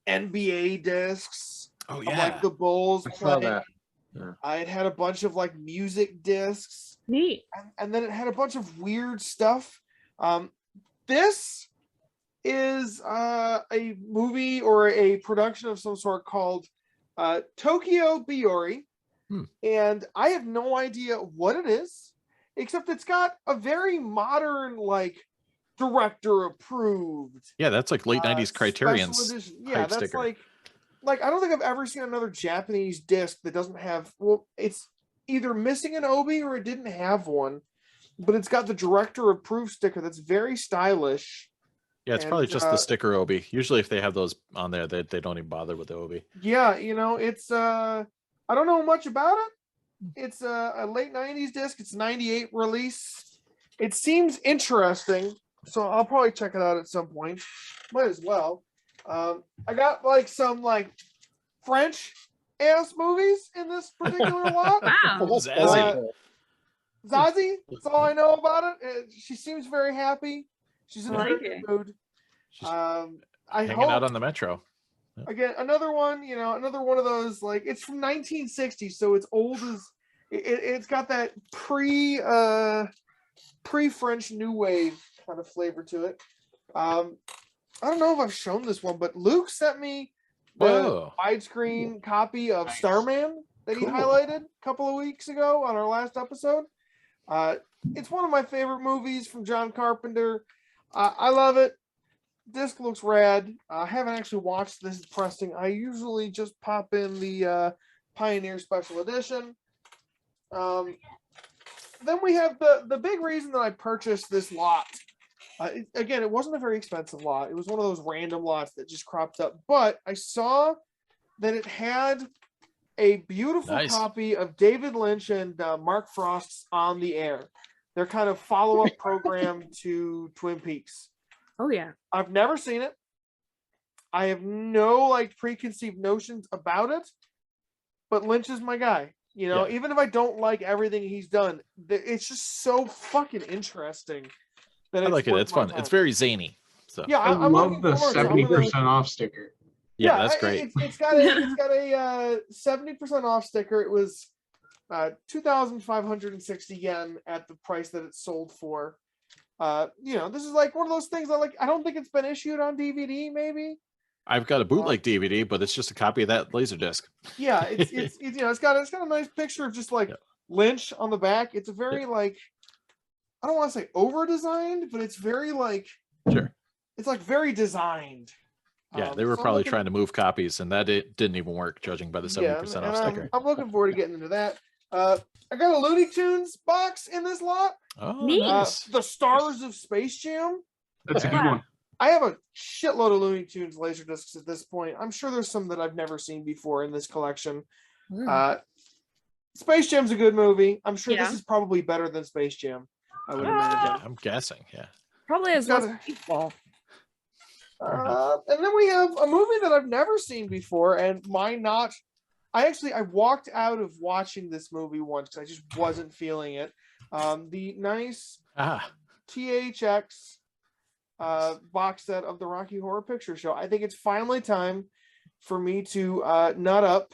NBA discs.
Oh
of,
yeah.
like the Bulls.
I saw that.
It had a bunch of like music discs.
Neat.
And then it had a bunch of weird stuff. This is a movie or a production of some sort called Tokyo Biori. And I have no idea what it is, except it's got a very modern, like, director approved.
Yeah, that's like late 90s Criterion's
Yeah, that's
sticker.
like I don't think I've ever seen another Japanese disc that doesn't have, well, it's either missing an obi or it didn't have one, but it's got the director approved sticker that's very stylish.
Yeah, it's probably just the sticker obi. Usually if they have those on there, they don't even bother with the obi.
Yeah, it's I don't know much about it. It's a late 90s disc. It's 98 release. It seems interesting, so I'll probably check it out at some point. Might as well. I got like some like French ass movies in this particular lot.
Wow.
Zazie, that's all I know about it. She seems very happy. She's in a
like
good
it.
mood. I
Hanging
hope
out on the metro.
again another one. Another one of those, like, it's from 1960, so it's old as it's got that pre-French New Wave kind of flavor to it. I don't know if I've shown this one, but Luke sent me the widescreen copy of Starman that he highlighted a couple of weeks ago on our last episode. It's one of my favorite movies from John Carpenter. I love it. Disc looks rad. I haven't actually watched this pressing. I usually just pop in the Pioneer Special Edition. Then we have the big reason that I purchased this lot. Again, it wasn't a very expensive lot. It was one of those random lots that just cropped up. But I saw that it had a beautiful copy of David Lynch and Mark Frost's On the Air. Their kind of follow-up program to Twin Peaks.
Oh, yeah.
I've never seen it. I have no like preconceived notions about it. But Lynch is my guy. You know, even if I don't like everything he's done, it's just so fucking interesting. That
I like it. It's fun. It's very zany. So
yeah, I love the 70% off sticker.
Yeah, that's great.
It's got a 70% off sticker. It was 2,560 yen at the price that it sold for. You know, this is like one of those things that like I don't think it's been issued on DVD. Maybe
I've got a bootleg DVD, but it's just a copy of that Laserdisc.
Yeah, it's you know it's got a nice picture of just like Lynch on the back. It's a very like I don't want to say over designed, but it's very like it's like very designed.
Yeah, they were probably trying to move copies, and that didn't even work, judging by the 70% off sticker.
I'm looking forward to getting into that. I got a Looney Tunes box in this lot.
Oh, nice.
The Stars of Space Jam.
That's a good one.
I have a shitload of Looney Tunes Laserdiscs at this point. I'm sure there's some that I've never seen before in this collection. Space Jam's a good movie. I'm sure this is probably better than Space Jam. I would imagine.
I'm guessing, yeah.
Probably as well as baseball.
And then we have a movie that I've never seen before, and I walked out of watching this movie once because I just wasn't feeling it. The nice THX box set of the Rocky Horror Picture Show. I think it's finally time for me to nut up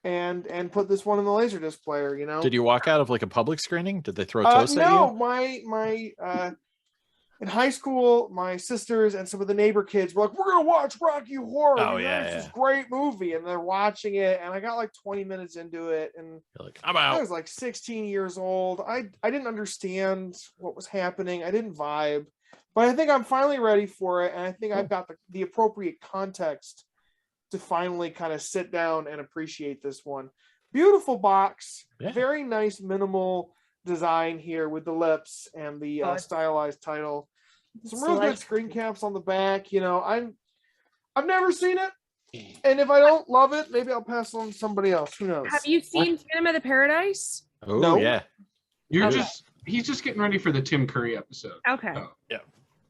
and put this one in the Laserdisc player. You know,
did you walk out of like a public screening? Did they throw toast at you?
No, my in high school, my sisters and some of the neighbor kids were like, "We're gonna watch Rocky Horror. It's this great movie," and they're watching it. And I got like 20 minutes into it, and
you're like, "I'm out."
I was like 16 years old. I didn't understand what was happening. I didn't vibe, but I think I'm finally ready for it, and I think I've got the appropriate context to finally kind of sit down and appreciate this one. Beautiful box, very nice minimal design here with the lips and the stylized title. Some real good screen caps on the back. You know, I've never seen it, and if I don't love it, maybe I'll pass it on to somebody else. Who knows?
Have you seen Phantom of the Paradise?
Oh
no.
Yeah.
He's just getting ready for the Tim Curry episode.
Okay.
Yeah.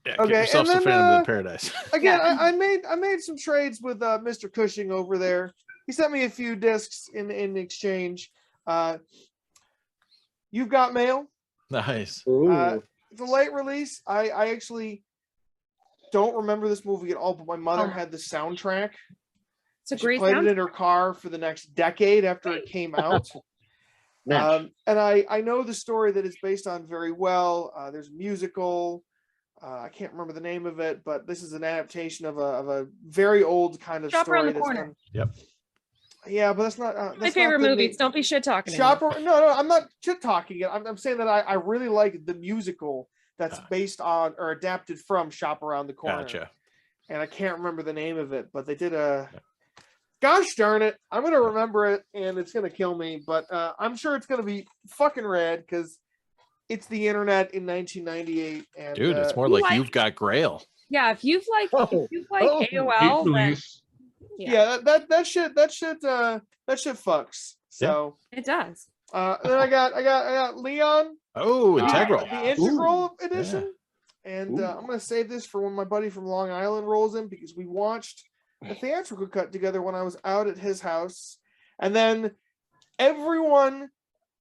Okay,
Give yourself some Phantom of the Paradise.
Again, I made some trades with Mr. Cushing over there. He sent me a few discs in exchange. You've Got Mail.
Nice.
It's a late release. I actually don't remember this movie at all, but my mother had the soundtrack.
It's a great
played it in her car for the next decade after it came out. And I know the story that it's based on very well. There's a musical. I can't remember the name of it, but this is an adaptation of a very old kind of
Shop
story.
Around the Corner.
Yeah, but that's not that's
my favorite movies. Don't be shit talking.
No, I'm not shit talking it. I'm saying that I really like the musical that's based on or adapted from Shop Around the Corner.
Gotcha.
And I can't remember the name of it, but they did a. Gosh darn it! I'm gonna remember it, and it's gonna kill me. But I'm sure it's gonna be fucking rad because it's the internet in 1998. And
dude, it's more like You've Got Grail.
Yeah, if you've like AOL, then
that shit fucks. So
it does.
Then I got Leon.
Oh, Integral.
The Integral edition. And I'm gonna save this for when my buddy from Long Island rolls in because we watched a theatrical cut together when I was out at his house. And then everyone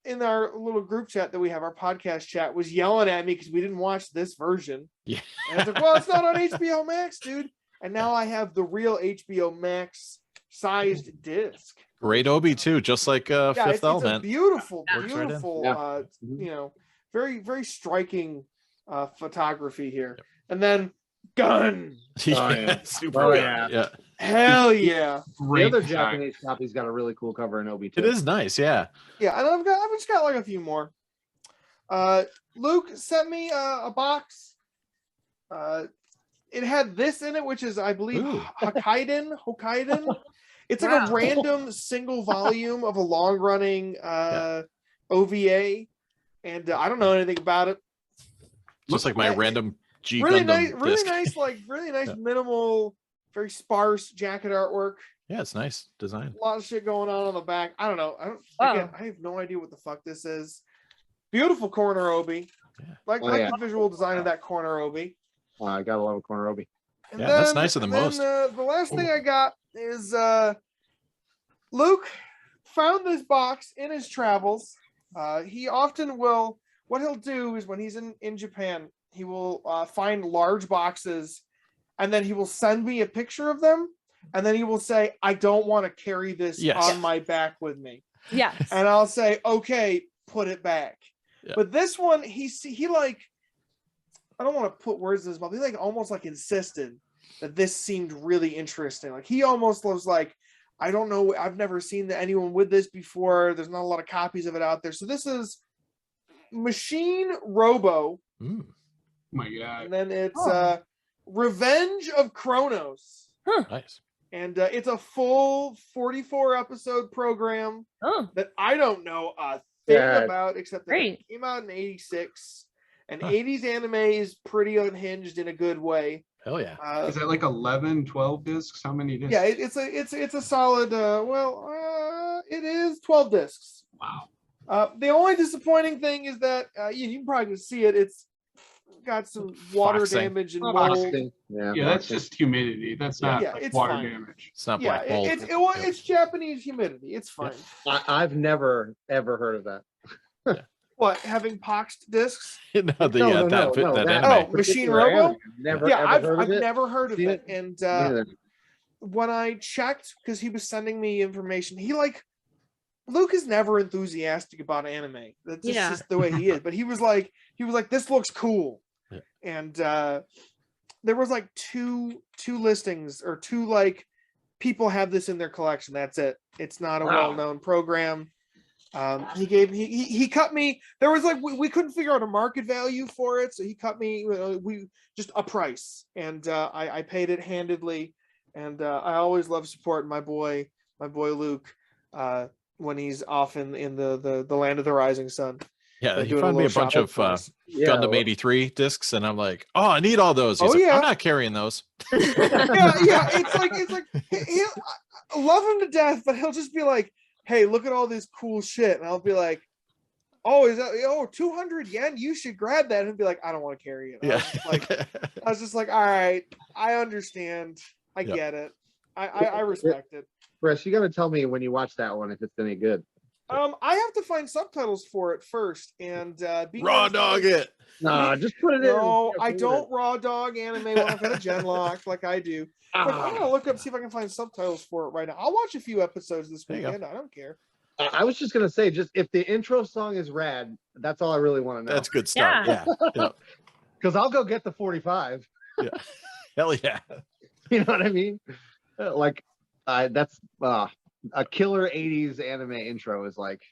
in our little group chat that we have, our podcast chat, was yelling at me because we didn't watch this version.
Yeah.
And I was like, well, it's not on HBO Max, dude. And now I have the real HBO Max sized disc.
Great Obi too, just like Fifth Element.
It's a beautiful,
Right
very, very striking photography here. And then Gun.
Super. Yeah.
Hell yeah.
The other Japanese copy's got a really cool cover in Obi too.
It is nice, yeah.
Yeah, and I've just got like a few more. Luke sent me a box. It had this in it, which is, I believe, Hokkaidan. It's like a random single volume of a long-running OVA, and I don't know anything about it.
Just like my random G
really
Gundam
nice, really
disc.
nice, like really nice, minimal, very sparse jacket artwork.
Yeah, it's nice design.
A lot of shit going on the back. I don't know. I have no idea what the fuck this is. Beautiful corner obi.
Yeah.
Like the visual design of that corner obi.
I gotta love a corner obi.
And
that's nicer than most.
The last thing I got is Luke found this box in his travels. He often will. What he'll do is when he's in Japan, he will find large boxes, and then he will send me a picture of them, and then he will say, "I don't want to carry this on my back with me."
Yes.
And I'll say, "Okay, put it back." Yeah. But this one, he like, I don't want to put words in his mouth. He like almost like insisted that this seemed really interesting. Like he almost was like, I don't know, I've never seen anyone with this before. There's not a lot of copies of it out there. So this is Machine Robo.
Oh my god.
And then it's Revenge of Kronos.
Nice.
And it's a full 44 episode program that I don't know a thing about, except that it came out in '86. And 80s anime is pretty unhinged in a good way.
Hell yeah.
Is that like 11, 12 discs? How many discs?
Yeah, it's a solid, it is 12 discs.
Wow.
The only disappointing thing is that you can probably see it. It's got some water damage and mold.
Yeah, that's just humidity. That's not like water damage.
It's not black mold.
It's Japanese humidity. It's fine.
I've never ever heard of that.
What, having poxed discs?
No, that anime.
Machine Robo?
I've
never heard of it. And when I checked, because he was sending me information, Luke is never enthusiastic about anime. That's just the way he is. But he was like, this looks cool. Yeah. And there was like two listings, or two like people have this in their collection. That's it. It's not a well-known program. He cut me. There was like we couldn't figure out a market value for it, so he cut me just a price, and I paid it handedly. And I always love supporting my boy Luke when he's off in the land of the rising sun.
Yeah, he found me a bunch of Gundam 83 discs, and I'm like, oh, I need all those. He's like, I'm not carrying those.
It's like I love him to death, but he'll just be like, hey, look at all this cool shit. And I'll be like, oh, is that 200 yen? You should grab that. And he'll be like, I don't want to carry it. I was just like, all right, I understand. I get it. I respect it.
Chris, you got to tell me when you watch that one if it's any good.
I have to find subtitles for it first and
raw dog it.
Nah, just put it in.
No, I don't raw dog anime when I've got a Genlock like I do. But I'm gonna look up, see if I can find subtitles for it right now. I'll watch a few episodes this weekend. I don't care.
I was just gonna say, just if the intro song is rad, that's all I really want to know.
That's good stuff. Yeah.
Because I'll go get the 45.
Yeah. Hell yeah.
You know what I mean? That's a killer 80s anime intro is like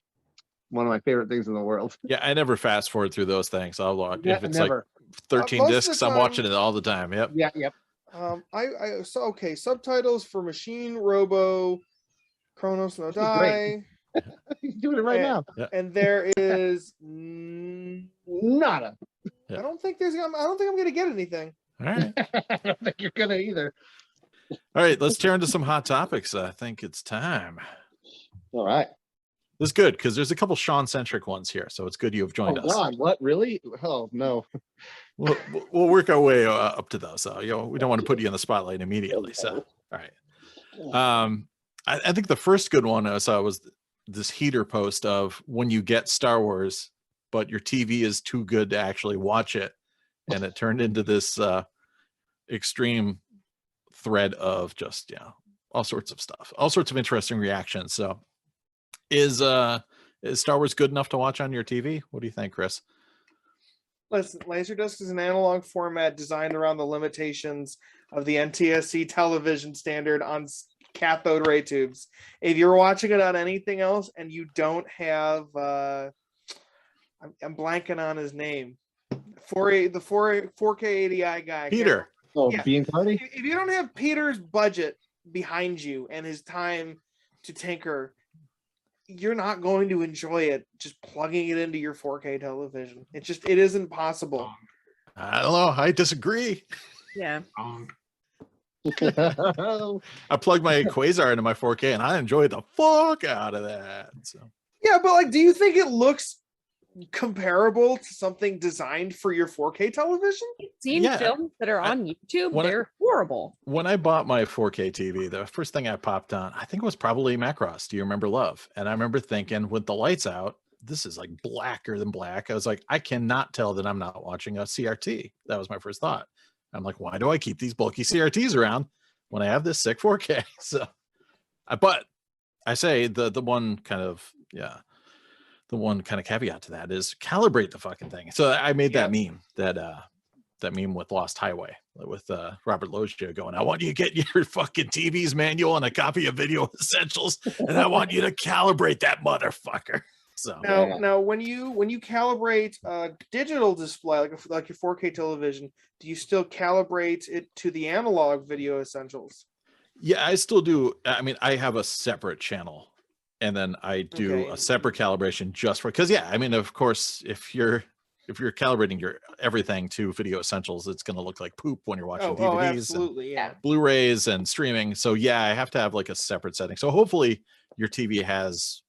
one of my favorite things in the world.
Yeah, I never fast forward through those things. I'll watch if it's
never.
like 13 discs. I'm watching it all the time. Yep.
Yeah. Yep.
Subtitles for Machine Robo, Kronos no Die.
He's doing it right now.
And there is
nada.
I don't think I'm gonna get anything.
All right.
I don't think you're gonna either.
All right, let's tear into some hot topics. I think it's time.
All right.
This is good because there's a couple Shawn-centric ones here, so it's good you have joined us.
Oh God, what really? Oh no.
We'll work our way up to those. So we don't want to put you in the spotlight immediately. So all right. I think the first good one I saw was this heater post of when you get Star Wars, but your TV is too good to actually watch it, and it turned into this extreme thread of just all sorts of stuff, all sorts of interesting reactions. So is Star Wars good enough to watch on your TV? What do you think, Chris?
Listen, LaserDisc is an analog format designed around the limitations of the NTSC television standard on cathode ray tubes. If you're watching it on anything else and you don't have I'm blanking on his name. 4K 80i guy.
Peter.
Oh,
Yeah.
Bean Party?
If you don't have Peter's budget behind you and his time to tinker, you're not going to enjoy it just plugging it into your 4K television. It isn't possible.
I don't know. I disagree.
Yeah.
I plugged my Quasar into my 4K and I enjoyed the fuck out of that. So
Yeah, but like, do you think it looks comparable to something designed for your 4K television?
I've seen films that are on YouTube. They're horrible.
When I bought my 4K TV, the first thing I popped on, I think it was probably Macross. Do you remember Love? And I remember thinking, with the lights out, this is like blacker than black. I was like, I cannot tell that I'm not watching a CRT. That was my first thought. I'm like, why do I keep these bulky CRTs around when I have this sick 4K? So, but I say the one kind of, the one kind of caveat to that is calibrate the fucking thing. So I made that meme, that meme with Lost Highway with Robert Loggia going, I want you to get your fucking TV's manual and a copy of Video Essentials, and I want you to calibrate that motherfucker. So
now when you calibrate a digital display like your 4K television, do you still calibrate it to the analog Video Essentials?
Yeah, I still do. I mean, I have a separate channel, and then I do a separate calibration just for, because I mean, of course, if you're calibrating your everything to Video Essentials, it's going to look like poop when you're watching DVDs,
absolutely,
and Blu-rays and streaming. So I have to have like a separate setting. So hopefully your TV has,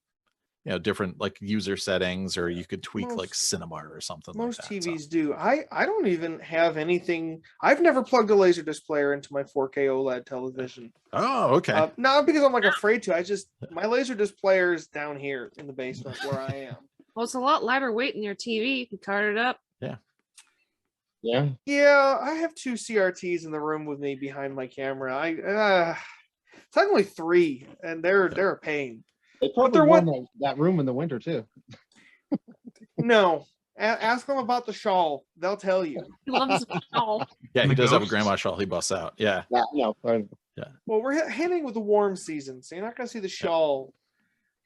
different like user settings, or you could tweak like Cinemart or something.
Most
like that,
TVs do. I don't even have anything. I've never plugged a LaserDisc player into my 4K OLED television.
Oh, okay.
Not because I'm like afraid to. My LaserDisc player is down here in the basement where I am.
Well, it's a lot lighter weight than your TV. You can cart it up.
Yeah.
I have 2 CRTs in the room with me behind my camera. Technically 3, and they're a pain.
They probably warm that room in the winter too.
No, ask them about the shawl. They'll tell you.
He loves the shawl.
Yeah, he does have a grandma shawl he busts out. Yeah.
Yeah.
Well, we're heading with the warm season, so you're not going to see the shawl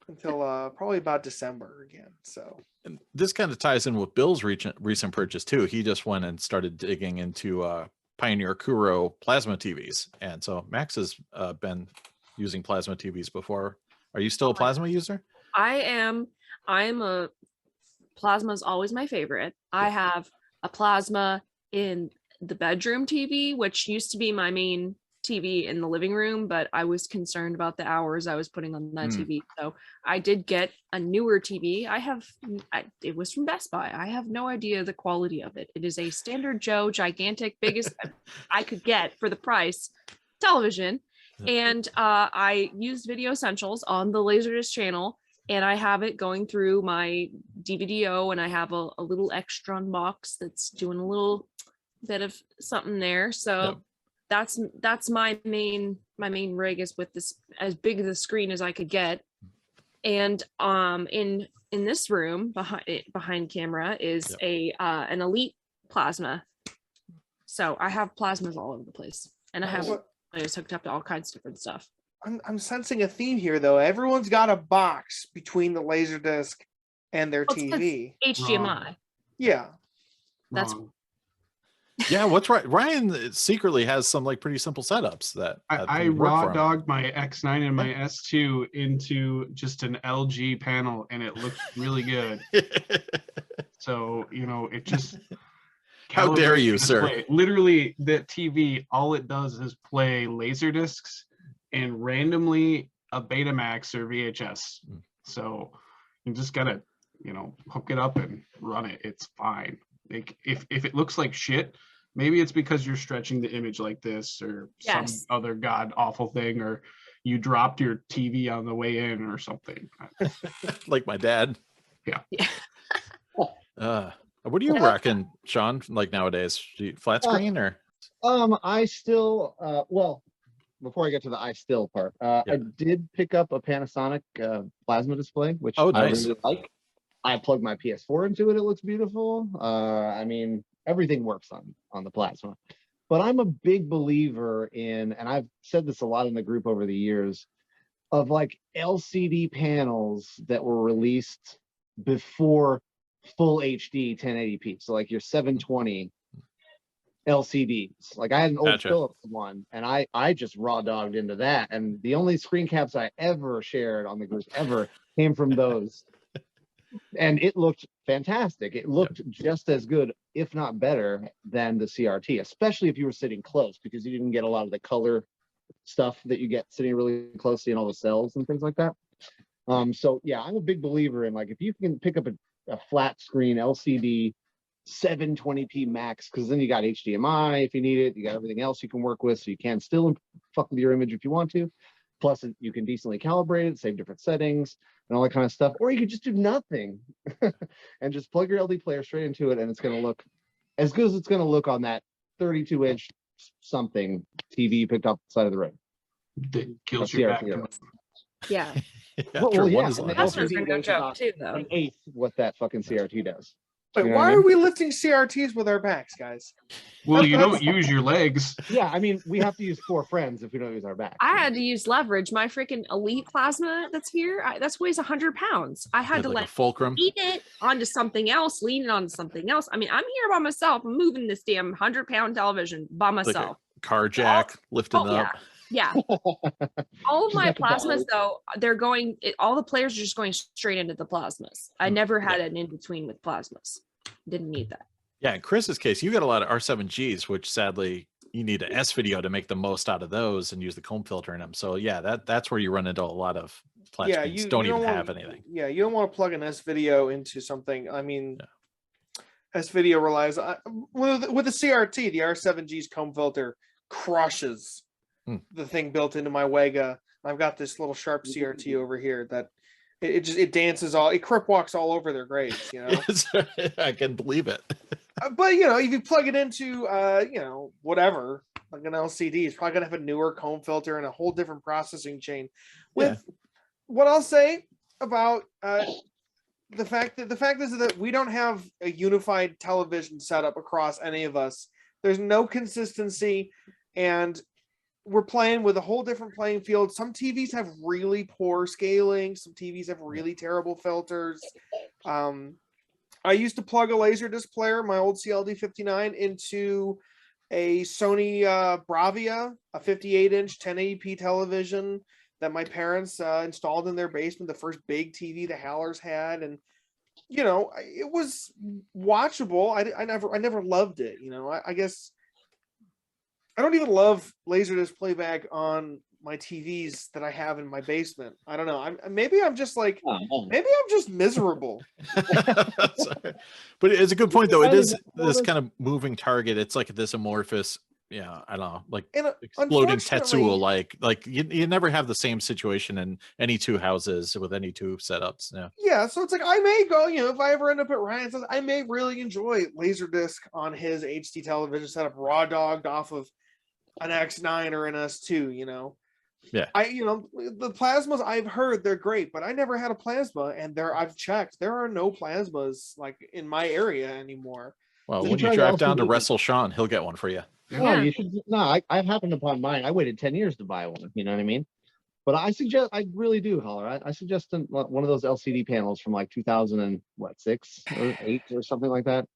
until probably about December again. So,
and this kind of ties in with Bill's recent purchase too. He just went and started digging into Pioneer Kuro plasma TVs, and so Max has been using plasma TVs before. Are you still a plasma user?
I am a plasma is always my favorite. I have a plasma in the bedroom TV, which used to be my main TV in the living room, but I was concerned about the hours I was putting on that TV. So I did get a newer TV. It was from Best Buy. I have no idea the quality of it. It is a standard Joe, gigantic, biggest I could get for the price television. And I used Video Essentials on the LaserDisc channel, and I have it going through my DVD-O, and I have a little Extron box that's doing a little bit of something there. So that's my main rig is with this as big of the screen as I could get. And in this room behind camera is an Elite plasma. So I have plasmas all over the place, and I was hooked up to all kinds of different stuff.
I'm sensing a theme here, though. Everyone's got a box between the LaserDisc and their TV.
HDMI.
Yeah.
That's
what's right. Ryan secretly has some like pretty simple setups that
I raw dogged my X9 and my S2 into just an LG panel, and it looks really good. So it just
how dare you, sir?
Literally, that TV, all it does is play LaserDiscs and randomly a Betamax or VHS. So you just gotta, hook it up and run it. It's fine. Like if it looks like shit, maybe it's because you're stretching the image like this, or some other god awful thing, or you dropped your TV on the way in or something.
Like my dad.
Yeah.
What are you rocking, Shawn? Like nowadays, flat screen or?
I still before I get to the I still part, I did pick up a Panasonic plasma display, which I really like. I plugged my PS4 into it. It looks beautiful. I mean, everything works on the plasma. But I'm a big believer in, and I've said this a lot in the group over the years, of like LCD panels that were released before full HD 1080p. So like your 720 LCDs. Like I had an old
Gotcha.
Philips one, and I just raw dogged into that. And the only screen caps I ever shared on the group ever came from those. And it looked fantastic. It looked just as good, if not better, than the CRT, especially if you were sitting close, because you didn't get a lot of the color stuff that you get sitting really closely in all the cells and things like that. So yeah, I'm a big believer in, like, if you can pick up a flat screen LCD 720p max, because then you got HDMI if you need it, you got everything else you can work with, so you can still fuck with your image if you want to. Plus, you can decently calibrate it, save different settings and all that kind of stuff. Or you could just do nothing and just plug your LD player straight into it, and it's going to look as good as it's going to look on that 32-inch something TV you picked off the side of the road.
That kills your back.
Yeah.
Well, yeah,
is
and the
That's
LCD
no
does
joke
about
too, though.
an eighth what that fucking CRT does.
Wait,
You know what
why
I
are
mean?
we lifting CRTs with our backs, guys?
Well, you don't use your legs.
Yeah, I mean, we have to use 4 friends if we don't use our backs.
I had to use leverage. My freaking elite plasma that's here, that weighs 100 pounds. I had to
like a
like
fulcrum.
lean it onto something else, lean it onto something else. I mean, I'm here by myself. I'm moving this damn 100-pound television by
Like
myself.
a car jack lifting up.
Yeah. All of
Just
my
got the
plasmas,
battery.
though, they're going, all the players are just going straight into the plasmas. I never had an in between with plasmas. Didn't need that.
Yeah, in Chris's case, you got a lot of R7Gs, which sadly you need an S video to make the most out of those and use the comb filter in them. So yeah, that's where you run into a lot of flat screens. Don't even have anything.
Yeah, you don't want to plug an S video into something. I mean, S video relies on with the CRT, the R7G's comb filter crushes the thing built into my Wega. I've got this little sharp CRT over here that it dances all, it crip walks all over their graves, you know.
I can believe it.
But you know, if you plug it into you know, whatever, like an LCD, it's probably gonna have a newer comb filter and a whole different processing chain. With what I'll say about the fact is that we don't have a unified television setup across any of us. There's no consistency, and we're playing with a whole different playing field. Some TVs have really poor scaling. Some TVs have really terrible filters. I used to plug a LaserDisc player, my old CLD59, into a Sony Bravia, a 58-inch 1080p television that my parents installed in their basement, the first big TV the Howlers had. And, you know, it was watchable. I never loved it. You know, I guess I don't even love LaserDisc playback on my TVs that I have in my basement. I don't know. Maybe I'm just like, maybe I'm just miserable.
But it's a good point, though. It is this kind of moving target. It's like this amorphous, I don't know, like exploding Tetsuo. Like you never have the same situation in any two houses with any two setups.
Yeah. So it's like, I may go, you know, if I ever end up at Ryan's, I may really enjoy LaserDisc on his HD television setup, raw dogged off of an X9 or an S2, you know.
Yeah.
You know, the plasmas I've heard they're great, but I never had a plasma, and I've checked, there are no plasmas like in my area anymore.
Well, when you drive down to wrestle Shawn, he'll get one for you.
No, you should. No, I've happened upon mine. I waited 10 years to buy one. You know what I mean? But I really do, Holler. I suggest one of those LCD panels from like 2006 or 8 or something like that.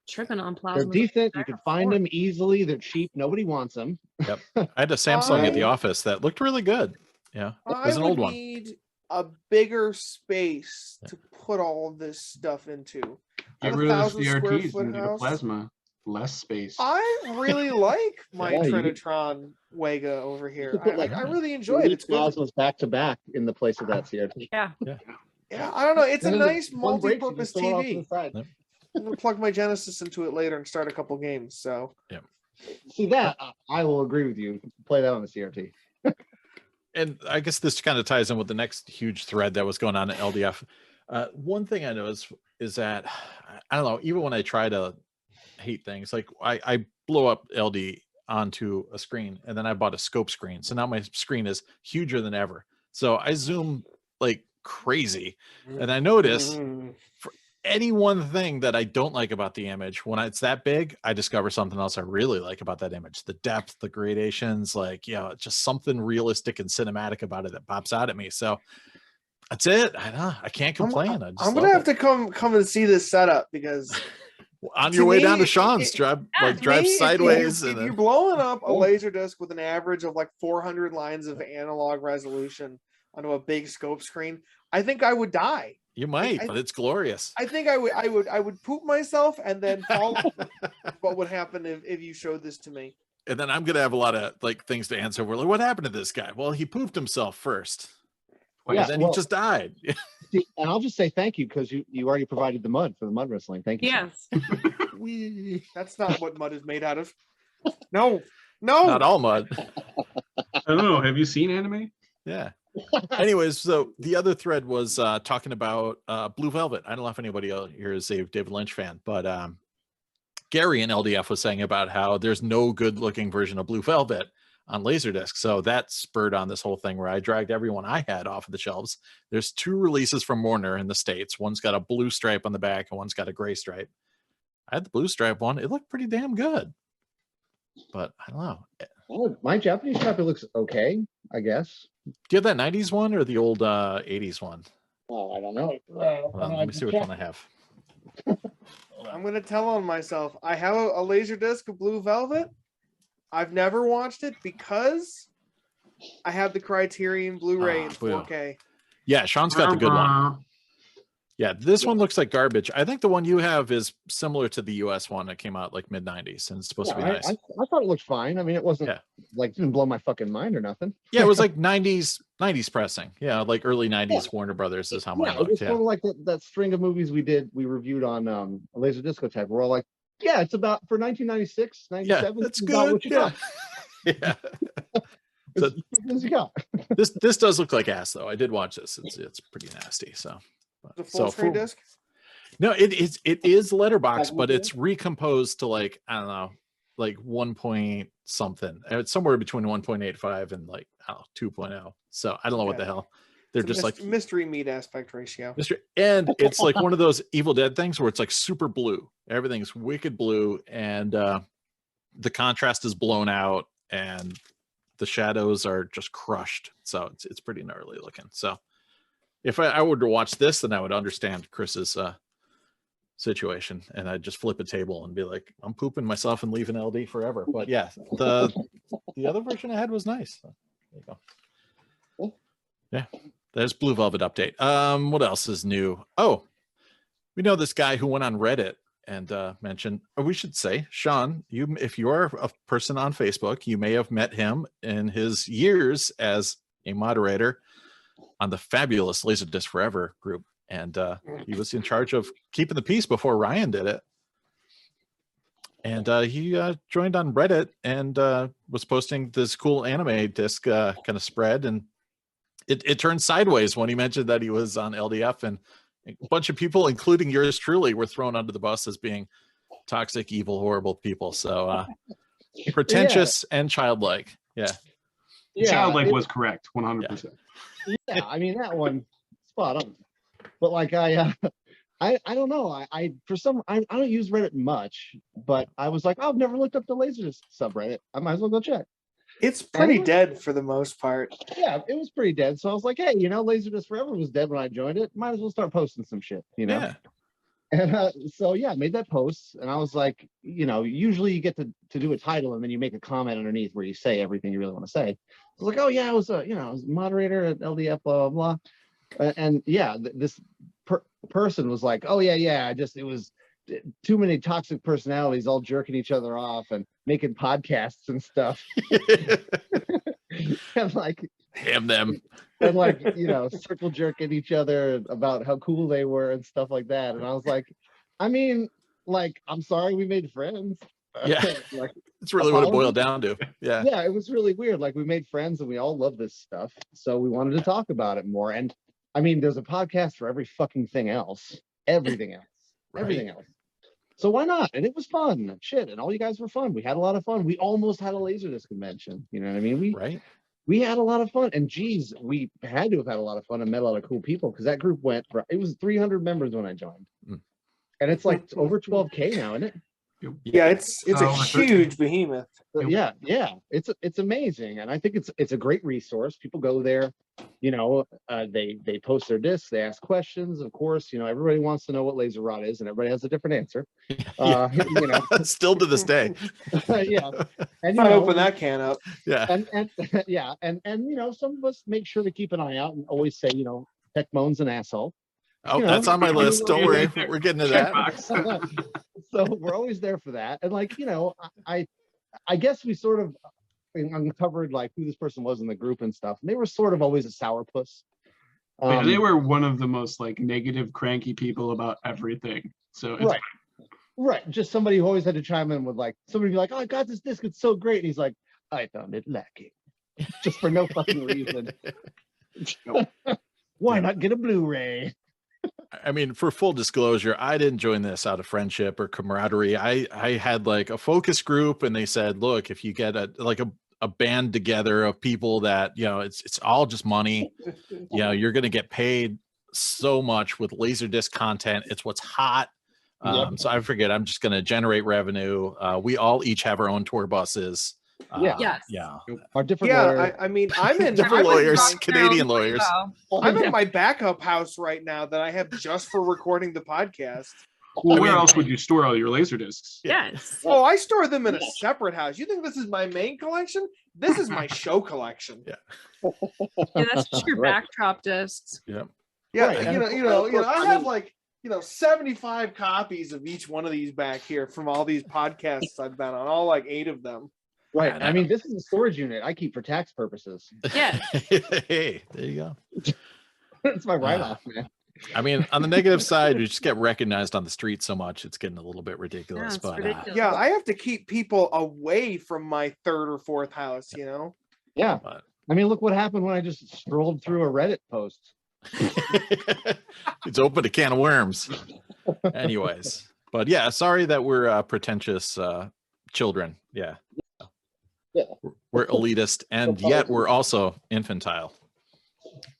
Tripping on plasma.
They're decent. You can find them easily. They're cheap. Nobody wants them.
Yep. I had a Samsung at the office that looked really good. Yeah. It was an old one.
I need a bigger space to put all of this stuff into.
Get rid of the CRTs and get a plasma. Less space.
I really like my Trinitron Wega over here. I really enjoy it. It's
plasmas back to back in the place of that CRT.
Yeah.
Yeah, I don't know. It's a nice multi-purpose TV.
Yep.
I'm gonna plug my Genesis into it later and start a couple games. So
yeah.
See that I will agree with you. Play that on the CRT.
And I guess this kind of ties in with the next huge thread that was going on at LDF. One thing I noticed is that I don't know, even when I try to hate things, like I blow up LD onto a screen and then I bought a scope screen. So now my screen is huger than ever. So I zoom like crazy. And I notice for any one thing that I don't like about the image, when it's that big, I discover something else I really like about that image. The depth, the gradations, like, just something realistic and cinematic about it that pops out at me. So That's it. I know. I can't complain.
I'm gonna have to come and see this setup because
on your way down to
it-
Sean's,
it-
drive
to
drive
me, if
sideways,
If
and
you're
then
blowing up a laser disc with an average of like 400 lines of analog resolution onto a big scope screen, I think I would die.
you might, but it's glorious.
I think I would poop myself and then fall. What would happen if you showed this to me?
And then I'm gonna have a lot of like things to answer. We're like, what happened to this guy? Well, he pooped himself first.
Yeah,
and then
well,
he just died.
see, and I'll just say thank you because you already provided the mud for the mud wrestling. Thank you.
Yes.
That's not what mud is made out of. No.
Not all mud.
I don't know. Have you seen anime?
Yeah. Anyways, so the other thread was talking about Blue Velvet. I don't know if anybody else here is a David Lynch fan, but Gary in LDF was saying about how there's no good looking version of Blue Velvet on LaserDisc. So that spurred on this whole thing where I dragged everyone I had off of the shelves. There's 2 releases from Warner in the States. One's got a blue stripe on the back and one's got a gray stripe. I had the blue stripe one. It looked pretty damn good. But I don't know.
Oh, my Japanese copy looks okay, I guess.
Do you have that 90s one or the old 80s one?
Oh, I don't know.
Hold on, let me see which one I have.
I'm gonna tell on myself. I have a laser disc of Blue Velvet. I've never watched it because I have the Criterion Blu-ray in 4K.
Yeah, Sean's got the good one. Yeah, this one looks like garbage. I think the one you have is similar to the US one that came out like mid 90s and it's supposed to be nice.
I thought it looked fine. I mean, it wasn't like didn't blow my fucking mind or nothing.
Yeah, it was like 90s pressing. Yeah, like early 90s Warner Brothers is how mine
It
looked.
was
Yeah.
kind of like that string of movies we reviewed on a Laser Discotheque. We're all like, yeah, it's about for 1996, 97.
That's
it's about
good.
what you
Yeah.
got.
Yeah. So,
as you got.
this does look like ass though. I did watch this. It's pretty nasty. So
The full screen disc?
No, it is letterbox, but it's recomposed to like, I don't know, like 1 point something. It's somewhere between 1.85 and like, I don't know, 2.0. So I don't know what the hell. They're
It's a
just like
mystery meat aspect ratio.
and it's like one of those Evil Dead things where it's like super blue. Everything's wicked blue, and the contrast is blown out, and the shadows are just crushed. So it's pretty gnarly looking. So if I were to watch this, then I would understand Chris's situation, and I'd just flip a table and be like, I'm pooping myself and leaving LD forever. But yeah, the other version I had was nice. So, there you go. Yeah, there's Blue Velvet update. What else is new? Oh, we know this guy who went on Reddit and mentioned, or we should say, Sean, if you are a person on Facebook, you may have met him in his years as a moderator on the fabulous LaserDisc Forever group. And he was in charge of keeping the peace before Ryan did it. And he joined on Reddit and was posting this cool anime disc kind of spread. And it turned sideways when he mentioned that he was on LDF, and a bunch of people, including yours truly, were thrown under the bus as being toxic, evil, horrible people. So pretentious and childlike. Yeah.
Childlike was correct, 100%.
Yeah, I mean that one spot on. But like I don't know. I don't use Reddit much, but I was like, oh, I've never looked up the LaserDisc subreddit. I might as well go check.
It's pretty dead for the most part.
Yeah, it was pretty dead. So I was like, hey, LaserDisc Forever was dead when I joined it. Might as well start posting some shit,
Yeah.
And so yeah, I made that post, and I was like, usually you get to do a title and then you make a comment underneath where you say everything you really want to say. I was like, oh yeah, I was I was a moderator at LDF, blah blah blah. And yeah, this person was like, oh yeah, it was too many toxic personalities all jerking each other off and making podcasts and stuff. And like,
damn them.
And like, circle jerking each other about how cool they were and stuff like that. And I was like, I mean, like, I'm sorry we made friends.
Yeah.
Like,
it's really what it boiled down to. Yeah.
Yeah, it was really weird. Like, we made friends and we all love this stuff. So we wanted to talk about it more. And I mean, there's a podcast for every fucking thing else. Everything else.
Right.
Everything else. So why not? And it was fun. Shit. And all you guys were fun. We had a lot of fun. We almost had a LaserDisc convention. You know what I mean? We had a lot of fun. And geez, we had to have had a lot of fun and met a lot of cool people, because that group it was 300 members when I joined. And it's like over 12K now, isn't it?
Yeah, it's a huge behemoth.
Yeah, it's amazing, and I think it's a great resource. People go there, they post their discs, they ask questions. Of course, everybody wants to know what laser rod is, and everybody has a different answer.
Still to this day.
Yeah, and
I open that can up.
Yeah,
and yeah, and some of us make sure to keep an eye out and always say, Tecmone's an asshole.
Oh, that's on my list. Don't worry, we're getting to that.
So we're always there for that. And I guess we sort of uncovered like who this person was in the group and stuff. And they were sort of always a sourpuss.
They were one of the most like negative, cranky people about everything. So it's
right. Just somebody who always had to chime in with like somebody be like, "Oh, I got this disc. It's so great." And he's like, "I found it lacking," just for no fucking reason. Why not get a Blu-ray?
I mean, for full disclosure, I didn't join this out of friendship or camaraderie. I had like a focus group, and they said, look, if you get a band together of people that, it's all just money, you're going to get paid so much with LaserDisc content. It's what's hot. So I figured I'm just going to generate revenue. We all each have our own tour buses.
Our different lawyers.
I mean, I'm in
different lawyers, Canadian lawyers.
I'm in my backup house right now that I have just for recording the podcast.
Well, where else would you store all your laser discs?
Yes.
Oh, I store them in a separate house. You think this is my main collection? This is my show collection.
Yeah, that's just your backdrop discs.
Yeah,
Right.
I have like 75 copies of each one of these back here from all these podcasts I've been on, all like 8 of them.
Right. I mean, this is a storage unit I keep for tax purposes.
Yeah.
Hey, there you go.
It's my write-off, man.
I mean, on the negative side, we just get recognized on the street so much, it's getting a little bit ridiculous.
Yeah, ridiculous.
I have to keep people away from my 3rd or 4th house,
Yeah. I mean, look what happened when I just strolled through a Reddit post.
It's opened a can of worms. Anyways, but yeah, sorry that we're pretentious children. Yeah. We're elitist, and yet we're also infantile.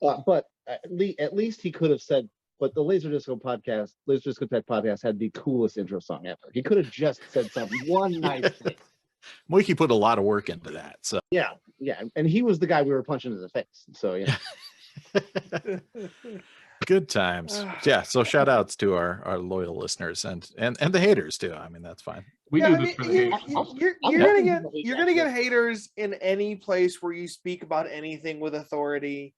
But at least he could have said, but the LaserDisc Wolfpack podcast had the coolest intro song ever. He could have just said something, one nice thing.
Moiki put a lot of work into that. So
yeah, and he was the guy we were punching in the face. So yeah.
Good times. Yeah. So shout outs to our loyal listeners and the haters too. I mean, that's fine.
You're gonna get haters in any place where you speak about anything with authority.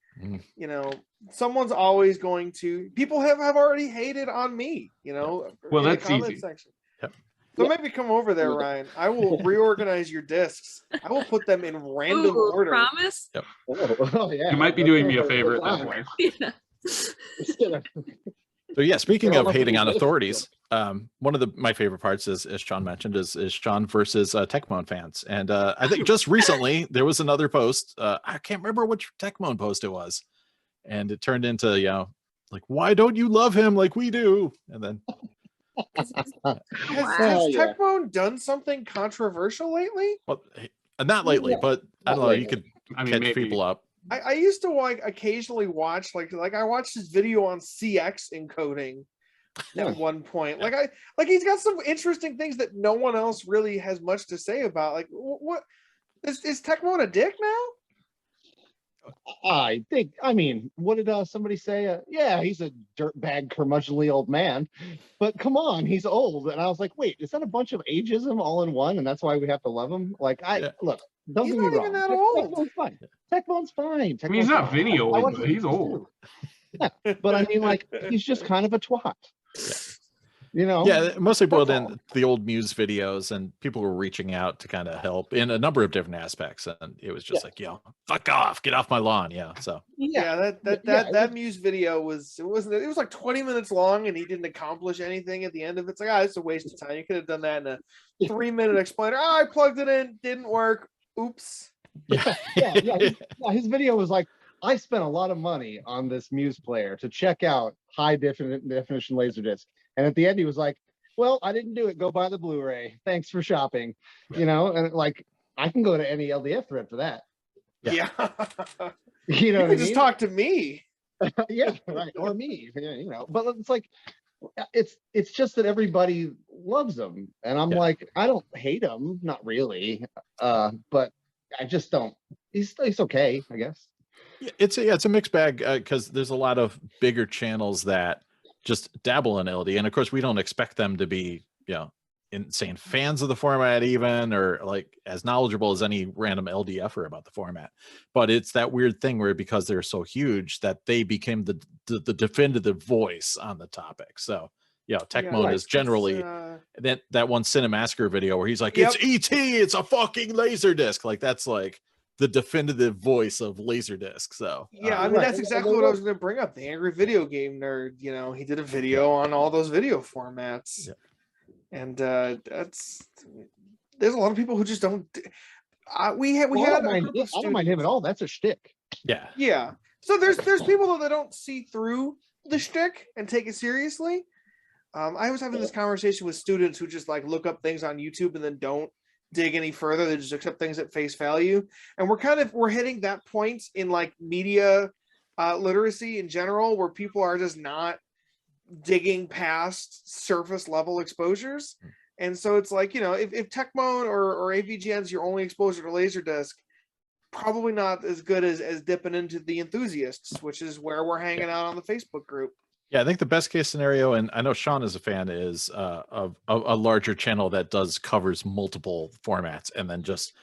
Someone's always going to. People have already hated on me.
Well,
in
that's
the comment
easy.
section. So maybe come over there, Ryan. I will reorganize your discs. I will put them in random order.
Promise?
Yep.
Oh, yeah.
You might be doing me a favor at that point.
Yeah.
So yeah, speaking of hating on authorities, one of my favorite parts is, as Shawn mentioned, is Shawn versus Tecmone fans. And I think just recently there was another post. I can't remember which Tecmone post it was. And it turned into, like, why don't you love him like we do? And then
Has Tecmone done something controversial lately?
Well, not lately, but I don't know. You could catch
maybe.
people up.
I used to occasionally watch like I watched his video on CX encoding at one point. Like he's got some interesting things that no one else really has much to say about. Like what is Tecmone a dick now?
I mean, what did somebody say? Yeah, he's a dirtbag, curmudgeonly old man. But come on, he's old. And I was like, wait, is that a bunch of ageism all in one? And that's why we have to love him? Like, look, don't get me wrong.
That old.
Tecmone's fine. Tecmone's fine.
I mean, he's not video old, but he's old.
Yeah, but I mean, like, he's just kind of a twat. Yeah.
Yeah, mostly boiled in the old Muse videos, and people were reaching out to kind of help in a number of different aspects, and it was just like, fuck off, get off my lawn. So
that Muse video was like 20 minutes long, and he didn't accomplish anything at the end of it. It's like, it's a waste of time. You could have done that in a 3-minute explainer. I plugged it in, didn't work. Oops.
His video was like, I spent a lot of money on this Muse player to check out high definition LaserDisc. And at the end, he was like, well, I didn't do it. Go buy the Blu-ray. Thanks for shopping. And like, I can go to any LDF thread for that.
Yeah.
You know what I mean?
Just talk to me.
Yeah, right. Or me. But it's like, It's just that everybody loves him, and I'm like, I don't hate him, not really, but I just don't. He's okay, I guess.
Yeah, it's a mixed bag because there's a lot of bigger channels that just dabble in LD, and of course we don't expect them to be, you know, insane fans of the format even, or like as knowledgeable as any random LDFer about the format. But it's that weird thing where because they're so huge that they became the definitive voice on the topic. So tech mode is generally that one Cinemassacre video where he's like, it's ET, it's a fucking LaserDisc. Like that's like the definitive voice of LaserDisc. So
yeah, I mean that's exactly what I was going to bring up. The Angry Video Game Nerd, you know, he did a video on all those video formats. And there's a lot of people who just don't. I don't
mind him at all. That's a shtick.
Yeah. So there's people that don't see through the shtick and take it seriously. I was having this conversation with students who just like look up things on YouTube and then don't dig any further. They just accept things at face value. And we're hitting that point in like media literacy in general where people are just not digging past surface level exposures. And so it's like, you know, if tech mode or AVGN is your only exposure to LaserDisc, probably not as good as dipping into the enthusiasts, which is where we're hanging out on the Facebook group.
Yeah, I think the best case scenario, and I know Shawn is a fan, is of a larger channel that covers multiple formats and then just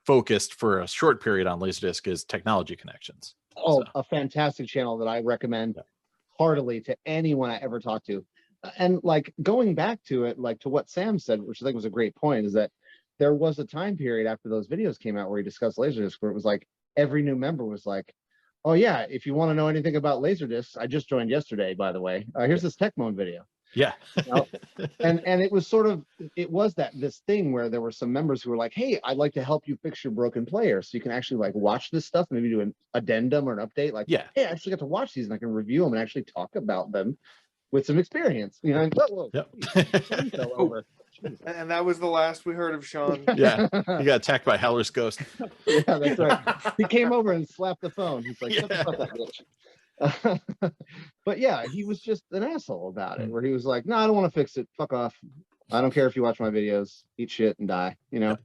focused for a short period on LaserDisc is Technology Connections.
A fantastic channel that I recommend heartily to anyone I ever talk to. And like going back to it, like to what Sam said, which I think was a great point, is that there was a time period after those videos came out where he discussed LaserDisc where it was like every new member was like, oh yeah, if you want to know anything about LaserDisc, I just joined yesterday, by the way. Here's this tech mode video.
Yeah.
You know? and it was this thing where there were some members who were like, hey, I'd like to help you fix your broken player. So you can actually like watch this stuff, maybe do an addendum or an update. Like, hey, I actually got to watch these and I can review them and actually talk about them with some experience. You know,
and that was the last we heard of Shawn.
Yeah, he got attacked by Howler's ghost.
Yeah, that's right. He came over and slapped the phone. He's like, shut the fuck up, bitch. But yeah, he was just an asshole about it, where he was like, no, I don't want to fix it. Fuck off. I don't care if you watch my videos. Eat shit and die, you know?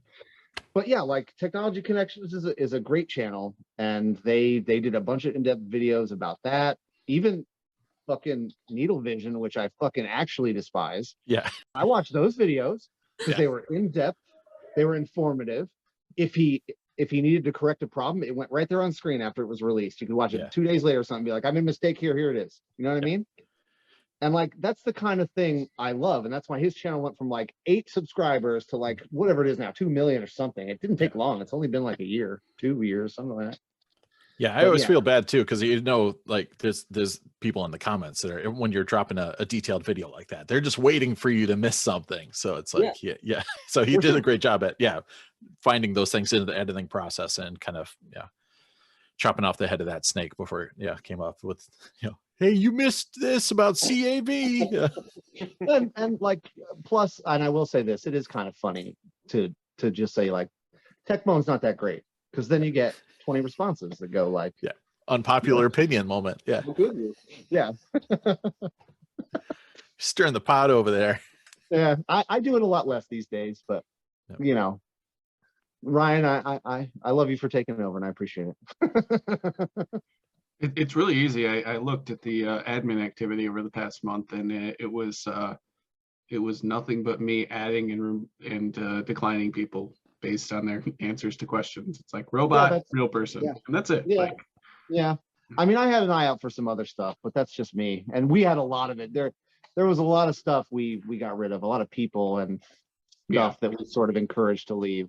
But yeah, like Technology Connections is a great channel, and they did a bunch of in-depth videos about that. Even fucking Needle Vision, which I fucking actually despise.
Yeah.
I watched those videos because they were in-depth, they were informative. If he needed to correct a problem, it went right there on screen after it was released. You could watch it 2 days later or something, be like, I made a mistake here, here it is. You know what I mean? And like that's the kind of thing I love. And that's why his channel went from like 8 subscribers to like whatever it is now, 2 million or something. It didn't take long. It's only been like a year, 2 years, something like that.
Yeah, I always feel bad too, because you know, like there's people in the comments that are, when you're dropping a detailed video like that, they're just waiting for you to miss something. So it's like, yeah. So he did a great job at finding those things into the editing process and kind of chopping off the head of that snake before it came up with, you know, hey, you missed this about CAV.
and like plus, and I will say this, it is kind of funny to just say like Tecmo's not that great, because then you get 20 responses that go like
unpopular opinion moment.
Yeah.
Stirring the pot over there.
Yeah, I do it a lot less these days, but you know, Ryan, I love you for taking it over and I appreciate it.
It's really easy. I looked at the admin activity over the past month, and it was nothing but me adding and declining people based on their answers to questions. It's like robot, real person, and that's it.
Yeah. I mean, I had an eye out for some other stuff, but that's just me. And we had a lot of it. There was a lot of stuff we got rid of, a lot of people and stuff that we sort of encouraged to leave.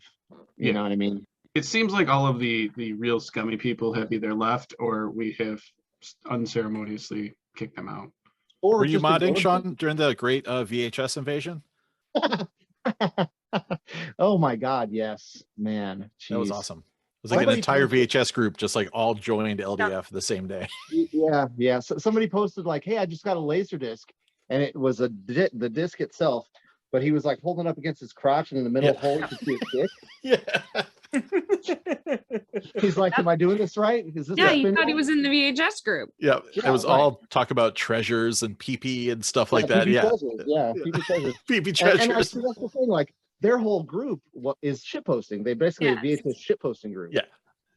You know what I mean?
It seems like all of the real scummy people have either left or we have unceremoniously kicked them out.
Or
were you modding, Shawn, during the great VHS invasion?
Oh my God, yes, man. Jeez.
That was awesome. It was like an entire VHS group just like all joined LDF the same day.
Yeah. So somebody posted like, hey, I just got a LaserDisc, and it was the disc itself, but he was like holding up against his crotch, and in the middle hole you could see his dick. He's like, am I doing this right? Is this
Yeah,
what's
he
been
thought he
done?
was in the VHS group.
Yeah,
Yeah,
it was
right.
all talk about treasures and pee and stuff like that.
PP
Yeah,
treasures. Yeah, PP treasures.
pee
And like,
treasures.
see, that's the thing. Like, their whole group is shitposting. They basically a
Yes.
VHS shitposting group.
Yeah.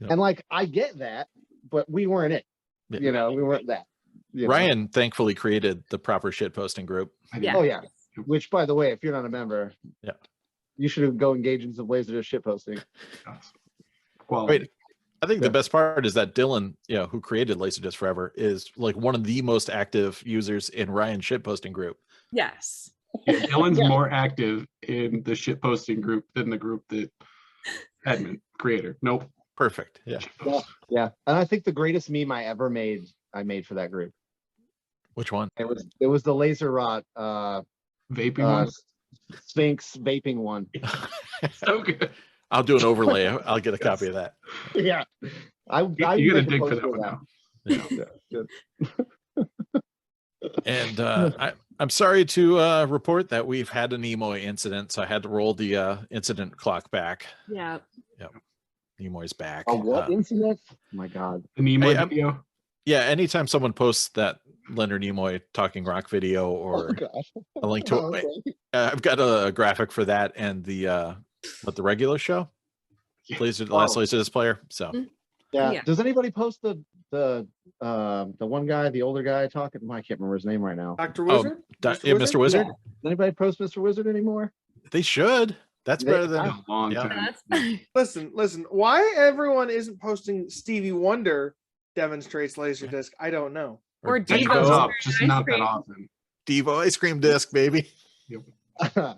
Yep.
And like, I get that, but we weren't it.
Yeah.
You know, we weren't that. You know?
Ryan thankfully created the proper shit posting group.
Yeah.
Oh yeah. Which, by the way, if you're not a member,
Yeah.
you should go engage in some LaserDisc shitposting.
Quality.
Wait, I think the best part is that Dylan, who created LaserDisc Forever, is like one of the most active users in Ryan's shitposting group.
Yes.
Yeah, Dylan's more active in the shit posting group than the group that admin creator. Nope.
Perfect. Yeah.
Yeah. And I think the greatest meme I ever made, I made for that group.
Which one?
It was the laser rot
Vaping one.
Sphinx vaping one.
So good.
I'll do an overlay. I'll get a copy of that.
Yeah.
You gotta dig for that one now.
Yeah, good.
And I'm sorry to report that we've had an Nimoy incident, so I had to roll the incident clock back.
Yeah.
Yep. Nimoy's back.
A what incident? Oh my God.
The Nimoy video.
Yeah, anytime someone posts that Leonard Nimoy talking rock video or a link to it, I've got a graphic for that and the regular show, last LaserDisc player. So
yeah. Does anybody post the one guy, the older guy talking? I can't remember his name right now.
Dr. Wizard?
Mr. Wizard.
Yeah. Does anybody post Mr. Wizard anymore?
They should. That's better than
a long time.
Listen. Why everyone isn't posting Stevie Wonder demonstrates LaserDisc? I don't know.
Or
That
Devo.
comes up, just not that often.
Devo ice cream disc, baby.
I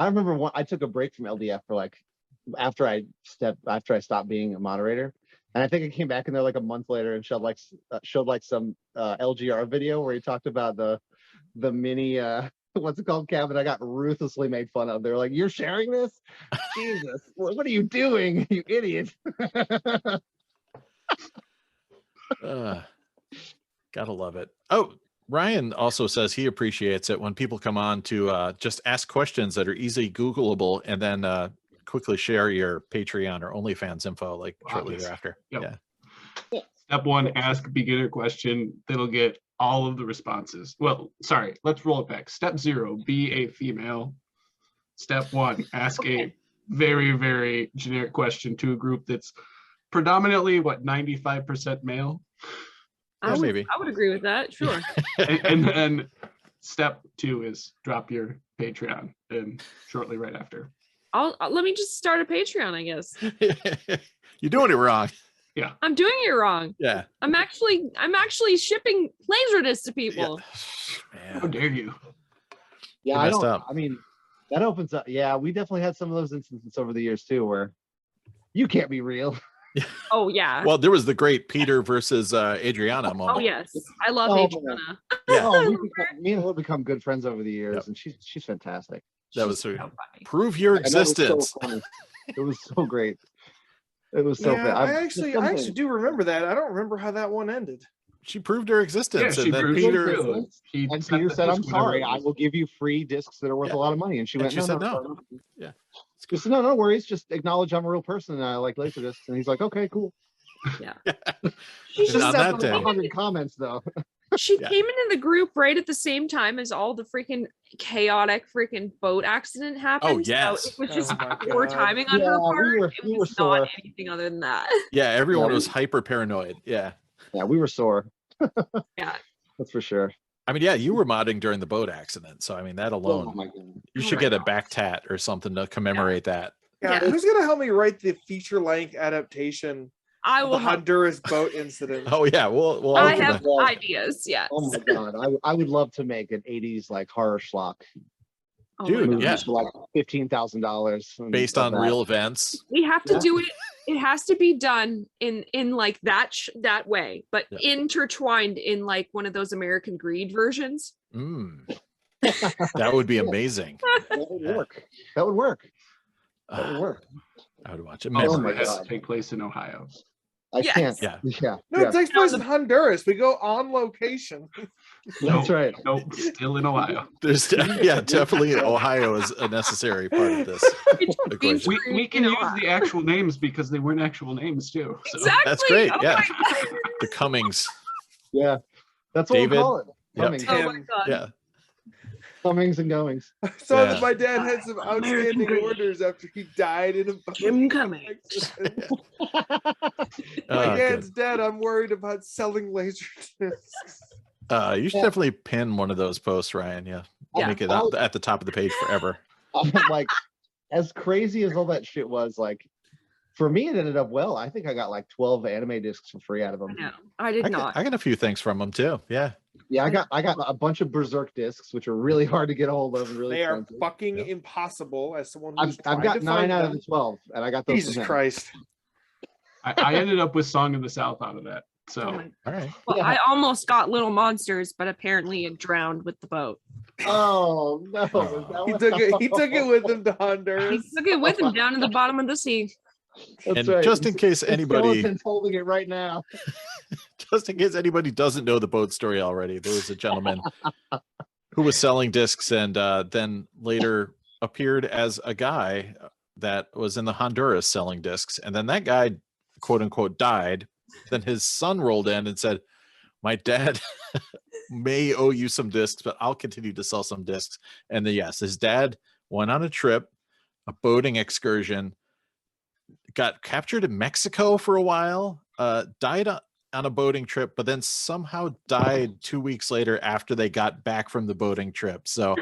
remember I took a break from LDF for like after I stopped being a moderator, and I think I came back in there like a month later and showed like some LGR video where he talked about the mini what's it called, cabin I got ruthlessly made fun of. They're like, "You're sharing this? Jesus, what are you doing, you idiot?"
Gotta love it. Oh, Ryan also says he appreciates it when people come on to just ask questions that are easily Googleable and then quickly share your Patreon or OnlyFans info like shortly thereafter.
Yep. Yeah. Step one, ask a beginner question. That'll get all of the responses. Well, sorry, let's roll it back. Step 0, be a female. Step 1, ask a very, very generic question to a group that's predominantly 95% male.
I would agree with that. Sure.
and then step 2 is drop your Patreon and shortly right after.
Let me just start a Patreon, I guess.
You're doing it wrong.
Yeah.
I'm doing it wrong.
Yeah.
I'm actually shipping LaserDisc to people.
How dare you?
Yeah, I mean, that opens up. Yeah, we definitely had some of those instances over the years too, where you can't be real.
Oh yeah.
Well, there was the great Peter versus Adriana moment.
Oh yes, I love Adriana.
Yeah. Me and her become good friends over the years, and she's fantastic.
That was so prove your existence.
It was so great. It was so bad.
I actually do remember that. I don't remember how that one ended.
She proved her existence,
Yeah,
and then Peter.
And Peter said, "I'm sorry, I will give you free discs that are worth a lot of money." And she went,
she said
no.
Yeah.
She said, "No worries. Just acknowledge I'm a real person and I like LaserDiscs." And he's like, "Okay, cool."
Yeah.
She just
on
had
that day-
100 comments though.
She came into the group right at the same time as all the freaking chaotic freaking boat accident happened.
Oh, yes.
So it was just
my
poor
God.
timing on
Yeah,
her
we
part.
were-
It
we
was
were
not
sore.
anything other than that.
Yeah, everyone
Yeah,
was hyper paranoid. Yeah.
Yeah, we were sore.
Yeah.
That's for sure.
I mean, yeah, you were modding during the boat accident, so I mean that alone,
Oh my God.
you should get a back tat or something to commemorate that.
Yeah, who's gonna help me write the feature-length adaptation
I
of
will
the
help.
Honduras boat incident?
Oh yeah, we'll
I
open
have
that.
ideas. Yes.
Oh my God. I would love to make an 80s like horror schlock.
Oh my
Dude,
God.
yeah.
For like $15,000.
Based on real events.
We have to do it. It has to be done in like that way, but intertwined in like one of those American Greed versions.
That would be amazing.
That would work. That would work. That would work.
I would watch it.
Also,
my
it has
God.
to take place in Ohio.
I
Yes.
can't.
Yeah.
Yeah.
No, it takes place in Honduras. We go on location.
That's right.
Nope, still in Ohio.
There's definitely Ohio is a necessary part of this equation.
We can use the actual names because they weren't actual names too. So.
Exactly.
That's great.
Oh
Yeah,
my God.
the Cummings.
Yeah, that's what
David.
we call it.
Yep.
Cummings.
Oh my God.
Yeah.
Comings and goings.
So
Yeah.
my dad had some
American
outstanding
Dream.
orders after he died in a
Jim Cummings.
My
Oh,
dad's dead. I'm worried about selling laser discs.
You should definitely pin one of those posts, Ryan. Yeah.
Yeah.
Make it out at the top of the page forever.
Like, as crazy as all that shit was, like, for me, it ended up well. I think I got like 12 anime discs for free out of them.
No, I did not.
I got a few things from them too. Yeah.
Yeah, I got a bunch of Berserk discs, which are really hard to get a hold of. And really
They are
expensive.
fucking
Yep.
impossible as someone who's
I've
tried
got
to
9
find
out of
them.
the 12, and I got those.
Jesus
from him.
Christ.
I ended up with Song of the South out of that.
Oh
So
my-
All right.
Well,
Yeah.
I almost got Little Monsters, but apparently it drowned with the boat.
Oh no! is that
He
what-
took it. He took it with him to
He
Honduras.
took it with him down to the bottom of the sea.
That's
And
right.
just in case
His
anybody,
skeleton's holding it right now.
just in case anybody doesn't know the boat story already, there was a gentleman who was selling discs and then later appeared as a guy that was in the Honduras selling discs. And then that guy, quote unquote, died. Then his son rolled in and said, my dad may owe you some discs, but I'll continue to sell some discs. And then, yes, his dad went on a trip, a boating excursion, got captured in Mexico for a while, died on a boating trip, but then somehow died 2 weeks later after they got back from the boating trip. So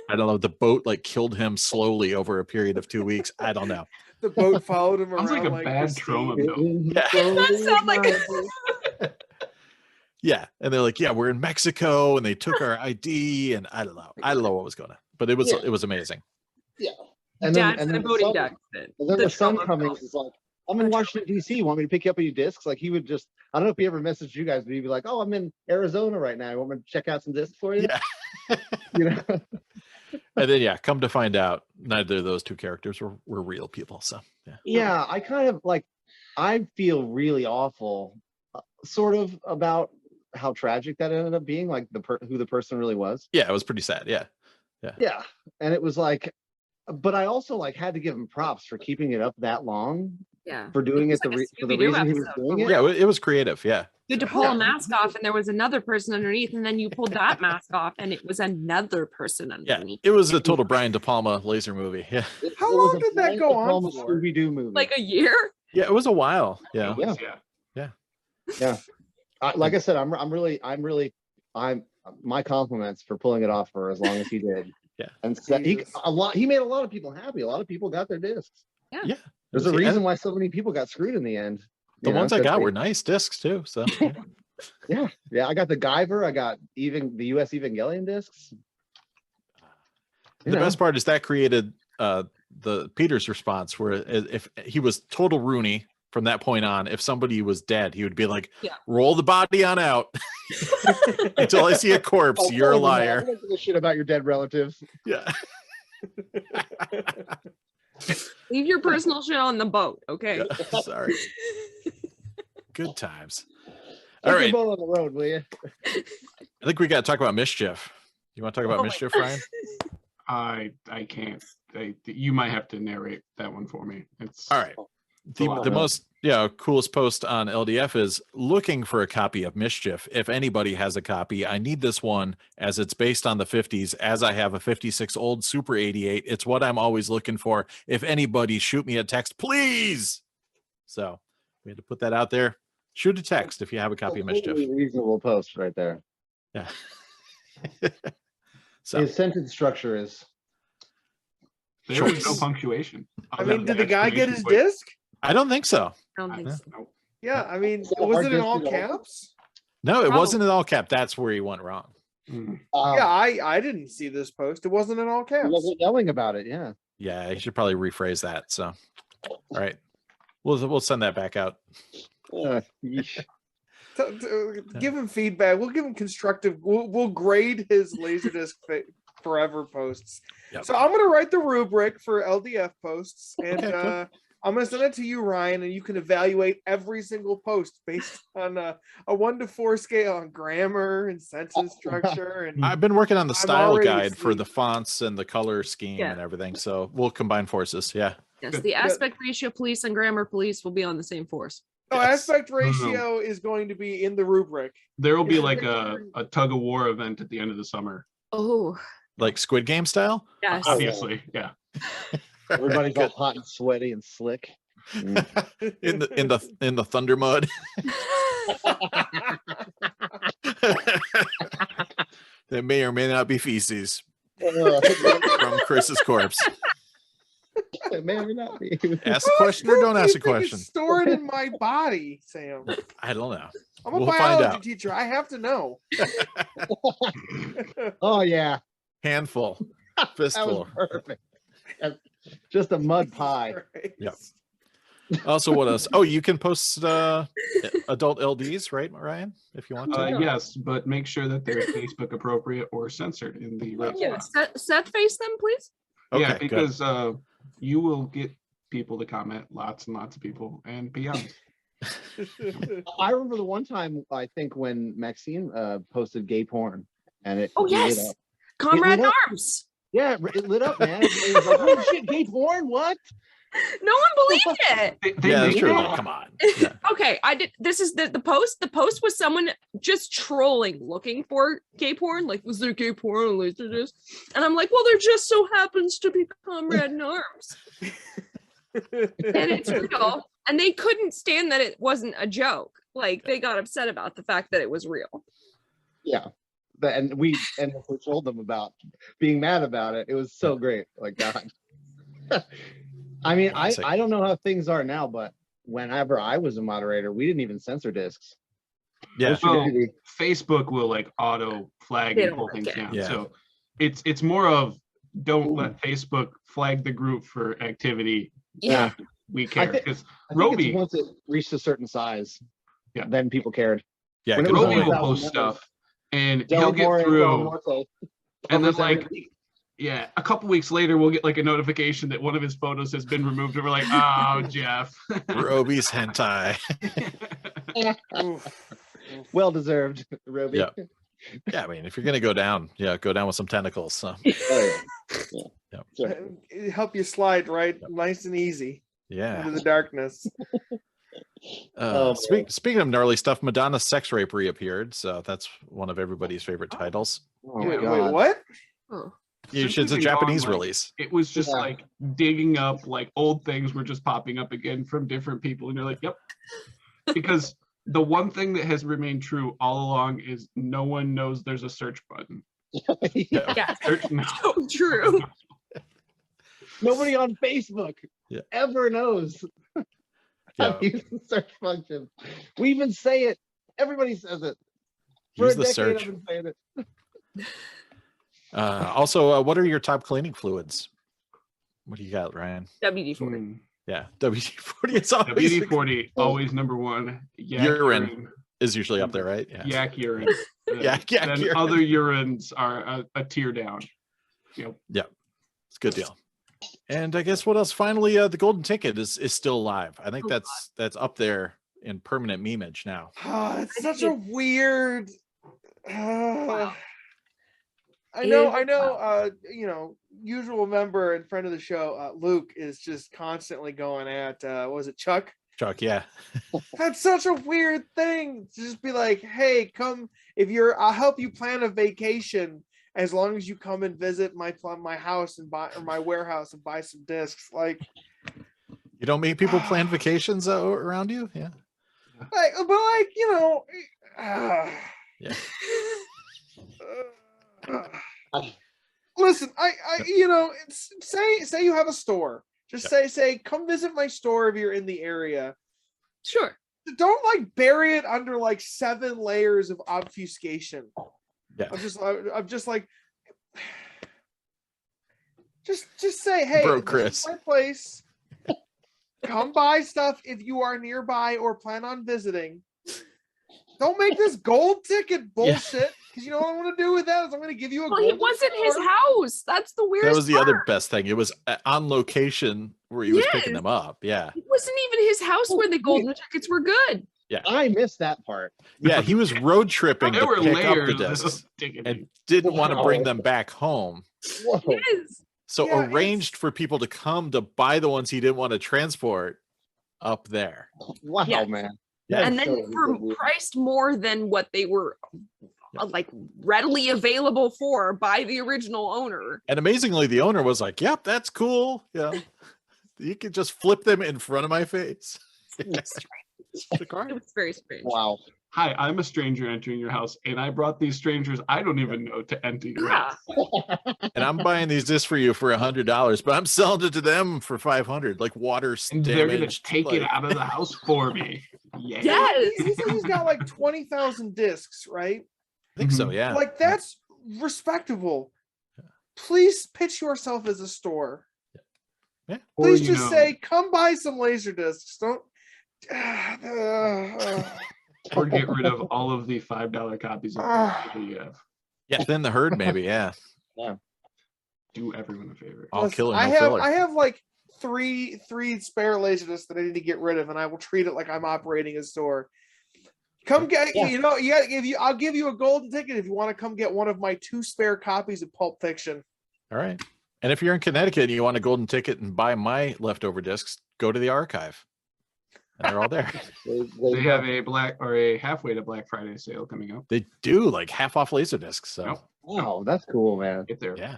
I don't know, the boat like killed him slowly over a period of 2 weeks. I don't know.
The boat followed him
sounds
around
like a bad
Christine.
trauma film.
Yeah.
That sounds like
Yeah. And they're like, yeah, we're in Mexico and they took our ID and I don't know. I don't know what was going on, but it was amazing.
Yeah.
Dad's in a
the
boating
son-
deck.
And then the son
trauma
coming
film.
is like, I'm in Washington, D.C. You want me to pick you up your discs? Like, he would just, I don't know if he ever messaged you guys, but he'd be like, oh, I'm in Arizona right now. You want me to check out some discs for you?
Yeah.
You know?
And then, yeah, come to find out, neither of those two characters were real people. So, yeah.
Yeah, I kind of like, I feel really awful, sort of, about how tragic that ended up being, like who the person really was.
Yeah, it was pretty sad. Yeah.
Yeah, and it was like, but I also like had to give him props for keeping it up that long,
Yeah.
for doing it
It was like a
for the
Scooby-Doo
reason he was
episode.
doing it.
Yeah, it was creative. Yeah.
You had to pull a mask off, and there was another person underneath, and then you pulled that mask off, and it was another person
Yeah.
underneath.
It was a total Brian De Palma laser movie. Yeah.
How
It was
long
a
did that
Brian
go
De
on
Palma
for?
Scooby-Doo movie.
Like a year?
Yeah, it was a while. Yeah.
Yeah.
Like I said, my compliments for pulling it off for as long as he did.
Yeah.
And
Jesus.
he made a lot of people happy. A lot of people got their discs.
Yeah.
There's a reason why so many people got screwed in the end.
The
You know,
ones I
so
got
they-
were nice discs too. So
Yeah, I got the Guyver. I got even the US Evangelion discs.
the best part is that created the Peter's response, where if he was total Rooney from that point on, if somebody was dead, he would be like,
Yeah.
roll the body on out until I see a corpse.
Oh,
You're a
totally, man. I
liar.
don't give a shit about your dead relatives.
Yeah.
Leave your personal shit on the boat, okay?
Yeah, sorry. Good times.
Take
All
your
right.
boat on the road, will you?
I think we got to talk about mischief. You want to talk about
Oh my
mischief,
God.
Ryan?
I can't. You might have to narrate that one for me. It's
All right.
a lot.
The most coolest post on LDF is looking for a copy of Mischief. If anybody has a copy, I need this one as it's based on the 50s, as I have a 56 old Super 88. It's what I'm always looking for. If anybody, shoot me a text, please. So we had to put that out there. Shoot a text if you have a copy of Mischief.
Totally reasonable post right there.
Yeah. So
His sentence structure is.
There was no
choice.
punctuation.
I mean, did the guy get his disc?
I don't think so.
I don't think so.
Nope.
Yeah, I mean,
So
was
hard
it in
disc
all
is all-
caps?
No, it
Probably.
wasn't in all cap. That's where he went wrong.
Mm.
Yeah, I didn't see this post. It wasn't in all
He
caps.
wasn't yelling about it. Yeah.
Yeah, you should probably rephrase that. So, all right, we'll send that back out.
Yeesh.
Give him feedback. We'll give him constructive. We'll grade his LaserDisc Forever posts.
Yep.
So I'm gonna write the rubric for LDF posts, and
Okay, cool.
I'm gonna send it to you, Ryan, and you can evaluate every single post based on a 1 to 4 scale on grammar and sentence structure. And
I've been working on the
I'm
style
already
guide for
asleep.
the fonts and the color scheme and everything. So we'll combine forces. Yeah.
Yes, the aspect ratio police and grammar police will be on the same force.
Oh, aspect ratio is going to be in the rubric.
There will be like a tug of war event at the end of the summer.
Oh,
Like Squid Game style?
yes.
Obviously, yeah.
Everybody's all hot and sweaty and slick.
in the thunder mud. That may or may not be feces from Chris's corpse.
It may or may not be.
Ask a question or don't ask a
It's
question.
stored in my body, Sam.
I don't know.
I'm a
We'll find
biology
out.
teacher. I have to know.
Oh yeah,
Handful,
that
fistful.
was perfect. Just a mud pie.
Yep. Also, what else? Oh, you can post adult LDs, right, Ryan? If you want to.
Yes, but make sure that they're Facebook appropriate or censored in the right
Yeah,
spot.
Seth face them, please.
Yeah,
Okay, good.
because you will get people to comment, lots and lots of people, and beyond.
I remember the one time I think when Maxeene posted gay porn, and it
Oh
lit
yes,
up.
Comrade
It lit up.
Arms.
Yeah, it lit up, man. It was like, oh shit, gay porn? What?
No one believed it.
Yeah, that's
made
true.
it.
Like, come on. Yeah.
Okay, I did. This is the post. The post was someone just trolling, looking for gay porn. Like, was there gay porn on LaserDisc? And I'm like, well, there just so happens to be Comrade in Arms, and it's real. And they couldn't stand that it wasn't a joke. Like, they got upset about the fact that it was real.
Yeah. And we told them about being mad about it. It was so great. Like, God. I mean, I don't know how things are now, but whenever I was a moderator, we didn't even censor discs.
Yeah.
Well, Facebook will like auto flag
They
and
don't
pull
like
things
it.
down.
Yeah.
So it's more of don't let Facebook flag the group for activity.
Yeah.
that we care because
I think
Roby
it's once it reached a certain size,
Yeah.
then people cared.
Yeah.
When it
good
was
Roby
point.
will
1,000
post
members,
stuff and
Del
he'll get
More and Del
through,
Morte
and then
publish every
like
week.
yeah, a couple weeks later we'll get like a notification that one of his photos has been removed, and we're like, oh, Jeff.
Roby's hentai.
Well deserved, Roby.
Yeah. Yeah, I mean, if you're gonna go down, go down with some tentacles. So
Oh, yeah.
Yep.
Sure.
It help you slide right, nice and easy
yeah.
into the darkness.
Oh,
Speaking of gnarly stuff, Madonna's Sex Rape reappeared, so that's one of everybody's favorite titles.
Oh,
Wait,
God.
what?
Oh.
Since
It's a
we've been
Japanese
gone, like,
release.
It was just
Yeah.
like digging up like old things were just popping up again from different people, and you're like, yep. Because the one thing that has remained true all along is no one knows there's a search button.
Yeah.
Search now.
So true.
Nobody on Facebook
Yeah.
ever knows how
Yeah.
to use the search function. We even say it. Everybody says it. For
Use
a
the
decade,
search.
I've been saying it.
Also, what are your top cleaning fluids? What do you got, Ryan?
WD-40.
Yeah, WD-40. It's always
WD-40 always number one. Yak
Urine is usually up there, right? Yeah.
Yak urine.
Yak
Then
urine.
other urines are a tier down. Yep.
Yeah, it's a good deal. And I guess what else? Finally, the golden ticket is still alive. I think that's up there in permanent memeage now.
It's such a weird.
Wow.
I know. You know, usual member and friend of the show, Luke, is just constantly going at. What was it, Chuck?
Chuck, yeah.
That's such a weird thing to just be like, hey, come I'll help you plan a vacation as long as you come and visit my house and buy, or my warehouse, and buy some discs. Like,
You don't make people plan vacations around you? Yeah.
like, but like, you know,
Yeah.
listen, I you know, it's, say you have a store. Just say, come visit my store if you're in the area.
Sure.
Don't like bury it under like 7 layers of obfuscation.
Yeah.
I'm just like, just say, hey,
Bro,
this
Chris.
is my place. Come buy stuff if you are nearby or plan on visiting. Don't make this gold ticket bullshit. Because you know what I'm going to do with that is I'm going to give you a.
Well, it wasn't his house. That's the weirdest.
That was the
part.
other best thing. It was on location where he was picking them up. Yeah.
It wasn't even his house where the golden tickets were good.
Yeah.
I missed that part.
Yeah, he was road tripping
There
to
were
pick up the
layers
discs
of digging.
and didn't want to bring them back home.
Whoa.
Yes.
So
Yeah,
arranged for people to come to buy the ones he didn't want to transport up there.
Wow,
Yeah.
man.
Yeah.
And then
So
for
weird.
priced more than what they were like readily available for by the original owner.
And amazingly, the owner was like, "Yep, that's cool. Yeah, you can just flip them in front of my face."
It was very strange.
Wow.
Hi, I'm a stranger entering your house, and I brought these strangers I don't even know to enter your
Yeah.
house.
And I'm buying these discs for you for $100, but I'm selling it to them for $500, like water
And they're gonna
damaged.
take it
like-
out of the house for me. Yeah.
Yes.
He said he's got like 20,000 discs, right?
I think so. Yeah.
Like that's respectable. Please pitch yourself as a store.
Yeah.
Or,
Please
you
just
know,
say, "Come buy some laser discs." Don't.
or get rid of all of the $5 copies of that you have.
Yeah. Then the herd, maybe. Yeah.
Do everyone a favor.
All
Listen,
killer, no
I have
filler.
I have like three spare laser discs that I need to get rid of, and I will treat it like I'm operating a store. Come get I'll give you a golden ticket if you want to come get one of my 2 spare copies of Pulp Fiction.
All right. And if you're in Connecticut and you want a golden ticket and buy my leftover discs, go to the archive. And they're all there.
They have a black or a halfway to Black Friday sale coming up.
They do like half off laser discs. So
Yep.
Wow, that's cool, man.
Get there.
yeah.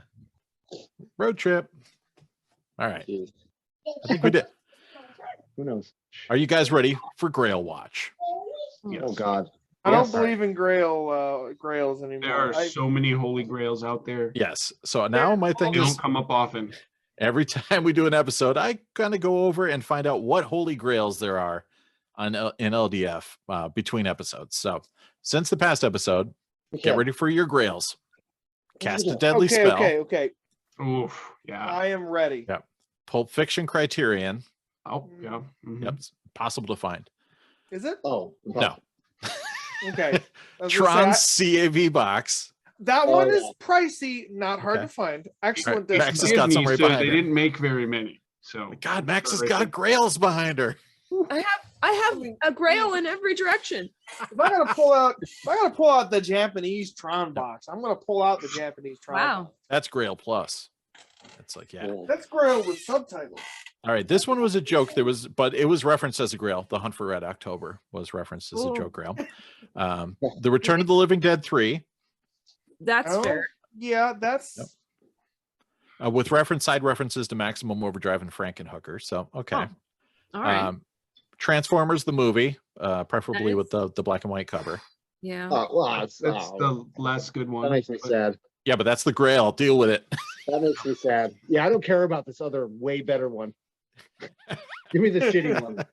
Road trip. All right.
Jeez.
I think we did.
Who knows?
Are you guys ready for Grail Watch?
Yes.
Oh God.
I don't
Yes.
believe in grails anymore.
There are
I-
so many holy grails out there.
Yes. So now my thing
They
is
don't come up often.
every time we do an episode, I kind of go over and find out what holy grails there are on in LDF between episodes. So since the past episode, get ready for your grails. Cast a deadly spell.
Okay.
Oof. Yeah.
I am ready.
Yeah. Pulp Fiction Criterion.
Oh, yeah. Mhm.
Yep. It's possible to find.
Is it?
Oh
No.
Okay. I was gonna
Tron
say,
CAV box.
that
Oh,
one
yeah.
is pricey, not hard
Okay.
to find. Excellent
Right.
disc.
Max
though.
has got
Disney,
some right
so
behind
they
her.
didn't make very many. So
God, Max has
Right
got
there.
grails behind her.
I have a grail in every direction.
If I gotta pull out the Japanese Tron box, I'm gonna pull out the Japanese Tron.
Wow.
box.
That's Grail Plus. It's like, yeah.
That's Grail with subtitles.
All right. This one was a joke. But it was referenced as a grail. The Hunt for Red October was referenced as a
Ooh.
joke grail. The Return of the Living Dead 3
That's
Oh,
fair.
yeah, that's
Yep. With side references to Maximum Overdrive and Frankenhooker. So, okay.
Oh, all right.
Transformers, the movie, preferably
Nice.
with the black and white cover.
Yeah.
well,
that's the last good one.
that makes me
but
sad.
Yeah, but that's the grail. Deal with it.
That makes me sad. Yeah, I don't care about this other way better one. Give me the shitty one,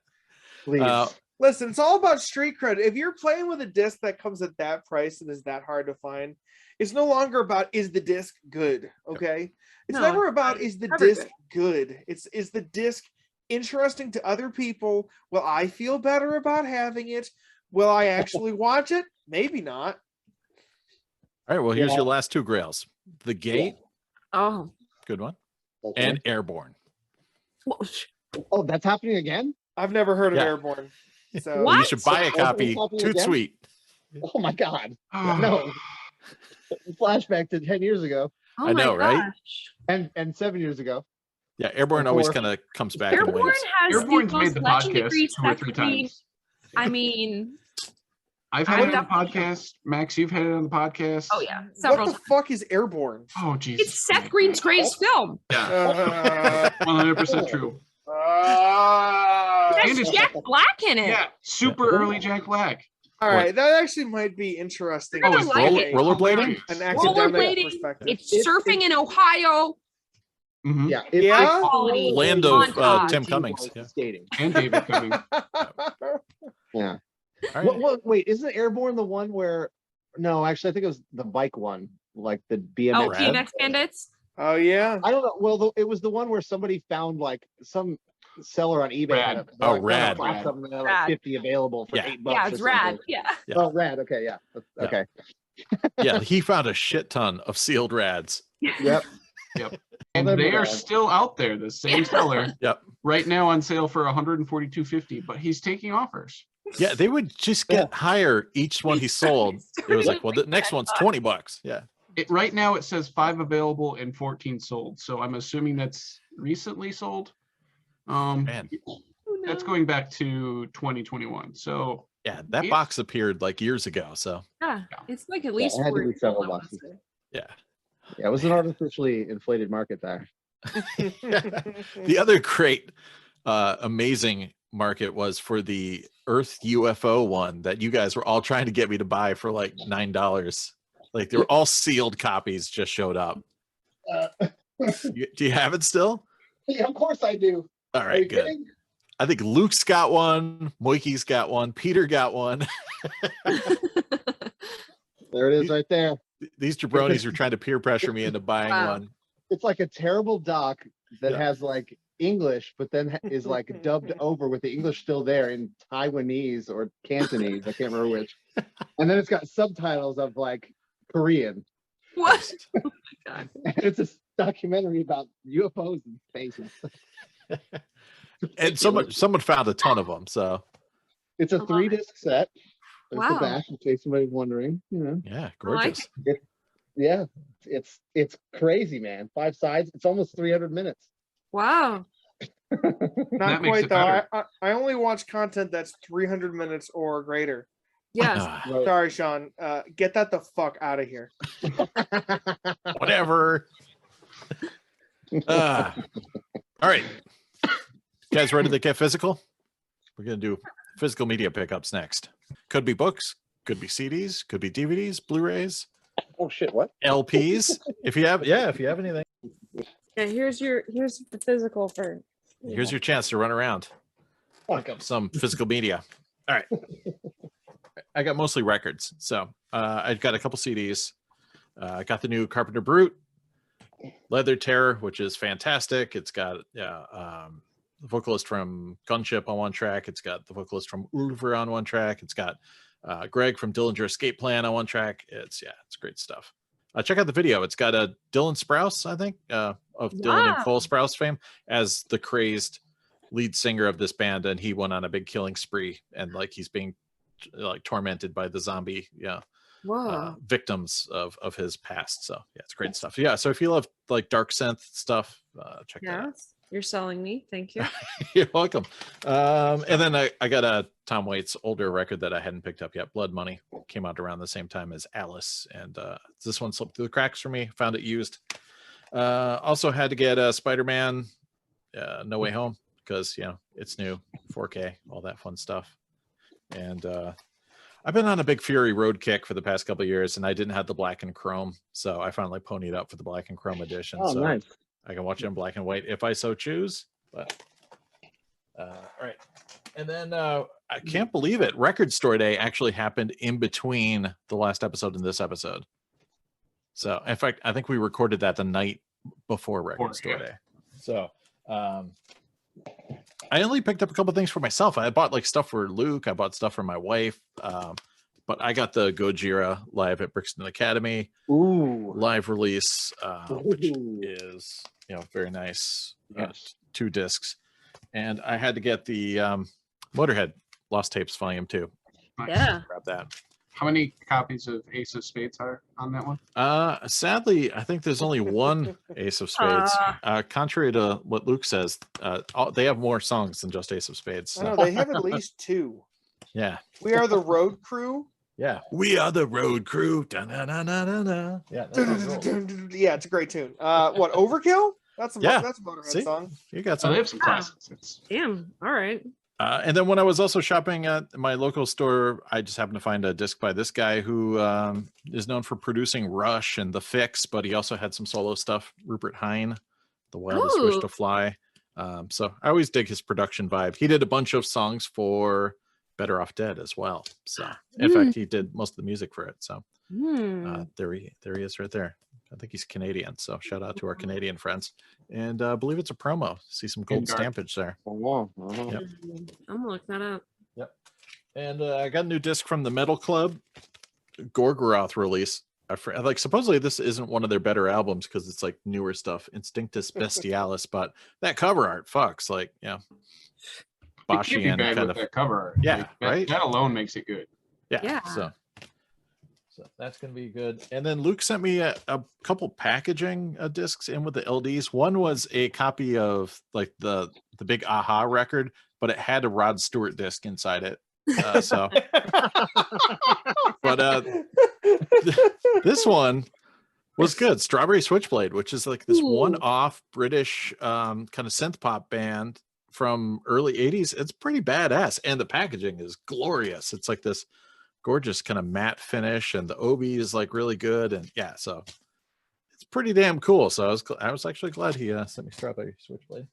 please.
listen, it's all about street cred. If you're playing with a disc that comes at that price and is that hard to find, it's no longer about is the disc good. Okay. It's
No,
never about is the
never
disc good. It's is the disc interesting to other people? Will I feel better about having it? Will I actually watch it? Maybe not.
All right. Well, here's
Yeah.
your last 2 grails. The Gate,
Oh.
good one,
Okay.
and Airborne.
Well,
Oh, that's happening again?
I've never heard of
Yeah.
Airborne. So
What?
You should buy a
So,
copy.
copy
Too
again?
sweet.
Oh my God.
Oh,
No. Flashback to 10 years ago
Oh
I know,
my
right?
gosh.
and 7 years ago.
Yeah, Airborne always
Before-
kind of comes back in
Airborne
waves.
has
Airborne's
the
made
most
the podcast
legendary
2 or 3
screen.
times.
I mean,
I've
I
had
would
it on the
definitely-
podcast. Max, you've had it on the podcast.
oh yeah,
what
several
the
times.
fuck is Airborne?
Oh, Jesus.
It's Seth Green's greatest film.
Yeah,
Uh,
100% true.
That's
And it's-
Jack Black in it.
Yeah, super early Jack Black.
all right, that actually might be interesting.
I
Oh,
don't
it's
like
roller-
it.
rollerblading?
An academic
Rollerblading.
perspective.
It's surfing in Ohio.
Mhm.
Yeah.
Yeah?
Quality.
Land of
montage.
Tim Cummings. Yeah.
Skating.
And David Cummings.
Yeah.
All right.
Wait, isn't Airborne the one where? No, actually, I think it was the bike one, like the BMX.
Oh, BMX Bandits.
Oh yeah.
I don't know. Well, it was the one where somebody found like some seller on eBay.
Rad.
had it.
Oh,
Like,
Rad.
found Something that had,
Rad.
like 50 available for
Yeah.
$8.
Yeah,
or
it's rad.
something.
Yeah.
Yeah.
Oh, Rad. Okay, yeah.
Yeah.
Okay.
Yeah, he found a shit ton of sealed rads.
Yep.
Yep. And they are still out there. The same seller.
Yep.
Right now on sale for $142.50, but he's taking offers.
Yeah, they would just get higher each one he sold. It was like, well, the next one's $20. Yeah.
Right now it says 5 available and 14 sold. So I'm assuming that's recently sold.
Man.
That's going back to 2021. So
yeah, that box appeared like years ago. So
yeah, it's like at least
it had to
40
be several
people, I wanna
boxes.
say.
yeah.
Yeah, it was an artificially inflated market there.
The other great, amazing market was for the Earth UFO one that you guys were all trying to get me to buy for like $9. Like they were all sealed copies just showed up. Do you have it still?
Yeah, of course I do.
All right, good.
Kidding?
I think Luke's got one, Moikey's got one, Peter got one.
There it is right there.
These jabronis were trying to peer pressure me into buying one.
It's like a terrible doc that has like English, but then is like dubbed over with the English still there in Taiwanese or Cantonese. I can't remember which. And then it's got subtitles of like Korean.
What? Oh my God.
It's a documentary about UFOs and spaces.
And someone found a ton of them. So
it's a 3-disc set. There's
Wow.
the back, in case somebody's wondering. You know.
yeah, gorgeous.
Yeah, it's crazy, man. 5 sides. It's almost 300 minutes.
Wow.
Not
That makes
quite
it
though.
better.
I only watch content that's 300 minutes or greater.
Yes.
Right.
Sorry, Sean. Get that the fuck out of here.
Whatever. All right. You guys ready to get physical? We're going to do physical media pickups next. Could be books, could be CDs, could be DVDs, Blu-rays,
Oh shit! What?
LPs. If you have anything,
Yeah, here's the physical for.
here's your chance to run around. Pick up some physical media. All right. I got mostly records. So I've got a couple CDs. I got the new Carpenter Brute, Leather Terror, which is fantastic. It's got the vocalist from Gunship on one track. It's got the vocalist from Ulver on one track. It's got Greg from Dillinger Escape Plan on one track. It's great stuff. Check out the video. It's got a Dylan Sprouse, I think, of Dylan and Cole Sprouse fame as the crazed lead singer of this band, and he went on a big killing spree, and like he's being like tormented by the zombie victims of his past. So yeah, it's great stuff. Yeah, so if you love like dark synth stuff, check that out.
You're selling me. Thank you.
You're welcome. And then I got a Tom Waits older record that I hadn't picked up yet. Blood Money came out around the same time as Alice, and this one slipped through the cracks for me. Found it used. Also had to get Spider-Man No Way Home because it's new, 4K, all that fun stuff. And I've been on a big Fury Road kick for the past couple of years, and I didn't have the black and chrome, so I finally ponied up for the black and chrome edition.
Oh,
so
nice.
I can watch it in black and white if I so choose. But all right. And then I can't believe it. Record Store Day actually happened in between the last episode and this episode. So in fact, I think we recorded that the night before Record Store Day. So I only picked up a couple things for myself. I bought like stuff for Luke. I bought stuff for my wife. But I got the Gojira live at Brixton Academy live release, which is very nice.
Yes.
2 discs, and I had to get the Motorhead Lost Tapes Volume 2.
Yeah.
Grab that.
How many copies of Ace of Spades are on that one?
Sadly, I think there's only one Ace of Spades. Contrary to what Luke says, they have more songs than just Ace of Spades. So.
I know they have at least 2.
Yeah.
We Are the Road Crew.
Yeah. We Are the Road Crew. Da-na-na-na-na-na. Yeah.
Yeah, it's a great tune. What, Overkill? That's a
that's
a Motorhead song.
You got
So
some.
they have some classics.
Damn. All right.
And then when I was also shopping at my local store, I just happened to find a disc by this guy who is known for producing Rush and The Fix, but he also had some solo stuff. Rupert Hine, The Wildest Wish to Fly. So I always dig his production vibe. He did a bunch of songs for Better Off Dead as well. So in fact, he did most of the music for it. So there he is right there. I think he's Canadian. So shout out to our Canadian friends. And I believe it's a promo. See some gold stampage there.
Wow.
Yep.
I'm gonna look that up.
Yep. And I got a new disc from the Metal Club. Gorgoroth release. Like supposedly this isn't one of their better albums because it's like newer stuff, Instinctus Bestialis, but that cover art fucks. Like, yeah.
It can't be
Boschian
bad
kind
with
of
that cover art.
Yeah,
Like,
right?
That alone makes it good.
Yeah. So that's gonna be good. And then Luke sent me a couple packaging discs in with the LDs. One was a copy of like the big Aha record, but it had a Rod Stewart disc inside it. But this one was good. Strawberry Switchblade, which is like this one-off British kind of synth pop band from early 80s. It's pretty badass, and the packaging is glorious. It's like this gorgeous kind of matte finish, and the obi is like really good, and yeah, so it's pretty damn cool. So I was actually glad he sent me Strawberry Switchblade.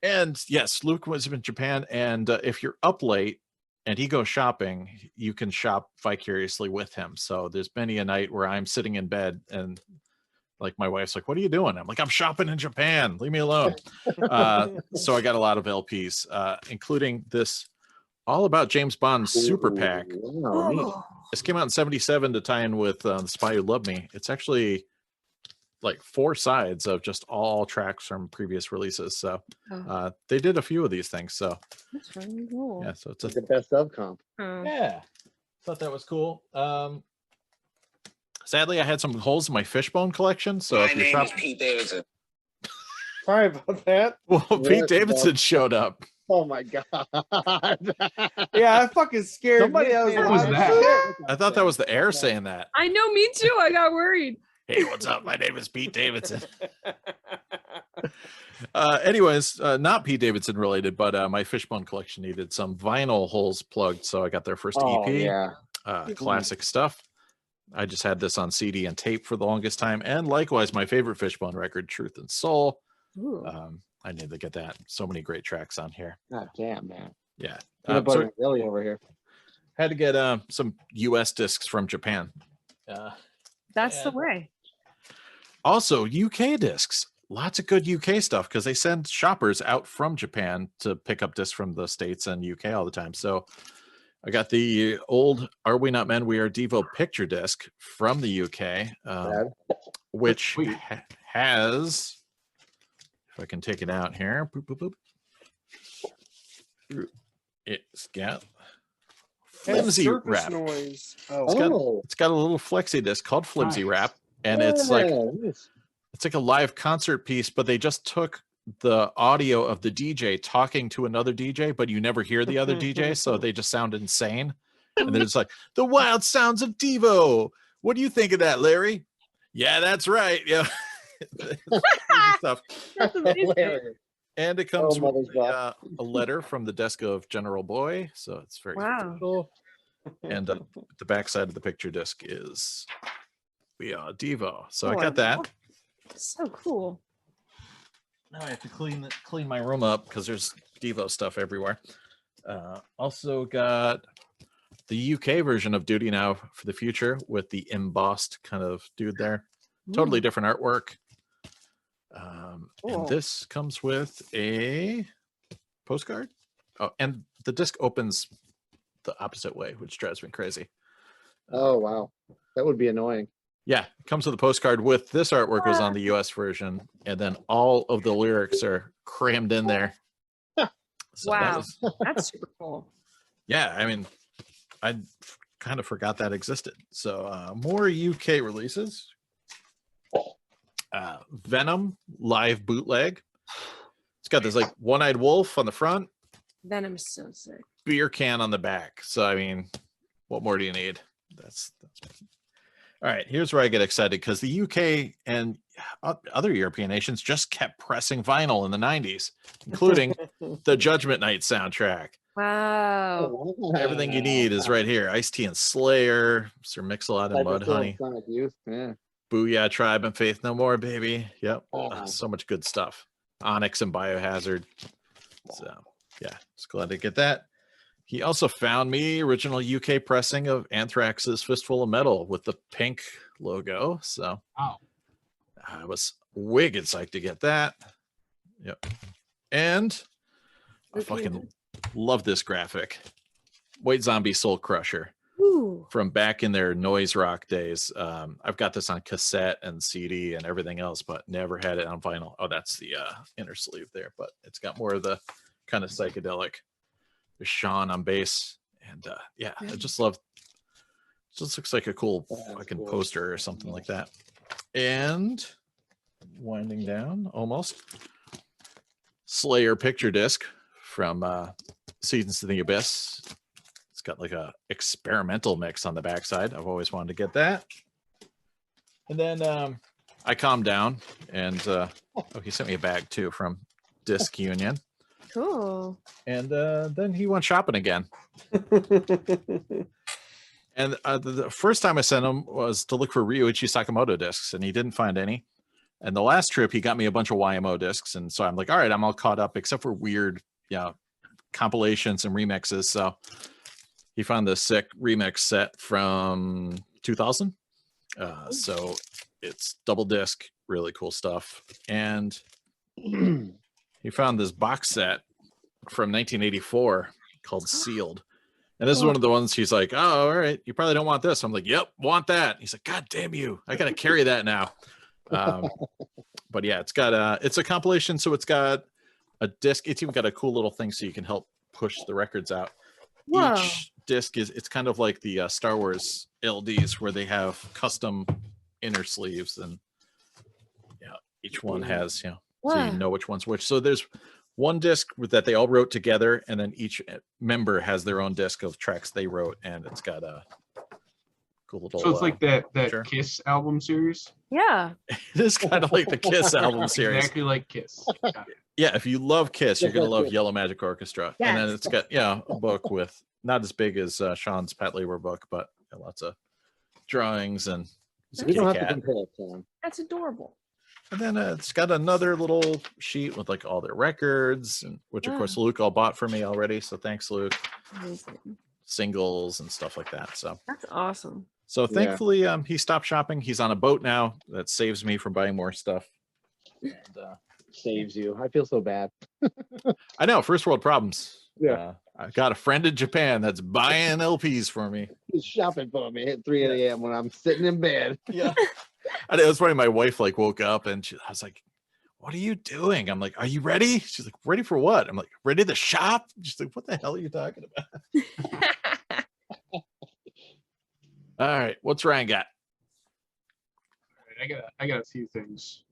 And yes, Luke was in Japan, and if you're up late and he goes shopping, you can shop vicariously with him. So there's many a night where I'm sitting in bed and like my wife's like, "What are you doing?" I'm like, "I'm shopping in Japan. Leave me alone." So I got a lot of LPs, including this All About James Bond Super Pack.
Wow,
This came out in '77 to tie in with The Spy Who Loved Me. It's actually like 4 sides of just all tracks from previous releases. So they did a few of these things. So
that's really cool.
yeah, so it's
the best of comp.
yeah, thought that was cool. Sadly, I had some holes in my fishbone collection. So if you're shopping,
Pete Davidson.
Sorry about that.
well, Pete Davidson showed up.
Oh my god!
Yeah, I fucking scared.
Somebody
me.
else.
What was that?
I thought that was the air saying that.
I know, me too. I got worried.
Hey, what's up? My name is Pete Davidson. Anyways, not Pete Davidson related, but my fishbone collection needed some vinyl holes plugged, so I got their first
Oh,
EP.
yeah.
Classic stuff. I just had this on CD and tape for the longest time, and likewise, my favorite fishbone record, Truth and Soul. I need to get that. So many great tracks on here.
God damn, man.
Yeah.
Peanut butter and jelly over here.
Had to get some US discs from Japan.
That's the way.
Also, UK discs. Lots of good UK stuff because they send shoppers out from Japan to pick up discs from the States and UK all the time. So I got the old Are We Not Men, We Are Devo picture disc from the UK, which has, if I can take it out here, boop, boop, boop. It's got flimsy wrap.
Noise.
It's got a little flexi disc called Flimsy Wrap, and it's like a live concert piece, but they just took the audio of the DJ talking to another DJ, but you never hear the other DJ, so they just sound insane. And then it's like the wild sounds of Devo. What do you think of that, Larry? Yeah, that's right. Yeah. Stuff.
That's amazing.
And it comes with a letter from the desk of General Boy, so it's very cool. And the backside of the picture disc is We Are Devo. So I got that.
So cool.
Now I have to clean my room up because there's Devo stuff everywhere. Also got the UK version of Duty Now for the Future with the embossed kind of dude there. Totally different artwork. And this comes with a postcard. Oh, and the disc opens the opposite way, which drives me crazy.
Oh, wow. That would be annoying.
Yeah, it comes with a postcard with this artwork was on the US version, and then all of the lyrics are crammed in there. So
wow, that's super cool.
Yeah, I mean, I kind of forgot that existed. So more UK releases. Venom live bootleg. It's got this like one-eyed wolf on the front.
Venom's so sick.
Beer can on the back. So I mean, what more do you need? That's all right. Here's where I get excited because the UK and other European nations just kept pressing vinyl in the 90s, including the Judgment Night soundtrack.
Wow.
Everything you need is right here. Ice-T and Slayer, Sir Mix-a-Lot and Mudhoney.
Yeah.
Booyah, Tribe and Faith No More, baby. Yep. So much good stuff. Onyx and Biohazard. So yeah, just glad to get that. He also found me original UK pressing of Anthrax's Fistful of Metal with the pink logo. So I was wicked psyched to get that. Yep. And I fucking love this graphic. White Zombie Soul Crusher.
Ooh.
from back in their noise rock days. I've got this on cassette and CD and everything else, but never had it on vinyl. Oh, that's the inner sleeve there, but it's got more of the kind of psychedelic. There's Shawn on bass, and yeah, I just love. Just looks like a cool fucking poster or something like that. And winding down almost. Slayer picture disc from Seasons to the Abyss. It's got like a experimental mix on the backside. I've always wanted to get that. And then I calmed down, and oh, he sent me a bag too from Disc Union.
Cool.
And then he went shopping again. And the first time I sent him was to look for Ryuichi Sakamoto discs, and he didn't find any. And the last trip, he got me a bunch of YMO discs, and so I'm like, all right, I'm all caught up, except for weird, compilations and remixes. So he found this sick remix set from 2000. So it's double disc, really cool stuff. And he found this box set from 1984 called Sealed. And this is one of the ones he's like, oh, all right, you probably don't want this. I'm like, yep, want that. He's like, God damn you. I got to carry that now. But yeah, it's a compilation. So it's got a disc. It's even got a cool little thing so you can help push the records out.
Whoa.
Each disc it's kind of like the Star Wars LDs where they have custom inner sleeves, and each one has, so you know which one's which. So there's one disc that they all wrote together, and then each member has their own disc of tracks they wrote, and it's got a cool little.
So it's like that
sure.
Kiss album series.
Yeah.
It is kind of like the Kiss album series.
Exactly like Kiss.
Yeah, if you love Kiss, you're gonna love Yellow Magic Orchestra,
Yes.
and then it's got a book with not as big as Sean's Pat Labor book, but lots of drawings and.
We don't have to compare it to them.
That's adorable.
And then it's got another little sheet with like all their records, and which of course Luke all bought for me already. So thanks, Luke.
Amazing.
Singles and stuff like that. So
That's awesome.
So thankfully, he stopped shopping. He's on a boat now. That saves me from buying more stuff. And,
saves you. I feel so bad.
I know, first world problems.
Yeah.
I got a friend in Japan that's buying LPs for me.
He's shopping for me at 3 a.m. when I'm sitting in bed.
Yeah. And it was funny. My wife woke up and I was like, "What are you doing?" I'm like, "Are you ready?" She's like, "Ready for what?" I'm like, "Ready to shop?" She's like, "What the hell are you talking about?" All right, what's Ryan got?
I got a few things.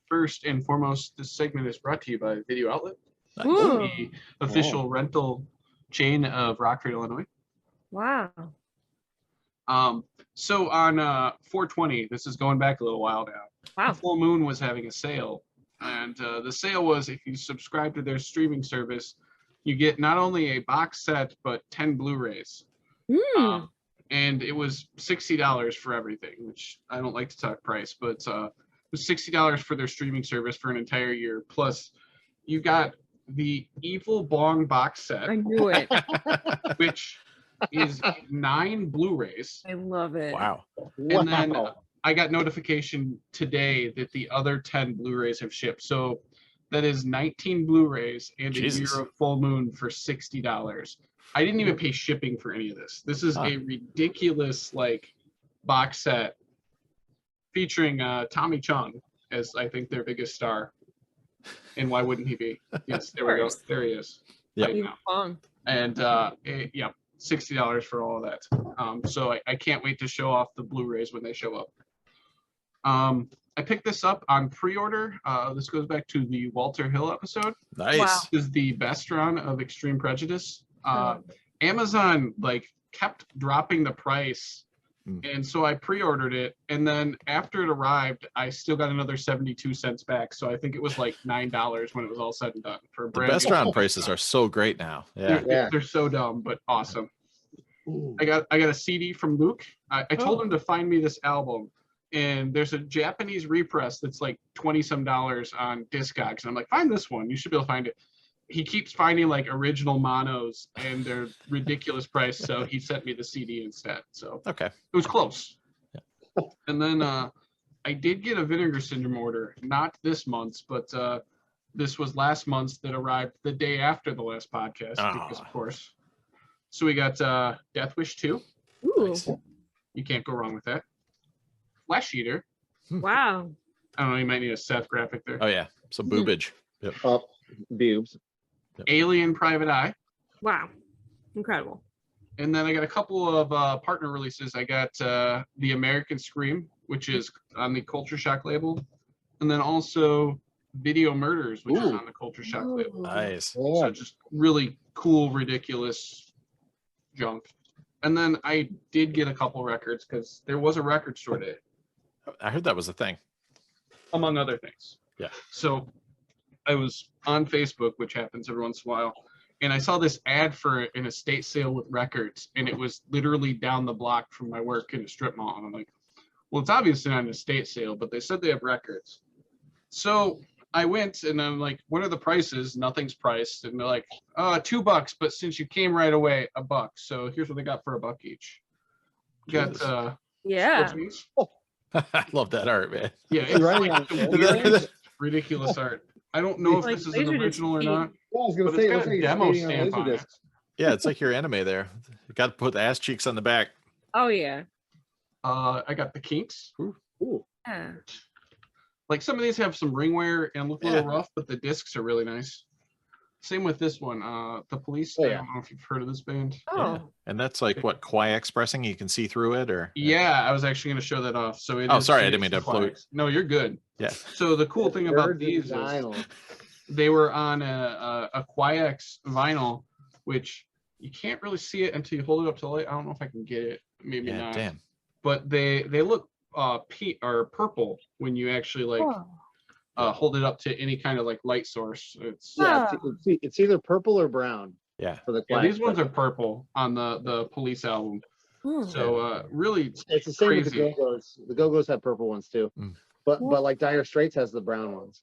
First and foremost, this segment is brought to you by Video Outlet, the official rental chain of Rockford, Illinois.
Wow.
So on 420, this is going back a little while now.
Wow.
Full Moon was having a sale, and the sale was if you subscribe to their streaming service, you get not only a box set but 10 Blu-rays. And it was $60 for everything, which I don't like to talk price, but it was $60 for their streaming service for an entire year. Plus, you got the Evil Bong box set.
I knew it.
Which is 9 Blu-rays.
I love it.
Wow.
And then I got notification today that the other 10 Blu-rays have shipped. So that is 19 Blu-rays and a year of Full Moon for $60. I didn't even pay shipping for any of this. This is a ridiculous box set featuring Tommy Chung as I think their biggest star. And why wouldn't he be? Yes, there we go. There he is.
Yeah.
And $60 for all of that. So I can't wait to show off the Blu-rays when they show up. I picked this up on pre-order. This goes back to the Walter Hill episode.
Nice. Wow.
This is the best run of Extreme Prejudice. Amazon kept dropping the price, and so I pre-ordered it, and then after it arrived I still got another 72 cents back, so I think it was like $9 when it was all said and done for a brand new.
Best round prices are so great now.
They're so dumb but awesome. I got a CD from Luke. I told him to find me this album, and there's a Japanese repress that's like $20-some on Discogs, and I'm like, find this one, you should be able to find it. He keeps finding original monos and they're ridiculous price, so he sent me the CD instead. So
okay,
it was close. Yeah. And then I did get a Vinegar Syndrome order, not this month's, but this was last month's that arrived the day after the last podcast, because of course. So we got Death Wish 2.
Ooh.
Nice.
You can't go wrong with that. Flesh Eater.
Wow.
I don't know, you might need a Seth graphic there.
Oh yeah, some boobage. Yep.
Up, boobs.
Alien Private Eye.
Wow. Incredible.
And then I got a couple of partner releases. I got The American Scream, which is on the Culture Shock label. And then also Video Murders, which is on the Culture Shock label.
Nice.
So just really cool, ridiculous junk. And then I did get a couple records because there was a record store day,
I heard that was a thing.
among other things.
Yeah.
So I was on Facebook, which happens every once in a while, and I saw this ad for an estate sale with records, and it was literally down the block from my work in a strip mall. And I'm like, well, it's obviously not an estate sale, but they said they have records. So I went and I'm like, what are the prices? Nothing's priced. And they're like, $2, but since you came right away, $1. So here's what they got for $1 each. Got
Yeah.
Sportsman's.
I love that art, man.
Yeah, it's
Right
like
on.
the weirdest, ridiculous art. I don't know if
Like
this is an
LaserDisc
original or
King.
not,
Yeah, I was gonna
but
say,
it's
it
got
looks
a
like
demo
you're skating
stamp
on
on it.
LaserDisc.
Yeah, it's like your anime there. You got to put the ass cheeks on the back.
Oh yeah.
I got the Kinks.
Ooh.
Yeah.
Like some of these have some ring wear and look a little
Yeah.
rough, but the discs are really nice. Same with this one, the Police.
Oh,
I
yeah.
don't know if you've heard of this band.
Oh.
Yeah. And that's like what Kwai expressing. You can see through it, or
Yeah, I was actually going to show that off. So it
Oh,
is
sorry, I
Phoenix
didn't mean to
and Flags.
pollute.
No, you're good.
Yeah.
So the cool thing about
Birds and
these is
vinyl.
they were on a Qui-X vinyl, which you can't really see it until you hold it up to the light. I don't know if I can get it. Maybe
Yeah,
not.
damn.
But they look pink or purple when you actually like
Oh.
hold it up to any kind of like light source. It's
Yeah, it's either purple or brown.
Yeah.
For the
yeah, these
Quiet,
ones
but
are purple on the Police album.
Hmm.
So really
it's the same with the
crazy.
Go-Go's. The Go-Go's have purple ones too.
Mm.
But like Dire Straits has the brown ones.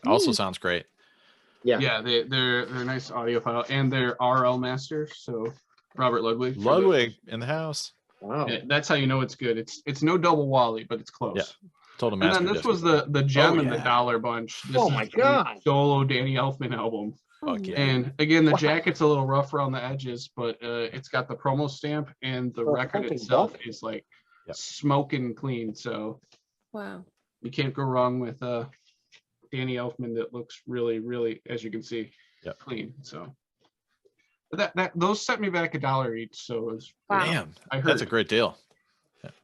Also sounds great.
Yeah.
Yeah, they're nice audiophile and they're RL masters. So Robert Ludwig.
Ludwig in the house.
Wow.
Yeah, that's how you know it's good. It's no double Wally, but it's close.
Yeah. Total
And
master.
then this
disc.
was the gem
Oh,
and the
yeah.
dollar bunch. This
Oh
is
my
the
God.
solo Danny Elfman album.
Fuck yeah.
And again, the
Wow.
jacket's a little rough around the edges, but it's got the promo stamp, and the
Oh,
record
fucking
itself
buck.
is like
Yep.
smoking clean. So
Wow.
you can't go wrong with Danny Elfman. That looks really, really, as you can see,
Yep.
clean. So, but that those set me back $1 each. So it was,
Wow.
Damn,
I heard.
that's a great deal.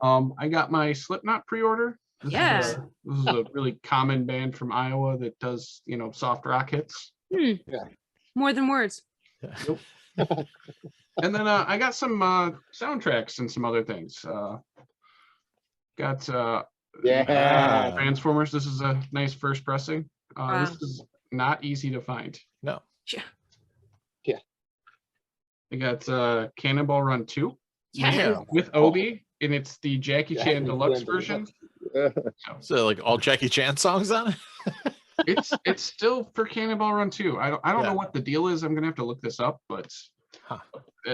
I got my Slipknot pre-order.
Yeah.
This is a really common band from Iowa that does, soft rock hits.
More than words.
And then I got some soundtracks and some other things. Got
Yeah.
Transformers. This is a nice first pressing.
Wow.
This is not easy to find.
No.
Yeah.
I got Cannonball Run 2
Yeah.
with Obi, and it's the Jackie Chan Deluxe
Chan
version.
So like all Jackie Chan songs on it?
It's still for Cannonball Run 2. I don't
Yeah.
know what the deal is. I'm gonna have to look this up, but
Huh.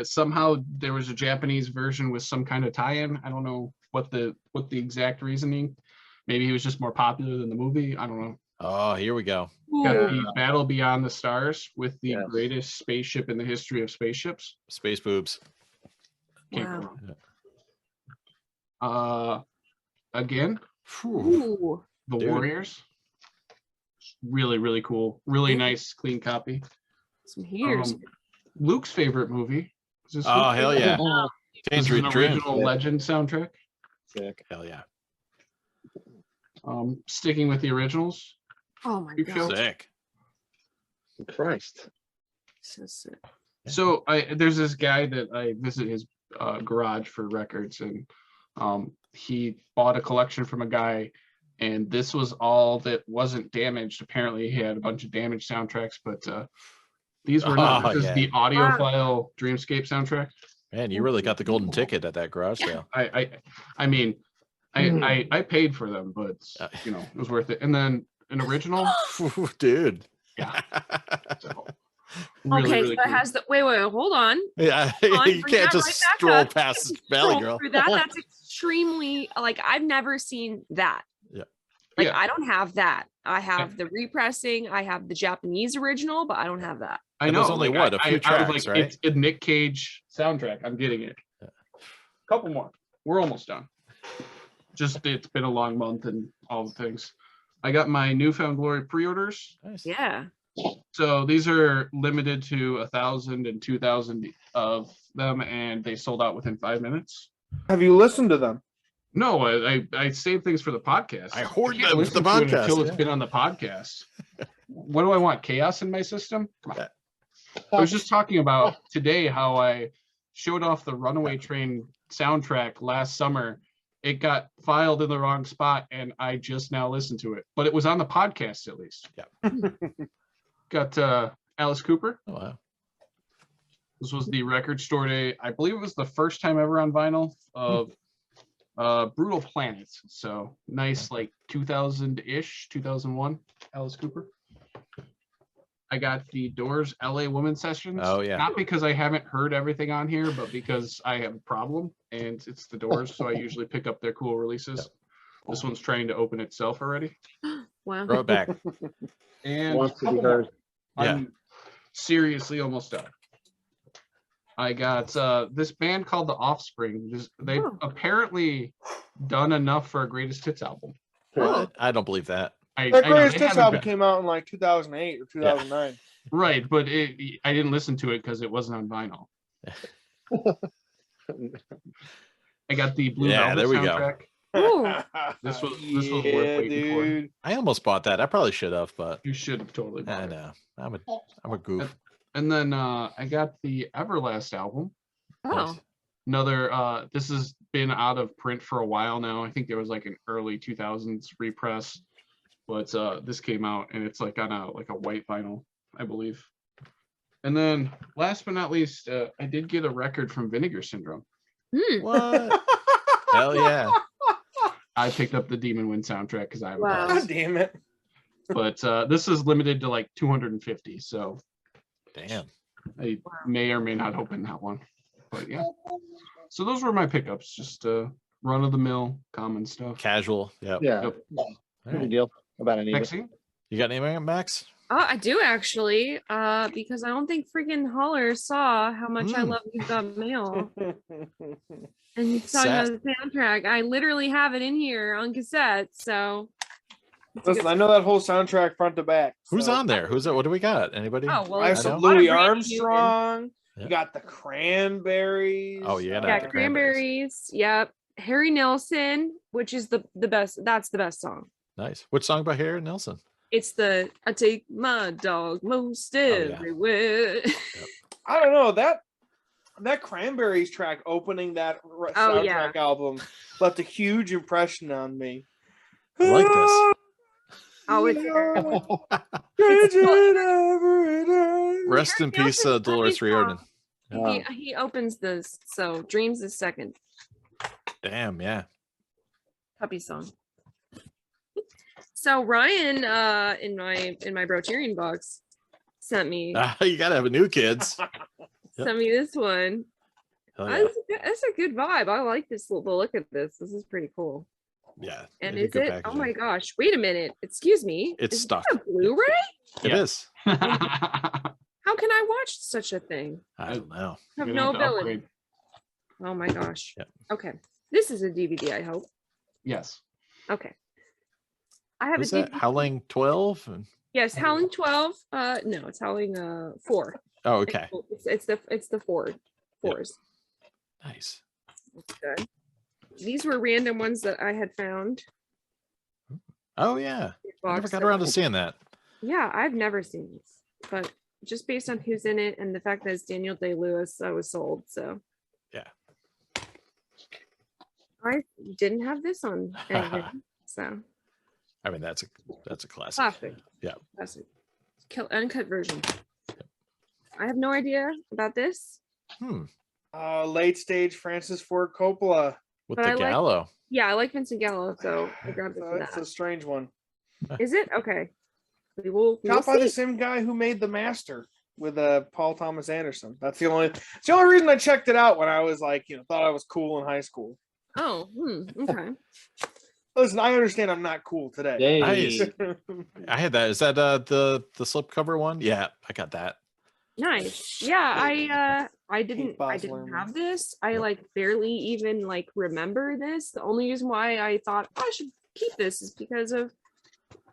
somehow there was a Japanese version with some kind of tie-in. I don't know what the exact reasoning. Maybe he was just more popular than the movie. I don't know.
Oh, here we go.
Got
Ooh.
the Battle Beyond the Stars with the
Yes.
greatest spaceship in the history of spaceships.
Space boobs.
Can't go
Wow.
wrong. Again,
Ooh.
the
Dude.
Warriors. Really, really cool. Really nice, clean copy.
Some hears.
Luke's favorite movie. Is this
Oh,
Luke's
hell
favorite?
yeah.
This is
Change
an
dream.
original Legend soundtrack.
Sick.
Hell yeah.
Sticking with the originals.
Oh my
You
god.
feel-
Sick.
Christ.
So sick.
Yeah.
So there's this guy that I visit his garage for records, and he bought a collection from a guy, and this was all that wasn't damaged. Apparently, he had a bunch of damaged soundtracks, but these were not.
Oh,
This
yeah.
is the audiophile Dreamscape soundtrack.
Man, you really got the golden ticket at that garage
Yeah.
sale.
I mean, I paid for them, but it was worth it. And then an original,
Dude.
yeah. So,
Okay,
really,
so
really
it
cool.
has the wait, hold on.
Yeah,
on,
you
bring
can't
that
just
right back
stroll
up.
past Valley
Scroll
Girl.
through that. That's extremely like I've never seen that.
Yeah.
Like
Yeah.
I don't have that. I have the repressing. I have the Japanese original, but I don't have that.
I
And
know.
there's only
like,
a few
I was
tracks,
like,
right?
It's a Nick Cage soundtrack. I'm getting it. Couple more. We're almost done. Just it's been a long month and all the things. I got my Newfound Glory pre-orders.
Nice.
Yeah.
So these are limited to 1,000 and 2,000 of them, and they sold out within 5 minutes.
Have you listened to them?
No, I save things for the podcast.
I hoard
can't
them for
listen
the
to it
podcast,
until it's
yeah.
been on the podcast. What do I want? Chaos in my system? Come on. I was just talking about today how I showed off the Runaway Train soundtrack last summer. It got filed in the wrong spot, and I just now listened to it. But it was on the podcast at least.
Yeah.
Got Alice Cooper.
Oh, wow.
This was the Record Store Day. I believe it was the first time ever on vinyl of Brutal Planet. So nice, like 2000-ish, 2001, Alice Cooper. I got the Doors LA Woman Sessions.
Oh, yeah.
Not because I haven't heard everything on here, but because I have a problem and it's the Doors, so I usually pick up their cool releases.
Yep.
This one's trying to open itself already.
Wow.
Throw it back.
And
Wants to be
couple
heard.
more.
Yeah.
I'm seriously almost done. I got this band called The Offspring. They've apparently done enough for a Greatest Hits album.
What? I don't believe that.
I
That
know,
Greatest
they
Hits
haven't
album
been-
came out in like 2008 or 2009.
Right, but I didn't listen to it because it wasn't on vinyl. I got the Blue
Yeah,
Velvet
there we go.
soundtrack.
Ooh.
This was worth waiting for.
dude.
I almost bought that. I probably should have, but
You should have totally bought
I
it.
know. I'm a goof.
And then I got the Everlast album.
Oh.
Another this has been out of print for a while now. I think there was like an early 2000s repress, but this came out and it's like on a white vinyl, I believe. And then last but not least, I did get a record from Vinegar Syndrome.
Hmm.
What? Hell yeah.
I picked up the Demon Wind soundtrack because I have
Wow.
a
God
box.
damn it.
But this is limited to like 250, so
Damn.
I may or may not open that one. But yeah. So those were my pickups, just run of the mill, common stuff.
Casual. Yep.
Yeah.
Yep.
All
No
right.
big deal about any of it.
Maxine?
You got anything, Max?
I do actually, because I don't think freaking Holler saw how much I
Mm.
love You Got Mail. And he's talking about the soundtrack. I literally have it in here on cassette, so. it's a
Listen,
good-
I know that whole soundtrack front to back.
Who's
so-
on there? Who's that? What do we got? Anybody?
Oh, well,
I have
it's
some
a lot of
Louis
Randy
Armstrong.
Yeah.
You got the Cranberries.
Oh, you gotta
Yeah,
have the
Cranberries. Yep. Harry Nelson, which is the best. That's the best song.
Nice. Which song by Harry Nelson?
It's the I take my dog most
yeah.
everywhere.
I don't know that Cranberries track opening that
Oh,
soundtrack
yeah.
album left a huge impression on me.
I like this.
Oh, it's
Rest in peace, Dolores Riordan.
he opens this. So Dreams is second.
Damn, yeah.
Puppy song. So Ryan, in my Broterian box, sent me
You gotta have a new kids.
sent me this one.
Hell yeah.
That's a good vibe. I like this. The look at this. This is pretty cool.
Yeah.
And
they
is
do
it?
good
Oh
packaging.
my gosh! Wait a minute. Excuse me.
It's
Is
stuck.
this a Blu-ray?
It
Yeah.
is.
How can I watch such a thing?
I don't know.
I have
You're
no
gonna have to
ability.
upgrade.
Oh my gosh.
Yep.
Okay. This is a DVD, I hope.
Yes.
Okay. I have
What's
a
that?
DVD.
Howling 12?
Yes, Howling 12. No, it's Howling 4.
Oh, okay.
It's the fours.
Nice.
That's good. These were random ones that I had found.
Oh, yeah. I never
Box
got
that-
around to seeing that.
Yeah, I've never seen these, but just based on who's in it and the fact that it's Daniel Day-Lewis, I was sold. So
Yeah.
I didn't have this on anything, so
I mean, that's a classic.
classic.
Yeah.
Classic. Uncut version. I have no idea about this.
Late stage Francis Ford Coppola.
With
But
the
I like-
Gallo.
Yeah, I like Vincent Gallo, so I grabbed it
So
for
it's
that.
a strange one.
Is it? Okay. We will
Shot by the
see.
same guy who made The Master with Paul Thomas Anderson. It's the only reason I checked it out when I was like, thought I was cool in high school.
Oh, okay.
Listen, I understand I'm not cool today.
Yay.
Nice. I had that. Is that the slipcover one? Yeah, I got that.
Nice. Yeah, I didn't
Bosler.
have this. I like barely even like remember this. The only reason why I thought I should keep this is because of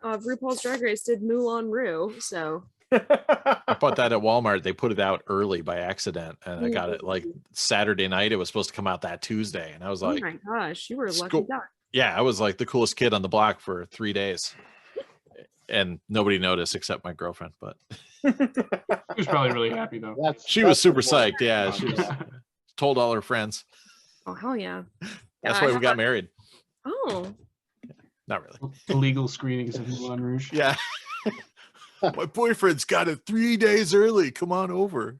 RuPaul's Drag Race did Moulin Rouge. So
I bought that at Walmart. They put it out early by accident, and I got it like Saturday night. It was supposed to come out that Tuesday, and I was
oh
like,
my gosh, you were a lucky
School-
duck.
yeah, I was like the coolest kid on the block for 3 days. And nobody noticed except my girlfriend, but
He was probably really happy though.
she was super
the point.
psyched. Yeah, she was told all her friends.
Oh hell yeah.
That's
Yeah,
why
I
we
have
got
a-
married.
Oh,
Not really.
Illegal screenings of Moulin Rouge.
Yeah. My boyfriend's got it 3 days early. Come on over.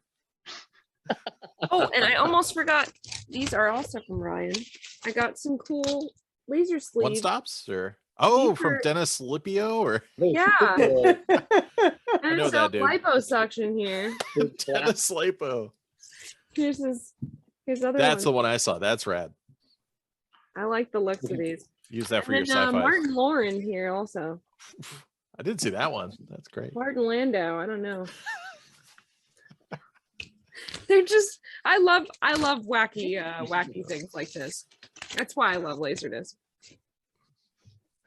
oh, and I almost forgot. These are also from Ryan. I got some cool laser sleeves.
One stops or
These
from
are-
Dennis Lipio or
Yeah.
I know
There's
that dude.
liposuction here.
Dennis Lipo.
Here's his other
That's
one.
the one I saw. That's rad.
I like the looks of these.
Use that for
And
your
then
sci-fi.
Martin Lauren here also.
I didn't see that one. That's great.
Martin Landau. I don't know. They're just I love wacky things like this. That's why I love LaserDisc.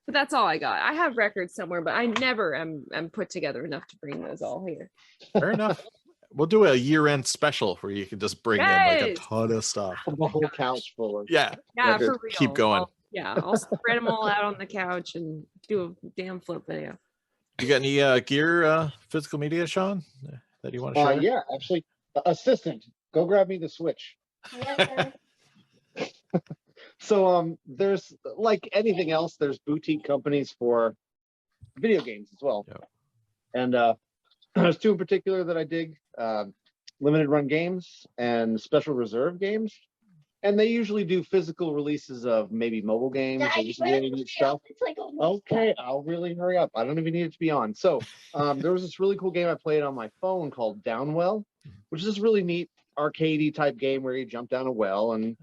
But that's all I got. I have records somewhere, but I never am put together enough to bring those all here.
Fair enough. We'll do a year-end special where you can just bring in like a
Yes.
ton of stuff.
The whole couch full of.
Yeah.
Yeah,
Records.
for real.
Keep going.
I'll spread them all out on the couch and do a damn flip video.
You got any gear, physical media, Sean, that you want to share?
Yeah, actually, assistant, go grab me the Switch. So there's like anything else, there's boutique companies for video games as well.
Yep.
And there's two in particular that I dig, limited run games and special reserve games. And they usually do physical releases of maybe mobile games or just really neat stuff. Okay, I'll really hurry up. I don't even need it to be on. So there was this really cool game I played on my phone called Downwell, which is this really neat arcadey type game where you jump down a well and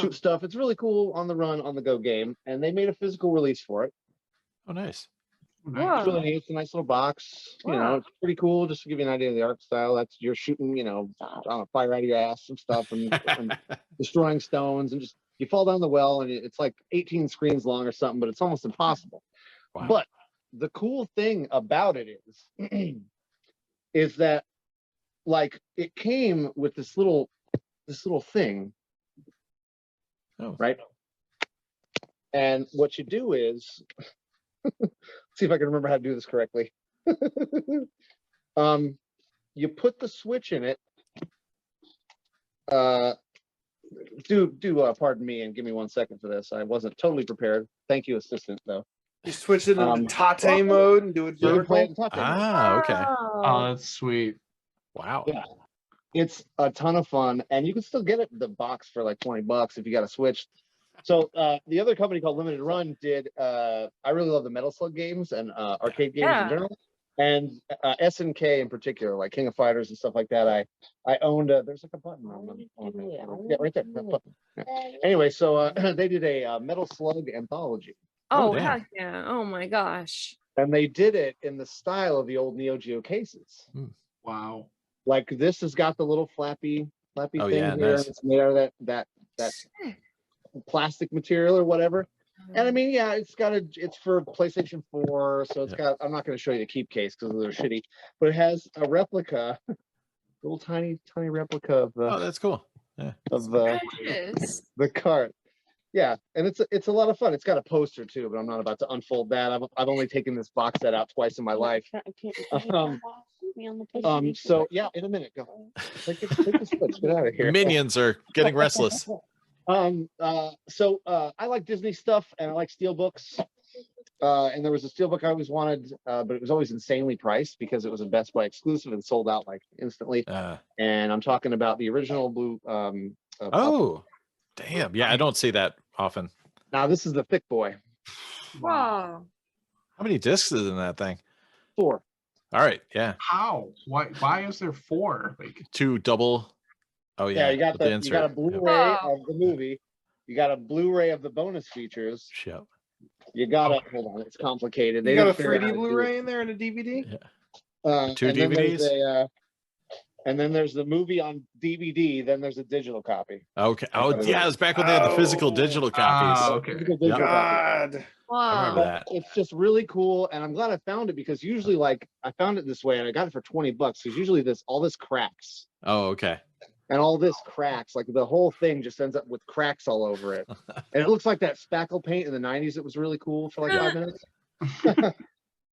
shoot stuff. It's really cool on the run, on the go game. And they made a physical release for it.
Oh, nice.
It's really neat. It's a nice little box. You know, it's pretty cool. Just to give you an idea of the art style, that's you're shooting, you know, on a fire out of your ass and stuff and destroying stones and just you fall down the well and it's like 18 screens long or something, but it's almost impossible.
Wow.
But the cool thing about it is that like it came with this little thing.
Oh.
Right. And what you do is see if I can remember how to do this correctly. You put the switch in it. Pardon me and give me 1 second for this. I wasn't totally prepared. Thank you, assistant, though.
You switch it into tate mode and do it
You can play
vertical.
it in tate mode.
Ah, okay.
Oh, that's sweet.
Wow.
Yeah. It's a ton of fun, and you can still get it the box for like $20 if you got a Switch. So the other company called Limited Run did. I really love the Metal Slug games and arcade games in general, and SNK in particular, like King of Fighters and stuff like that. I owned. There's like a button on right there. That button. Yeah. Anyway, so they did a Metal Slug anthology.
Oh,
damn.
heck yeah. Oh my gosh.
And they did it in the style of the old Neo Geo cases.
Wow.
Like this has got the little flappy
Oh,
thing
yeah,
here.
nice.
And it's made out of that plastic material or whatever. And I mean, yeah, it's for PlayStation 4, so it's got. I'm not going to show you the keep case because they're shitty, but it has a replica, little tiny replica of
Oh, that's cool. Yeah.
of the cart. Yeah, and it's a lot of fun. It's got a poster too, but I'm not about to unfold that. I've only taken this box set out twice in my life. So yeah, in a minute, go. Take the Switch. Get out of here.
Minions are getting restless.
So I like Disney stuff and I like steelbooks. And there was a steelbook I always wanted, but it was always insanely priced because it was a Best Buy exclusive and sold out like instantly. And I'm talking about the original blue.
Oh, damn! Yeah, I don't see that often.
Now this is the thick boy.
Wow.
How many discs is in that thing?
4.
All right, yeah.
How? Why is there 4? Like
2 double. Oh yeah,
Yeah, you got
with
you got a
insert.
Blu-ray of the movie. You got a Blu-ray of the bonus features.
Yep.
You gotta hold on. It's complicated. They
You got a
didn't figure out
3D
how to do it.
Blu-ray in there and a DVD.
Two
and then there's
DVDs.
and then there's the movie on DVD. Then there's a digital copy.
Okay. Oh yeah, it was back when they had the physical digital copies.
Okay.
Physical digital copy.
God.
I remember
Wow.
that.
It's just really cool, and I'm glad I found it because usually, like, I found it this way, and I got it for $20 because usually all this cracks.
Oh, okay.
And all this cracks, like the whole thing just ends up with cracks all over it. And it looks like that spackle paint in the 90s. It was really cool for like 5 minutes.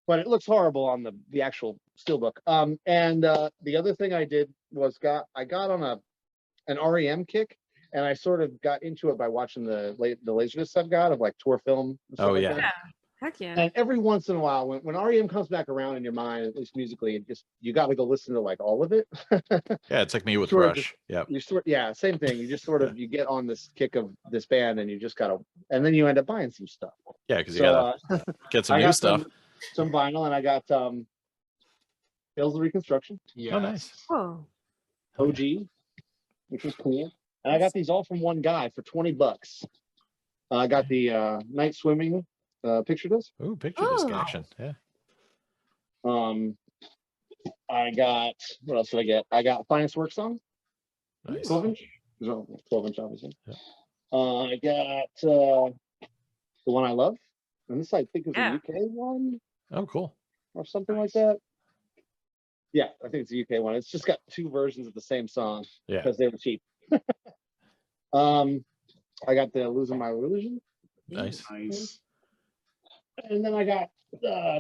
But it looks horrible on the actual steelbook. And the other thing I did was I got on an REM kick, and I sort of got into it by watching the LaserDiscs I've got of like tour film. And stuff
Oh,
like
yeah.
that.
Yeah. Heck yeah.
And every once in a while, when REM comes back around in your mind, at least musically, you got to go listen to like all of it.
Yeah, it's like me with
Sort of
Rush. Yeah.
Yeah, same thing. You just sort of you get on this kick of this band, and you just gotta, and then you end up buying some stuff.
Yeah, because you gotta get some
I
new
got
stuff.
some vinyl, and I got Tales of Reconstruction,
Yeah.
Oh, nice.
Oh.
OG, which was cool, and I got these all from one guy for $20. I got the Night Swimming picture disc.
Ooh, picture disc
Oh.
action. Yeah.
I got, what else did I get? I got Finest Work Song,
Nice.
12-inch. 12-inch, obviously.
Yeah.
I got The One I Love, and this I think is
Yeah.
a UK one
Oh, cool.
or something like that. Yeah, I think it's a UK one. It's just got 2 versions of the same song
Yeah.
because they were cheap. I got the Losing My Religion,
Nice.
Nice.
and then I got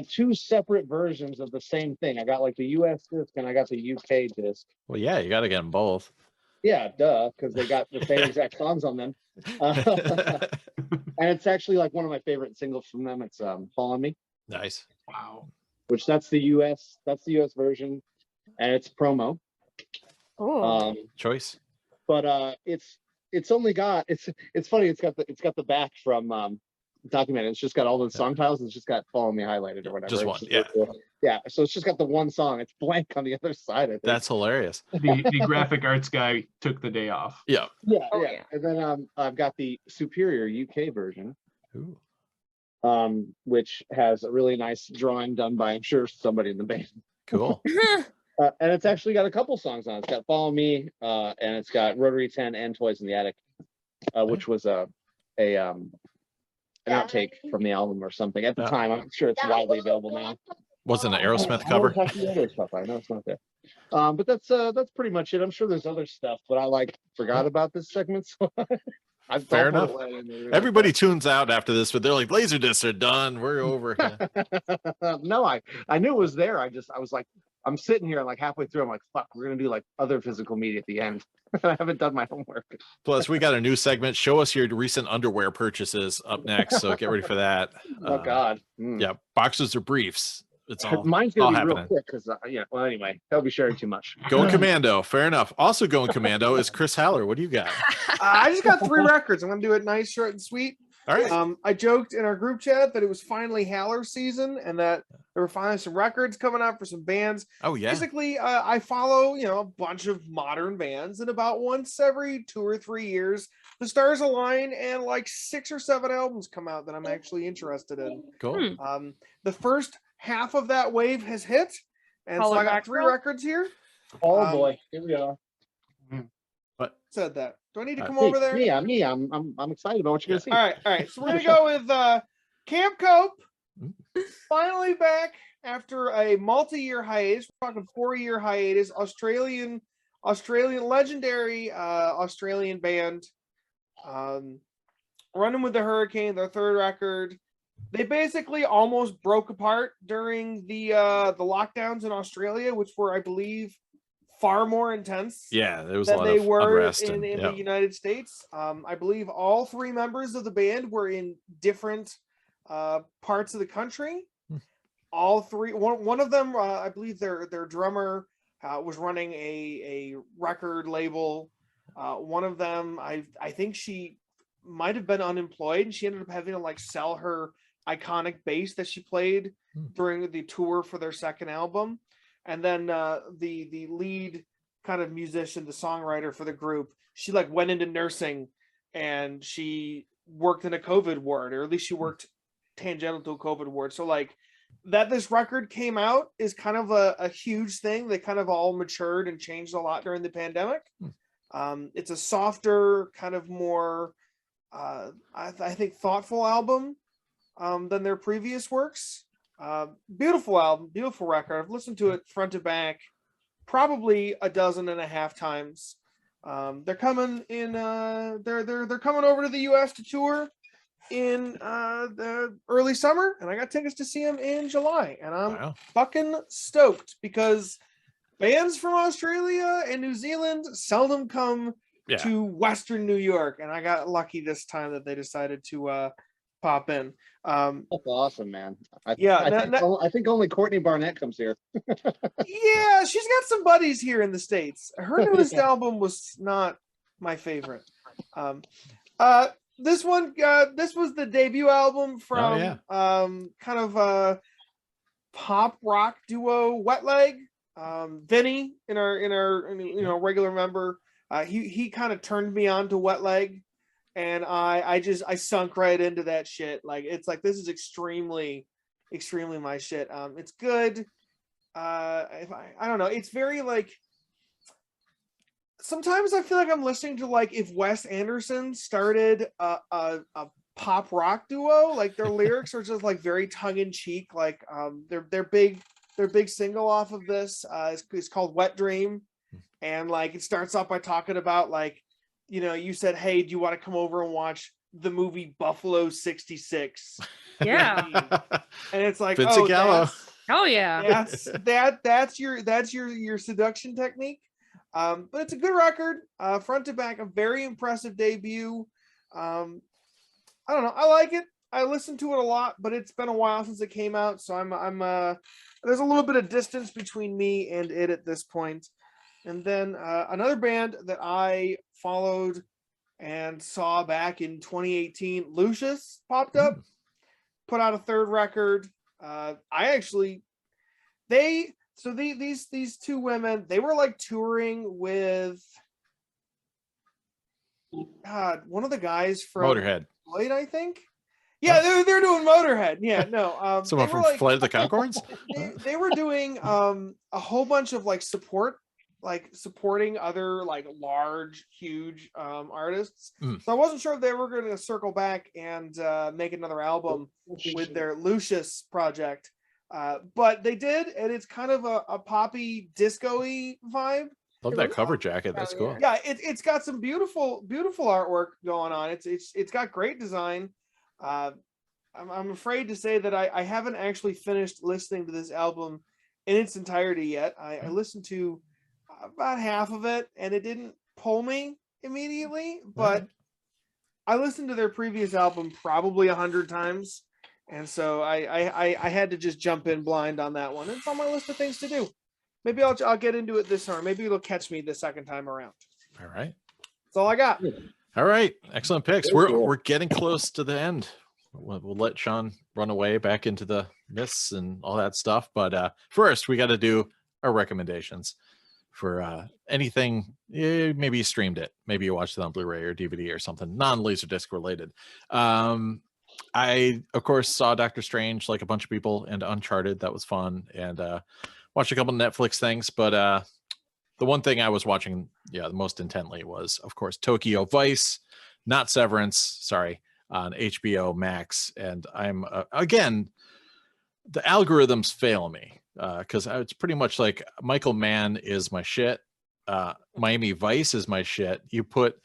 2 separate versions of the same thing. I got like the US disc and I got the UK disc.
Well, yeah, you got to get them both.
Yeah, duh, because they got the same exact songs on them. And it's actually like one of my favorite singles from them. It's Fall on Me,
Nice.
Wow.
which that's the US version, and it's promo.
Oh.
Choice.
But it's only got it's funny, it's got the back from documented. It's just got all the song titles, it's just got Follow Me highlighted or whatever.
Just
It's
one,
really cool. Yeah, so it's just got the one song. It's blank on the other side, I think.
That's hilarious.
The graphic arts guy took the day off.
Yeah.
yeah,
Oh,
yeah.
yeah.
And then I've got the Superior UK version,
Ooh.
which has a really nice drawing done by, I'm sure, somebody in the band.
Cool.
And it's actually got a couple songs on it. It's got Follow Me, and it's got Rotary 10 and Toys in the Attic, which was an outtake from the album or something at the
Yeah.
time. I'm sure it's widely available now.
Wasn't an Aerosmith
I
cover?
don't have the other stuff. I know it's not there. But that's pretty much it. I'm sure there's other stuff, but I forgot about this segment. So I
Fair enough. Everybody tunes out after this, but they're like, LaserDiscs are done. We're over. Yeah.
No, I knew it was there. I was like, I'm sitting here like halfway through. I'm like, fuck, we're gonna do like other physical media at the end. I haven't done my homework.
Plus, we got a new segment. Show us your recent underwear purchases up next. So get ready for that.
Oh God. Mm.
Yeah, boxers or briefs. It's all
Mine's
all
gonna be real
happening.
quick because well, anyway, that'll be sharing too much.
Going commando. Fair enough. Also going commando is Chris Haller. What do you got?
I just got 3 records. I'm gonna do it nice, short, and sweet.
All right.
I joked in our group chat that it was finally Haller season and that there were finally some records coming out for some bands.
Oh yeah.
Basically, I follow a bunch of modern bands, and about once every 2 or 3 years, the stars align and like 6 or 7 albums come out that I'm actually interested in.
Cool.
The first half of that wave has hit, and so I got 3
Holocaust?
records here.
Oh boy, here we are.
Said that. Do I need to come
Me,
over there?
me, I'm excited about what you're gonna see.
All right. So we're gonna go with Camp Cope. Finally back after a multi-year hiatus. We're talking 4-year hiatus. Australian legendary Australian band. Running with the Hurricane, their 3rd record. They basically almost broke apart during the lockdowns in Australia, which were, I believe, far more intense.
Yeah, there was a
Than
lot
they
of
were
unrest
in
and,
the United States. I believe all 3 members of the band were in different parts of the country. All 3, one of them, I believe their drummer was running a record label. One of them, I think she might have been unemployed, and she ended up having to sell her iconic bass that she played during the tour for their 2nd album. And then the lead kind of musician, the songwriter for the group, she went into nursing, and she worked in a COVID ward, or at least she worked tangential to a COVID award. So like that this record came out is kind of a huge thing. They kind of all matured and changed a lot during the pandemic. It's a softer, kind of more, I think, thoughtful album than their previous works. Beautiful album, beautiful record. I've listened to it front to back probably 12.5 times. They're coming in. They're coming over to the U.S. to tour in the early summer, and I got tickets to see them in July, and I'm fucking stoked because bands from Australia and New Zealand seldom come to Western New York, and I got lucky this time that they decided to pop in.
That's awesome, man. I think only Courtney Barnett comes here.
Yeah, she's got some buddies here in the States. Her newest album was not my favorite. This one, this was the debut album from kind of a pop rock duo Wet Leg. Vinny, in our regular member, he kind of turned me on to Wet Leg, and I sunk right into that shit. Like it's like this is extremely my shit. It's good. I don't know, it's very like, sometimes I feel like I'm listening to like if Wes Anderson started a pop rock duo. Like their lyrics are just like very tongue-in-cheek. Like their big single off of this is called Wet Dream, and like it starts off by talking about like, you know, you said, hey, do you want to come over and watch the movie Buffalo 66?
Yeah.
And it's like,
Vincent Gallo.
Oh yeah.
That's your seduction technique. But it's a good record, front to back, a very impressive debut. I don't know, I like it. I listened to it a lot, but it's been a while since it came out, so I'm there's a little bit of distance between me and it at this point. And then another band that I followed and saw back in 2018, Lucius, popped up, put out a third record. These two women, they were like touring with one of the guys from
Motorhead.
Lloyd, I think. Yeah, they're doing Motorhead. Yeah, no.
Someone from like, Flight of the Conchords?
They were doing a whole bunch of like supporting other like large, huge artists. So I wasn't sure if they were going to circle back and make another album with their Lucius project. But they did, and it's kind of a poppy, disco-y vibe.
Love that cover jacket. That's cool.
Yeah, it's got some beautiful artwork going on. It's got great design. I'm afraid to say that I haven't actually finished listening to this album in its entirety yet. I listened to about half of it, and it didn't pull me immediately, but I listened to their previous album probably 100 times, and so I had to just jump in blind on that one. It's on my list of things to do. Maybe I'll get into it this summer. Maybe it'll catch me the second time around.
All right.
That's all I got.
All right. Excellent picks. We're getting close to the end. We'll let Shawn run away back into the mists and all that stuff. But first, we got to do our recommendations for anything. Maybe you streamed it. Maybe you watched it on Blu-ray or DVD or something non-LaserDisc related. I, of course, saw Doctor Strange like a bunch of people, and Uncharted. That was fun. And watched a couple Netflix things. But the one thing I was watching, the most intently was, of course, Tokyo Vice, not Severance, sorry, on HBO Max. And I'm, again, the algorithms fail me because it's pretty much like Michael Mann is my shit. Miami Vice is my shit. You put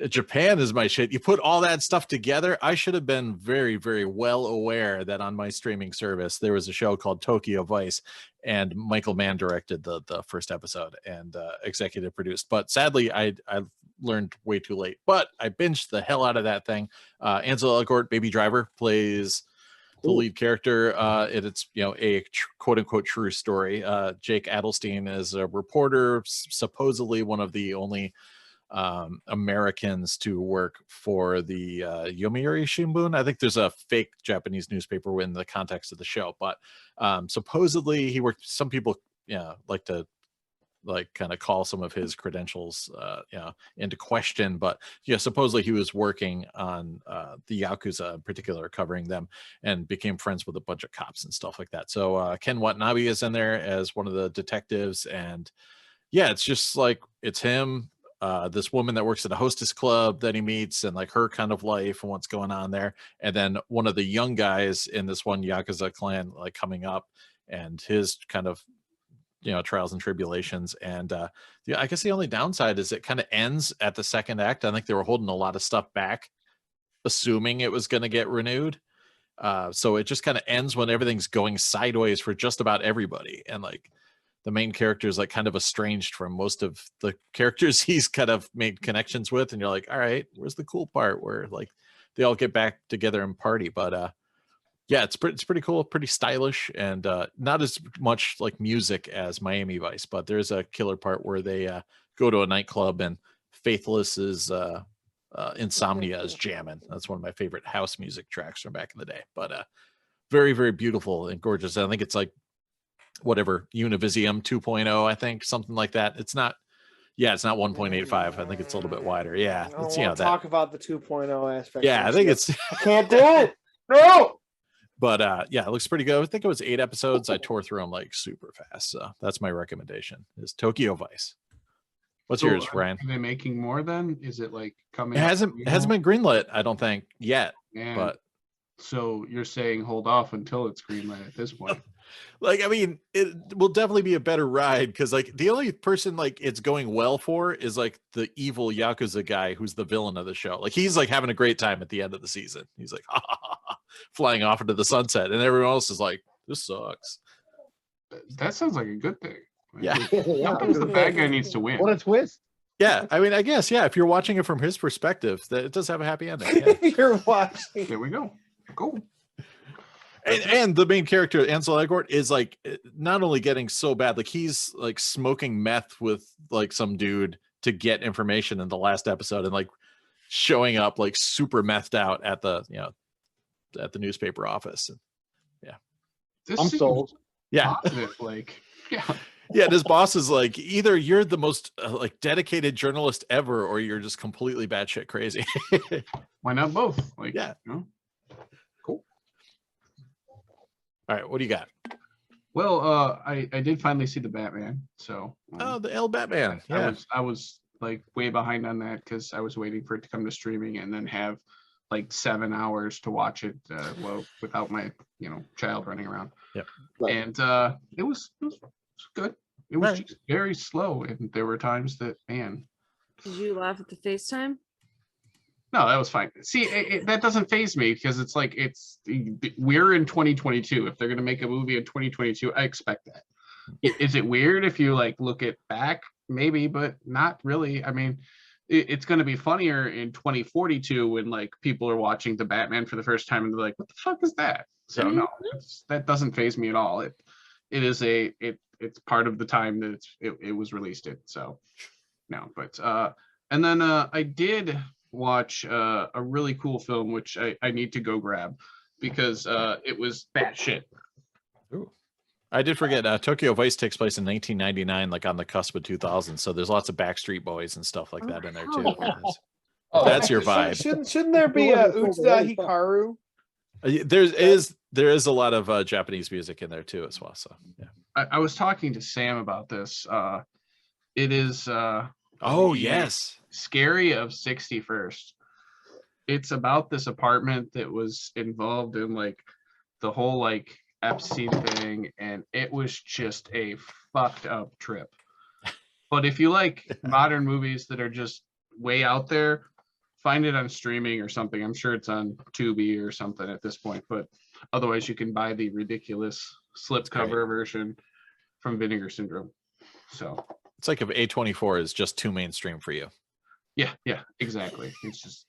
Japan is my shit. You put all that stuff together. I should have been very, very well aware that on my streaming service, there was a show called Tokyo Vice, and Michael Mann directed the first episode and executive produced. But sadly, I learned way too late, but I binged the hell out of that thing. Ansel Elgort, Baby Driver, plays the lead character. It's, a quote unquote true story. Jake Adelstein is a reporter, supposedly one of the only Americans to work for the Yomiuri Shimbun. I think there's a fake Japanese newspaper in the context of the show, but supposedly he worked. Some people like to like kind of call some of his credentials into question. But yeah, supposedly he was working on the Yakuza in particular, covering them, and became friends with a bunch of cops and stuff like that. So Ken Watanabe is in there as one of the detectives, and yeah, it's just like it's him, this woman that works at a hostess club that he meets, and like her kind of life and what's going on there, and then one of the young guys in this one Yakuza clan like coming up, and his kind of trials and tribulations. And I guess the only downside is it kind of ends at the second act. I think they were holding a lot of stuff back, assuming it was going to get renewed. So it just kind of ends when everything's going sideways for just about everybody, and like the main character is like kind of estranged from most of the characters he's kind of made connections with, and you're like, all right, where's the cool part where like they all get back together and party? But yeah, it's pretty cool, pretty stylish, and not as much like music as Miami Vice, but there's a killer part where they go to a nightclub and Faithless's Insomnia is jamming. That's one of my favorite house music tracks from back in the day. But very, very beautiful and gorgeous. I think it's like whatever Univisium 2.0, I think, something like that. It's not 1.85. I think it's a little bit wider. Yeah,
I don't want to talk about the 2.0 aspect.
Yeah, I think it's
I can't do it. No.
But yeah, it looks pretty good. I think it was 8 episodes. I tore through them like super fast. So that's my recommendation, is Tokyo Vice. What's yours, Ryan?
Are they making more then? Is it like coming?
It hasn't been greenlit, I don't think, yet.
Man.
But
so you're saying hold off until it's greenlit at this point?
like, I mean, it will definitely be a better ride, because like the only person like it's going well for is like the evil Yakuza guy who's the villain of the show. Like he's like having a great time at the end of the season. He's like flying off into the sunset, and everyone else is like, this sucks.
That sounds like a good thing.
Yeah.
Sometimes the bad guy needs to win.
What a twist.
Yeah, I mean, I guess, yeah, if you're watching it from his perspective, that it does have a happy ending. Yeah.
You're watching.
There we go. Cool.
And the main character, Ansel Elgort, is like not only getting so bad, like he's like smoking meth with like some dude to get information in the last episode, and like showing up like super methed out at the at the newspaper office. And, yeah,
I'm sold.
Yeah,
positive, like
yeah. This boss is like, either you're the most like dedicated journalist ever, or you're just completely batshit crazy.
Why not both? Like,
yeah.
Cool.
All right, what do you got?
Well, I did finally see the Batman. So
the El Batman. Yeah,
I was like way behind on that because I was waiting for it to come to streaming and then have like 7 hours to watch it without my child running around.
Yep.
And it was good. It was just very slow, and there were times that, man.
Did you laugh at the FaceTime?
No, that was fine. See, that doesn't faze me, because it's like we're in 2022. If they're gonna make a movie in 2022, I expect that. Is it weird if you like look it back? Maybe, but not really. I mean, it's gonna be funnier in 2042 when like people are watching the Batman for the first time and they're like, "What the fuck is that?" So no, that doesn't faze me at all. It's part of the time that it was released. So no, but and then I did watch a really cool film which I need to go grab because it was batshit.
Ooh. I did forget Tokyo Vice takes place in 1999, like on the cusp of 2000. So there's lots of Backstreet Boys and stuff like that in there too. That's your vibe.
Shouldn't there be a Utsuda Hikaru?
There is a lot of Japanese music in there too as well. So yeah.
I was talking to Sam about this. It is
yes,
Scary of 61st. It's about this apartment that was involved in like the whole like Epstein thing, and it was just a fucked up trip. But if you like modern movies that are just way out there, find it on streaming or something. I'm sure it's on Tubi or something at this point, but otherwise you can buy the ridiculous slipcover version from Vinegar Syndrome. So
it's like if A24 is just too mainstream for you.
Yeah, exactly.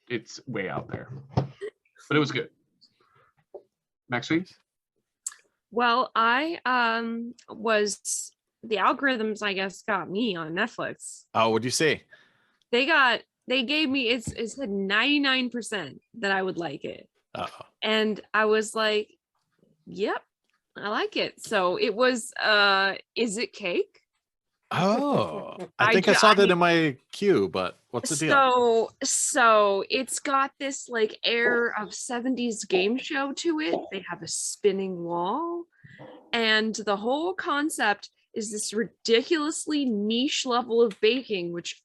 It's way out there, but it was good. Maxeene?
Well, I was the algorithms, I guess, got me on Netflix.
Oh, what'd you say?
They gave me it said 99% that I would like it.
Uh-oh.
And I was like, yep, I like it. So it was Is It Cake?
Oh, I think I saw that in my queue, but what's the deal?
So it's got this like air of 70s game show to it. They have a spinning wall, and the whole concept is this ridiculously niche level of baking, which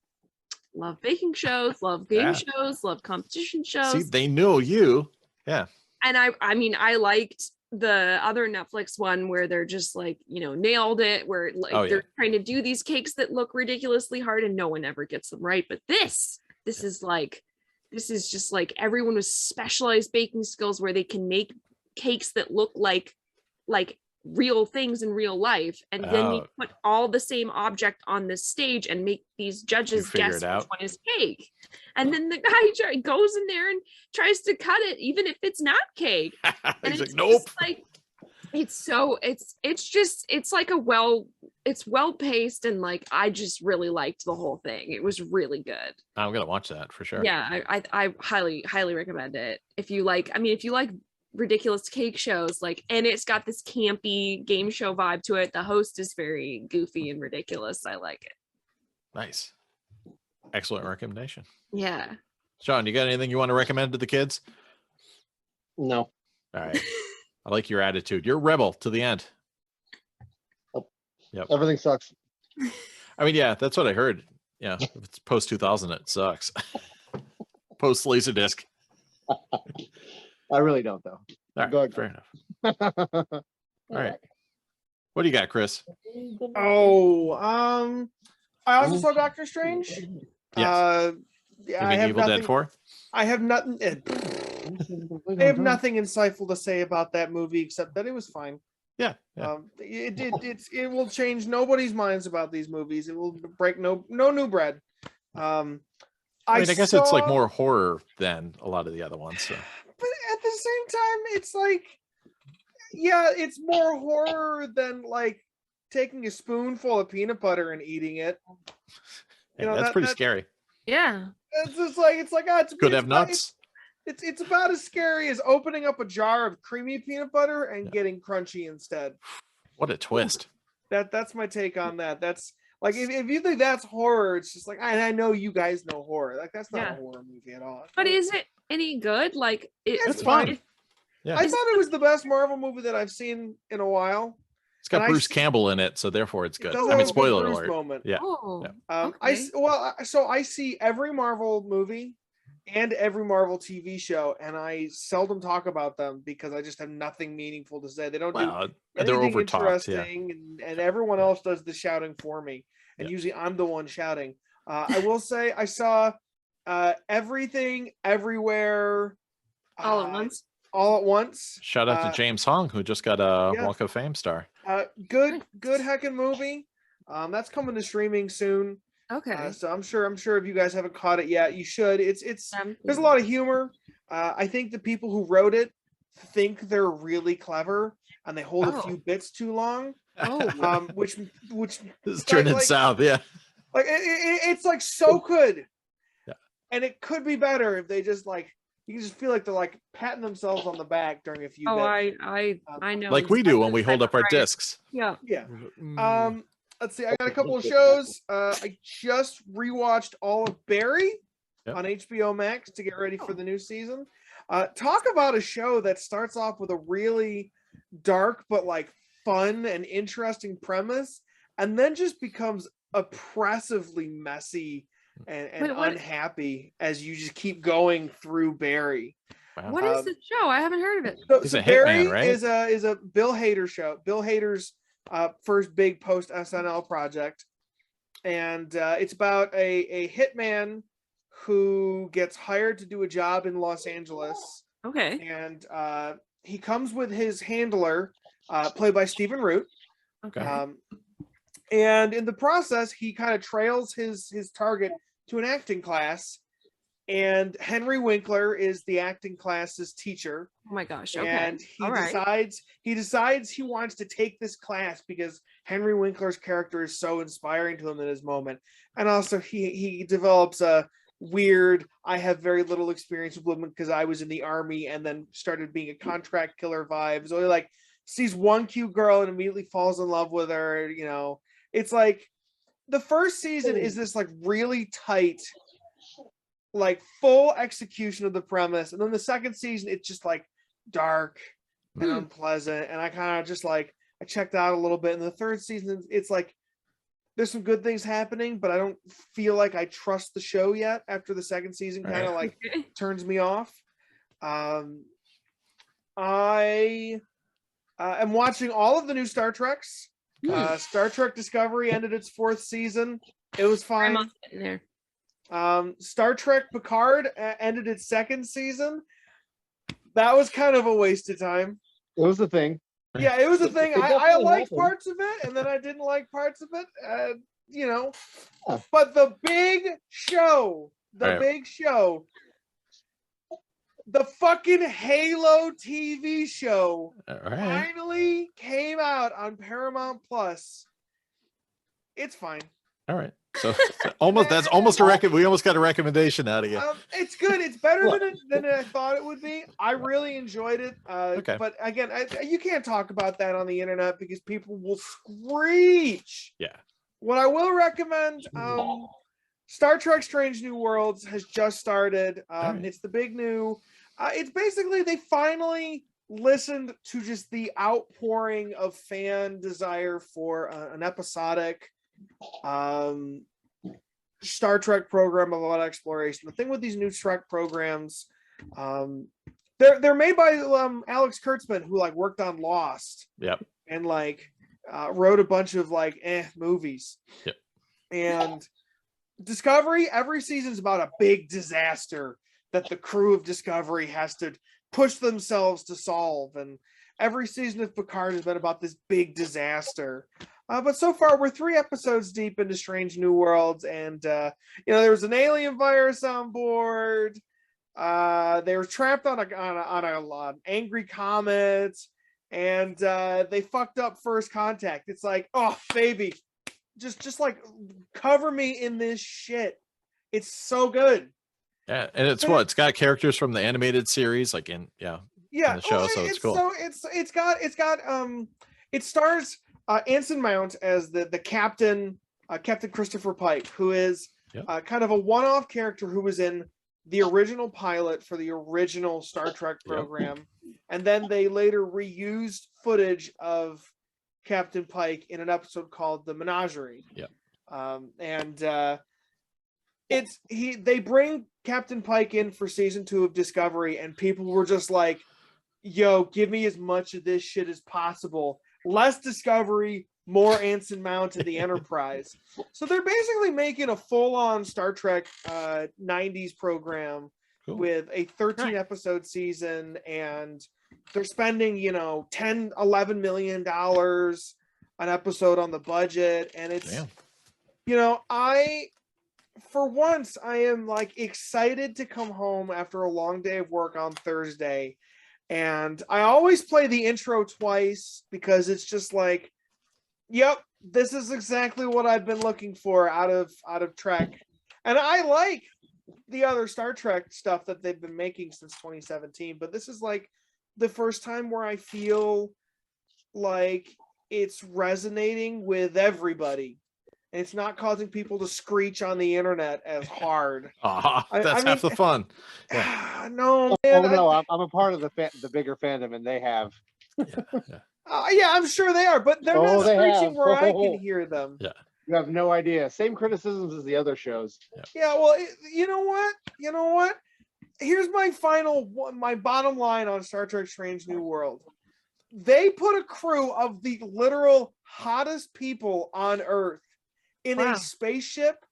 love baking shows, love game shows, love competition shows.
See, they know you. Yeah.
And I mean, I liked the other Netflix one where they're just like, nailed it, where like they're trying to do these cakes that look ridiculously hard and no one ever gets them right. But this is just like everyone with specialized baking skills where they can make cakes that look like real things in real life, and then you put all the same object on this stage and make these judges guess which one is cake, and then the guy goes in there and tries to cut it even if it's not cake. And
He's
it's
like, nope.
like it's well paced, and like I just really liked the whole thing. It was really good.
I'm gonna watch that for sure.
Yeah, I highly recommend it if you like ridiculous cake shows, like, and it's got this campy game show vibe to it. The host is very goofy and ridiculous. I like it.
Nice. Excellent recommendation.
Yeah.
Shawn, you got anything you want to recommend to the kids?
No.
All right. I like your attitude. You're a rebel to the end.
Oh.
Yep.
Everything sucks.
I mean, yeah, that's what I heard. Yeah. If it's post 2000, it sucks. Post LaserDisc.
I really don't, though.
All right, fair enough. All right. What do you got, Chris?
Oh, I also saw Doctor Strange.
Yes.
I have
Evil Dead 4?
I have nothing. I have nothing insightful to say about that movie except that it was fine.
Yeah.
It will change nobody's minds about these movies. It will break no new bread.
I guess it's like more horror than a lot of the other ones. So.
But at the same time, it's like, yeah, it's more horror than like taking a spoonful of peanut butter and eating it.
That's pretty scary.
Yeah.
It's just like
could have nuts.
It's about as scary as opening up a jar of creamy peanut butter and getting crunchy instead.
What a twist.
That's my take on that. That's like if you think that's horror, it's just like I know you guys know horror. Like that's not a horror movie at all.
But is it any good? Like
it's
fun. Yeah.
I thought it was the best Marvel movie that I've seen in a while.
It's got Bruce Campbell in it, so therefore it's good.
It
I mean, spoiler alert.
Moment.
Yeah.
I see every Marvel movie and every Marvel TV show, and I seldom talk about them because I just have nothing meaningful to say. They don't do anything interesting, and everyone else does the shouting for me, and usually I'm the one shouting. I will say I saw Everything Everywhere
all at once.
All at once.
Shout out to James Hong, who just got a Walk of Fame star.
Good heckin' movie. That's coming to streaming soon.
Okay.
So I'm sure if you guys haven't caught it yet, you should. It's there's a lot of humor. I think the people who wrote it think they're really clever and they hold a few bits too long.
Oh.
Which
is turning south, yeah.
Like it's like so good. Yeah. And it could be better if they just like you can just feel like they're like patting themselves on the back during a few bits.
I know.
Like we do when we hold up our discs.
Yeah.
Yeah. Let's see. I got a couple of shows. I just rewatched all of Barry on HBO Max to get ready for the new season. Talk about a show that starts off with a really dark but like fun and interesting premise, and then just becomes oppressively messy and unhappy as you just keep going through Barry.
Wow.
What is the show? I haven't heard of it.
So Barry is a Bill Hader show. Bill Hader's first big post SNL project, and it's about a hitman who gets hired to do a job in Los Angeles.
Okay.
And he comes with his handler, played by Stephen Root.
Okay.
And in the process, he kind of trails his target to an acting class, and Henry Winkler is the acting class's teacher.
Oh my gosh. Okay.
And he decides he wants to take this class because Henry Winkler's character is so inspiring to him in his moment. And also he develops a weird, I have very little experience with women because I was in the army and then started being a contract killer vibe. So he like sees one cute girl and immediately falls in love with her. You know, it's like the first season is this like really tight, like full execution of the premise, and then the second season it's just like dark and unpleasant, and I kind of just like I checked out a little bit. And the third season it's like there's some good things happening, but I don't feel like I trust the show yet after the second season kind of like turns me off. I am watching all of the new Star Treks. Star Trek Discovery ended its 4th season. It was fine.
There.
Star Trek Picard ended its 2nd season. That was kind of a waste of time.
It was the thing.
Yeah, it was a thing.
It
I liked
happened.
parts of it, and then I didn't like parts of it. But the big show, the fucking Halo TV show finally came out on Paramount Plus. It's fine.
All right. So that's almost a record. We almost got a recommendation out of you.
It's good. It's better than I thought it would be. I really enjoyed it. But again, you can't talk about that on the internet because people will screech.
Yeah.
What I will recommend, Star Trek Strange New Worlds has just started. It's the big new. It's basically they finally listened to just the outpouring of fan desire for an episodic Star Trek program of a lot of exploration. The thing with these new Trek programs, they're made by Alex Kurtzman, who like worked on Lost.
Yep.
And like wrote a bunch of like movies.
Yep.
And Discovery, every season is about a big disaster that the crew of Discovery has to push themselves to solve. And every season of Picard has been about this big disaster. But so far, we're 3 episodes deep into Strange New Worlds, and there was an alien virus on board. They were trapped on an angry comet, and they fucked up first contact. It's like, oh, baby, just like cover me in this shit. It's so good.
Yeah, and it's got characters from the animated series, like in the show, so it's cool.
So it stars Anson Mount as the captain, Captain Christopher Pike, who is kind of a one-off character who was in the original pilot for the original Star Trek program, and then they later reused footage of Captain Pike in an episode called The Menagerie. They bring Captain Pike in for season 2 of Discovery, and people were just like, yo, give me as much of this shit as possible. Less Discovery, more Anson Mount and the Enterprise. So they're basically making a full-on Star Trek 90s program with a 13-episode season, and they're spending, $10-11 million an episode on the budget, and it's, for once, I am like excited to come home after a long day of work on Thursday. And I always play the intro twice because it's just like, yep, this is exactly what I've been looking for out of Trek. And I like the other Star Trek stuff that they've been making since 2017, but this is like the first time where I feel like it's resonating with everybody. And it's not causing people to screech on the internet as hard.
That's half the fun.
No, man.
I'm a part of the bigger fandom, and they have.
I'm sure they are, but they're not screeching where I can hear them.
Yeah,
you have no idea. Same criticisms as the other shows.
Yeah, well, you know what? Here's my bottom line on Star Trek: Strange New World. They put a crew of the literal hottest people on Earth in a spaceship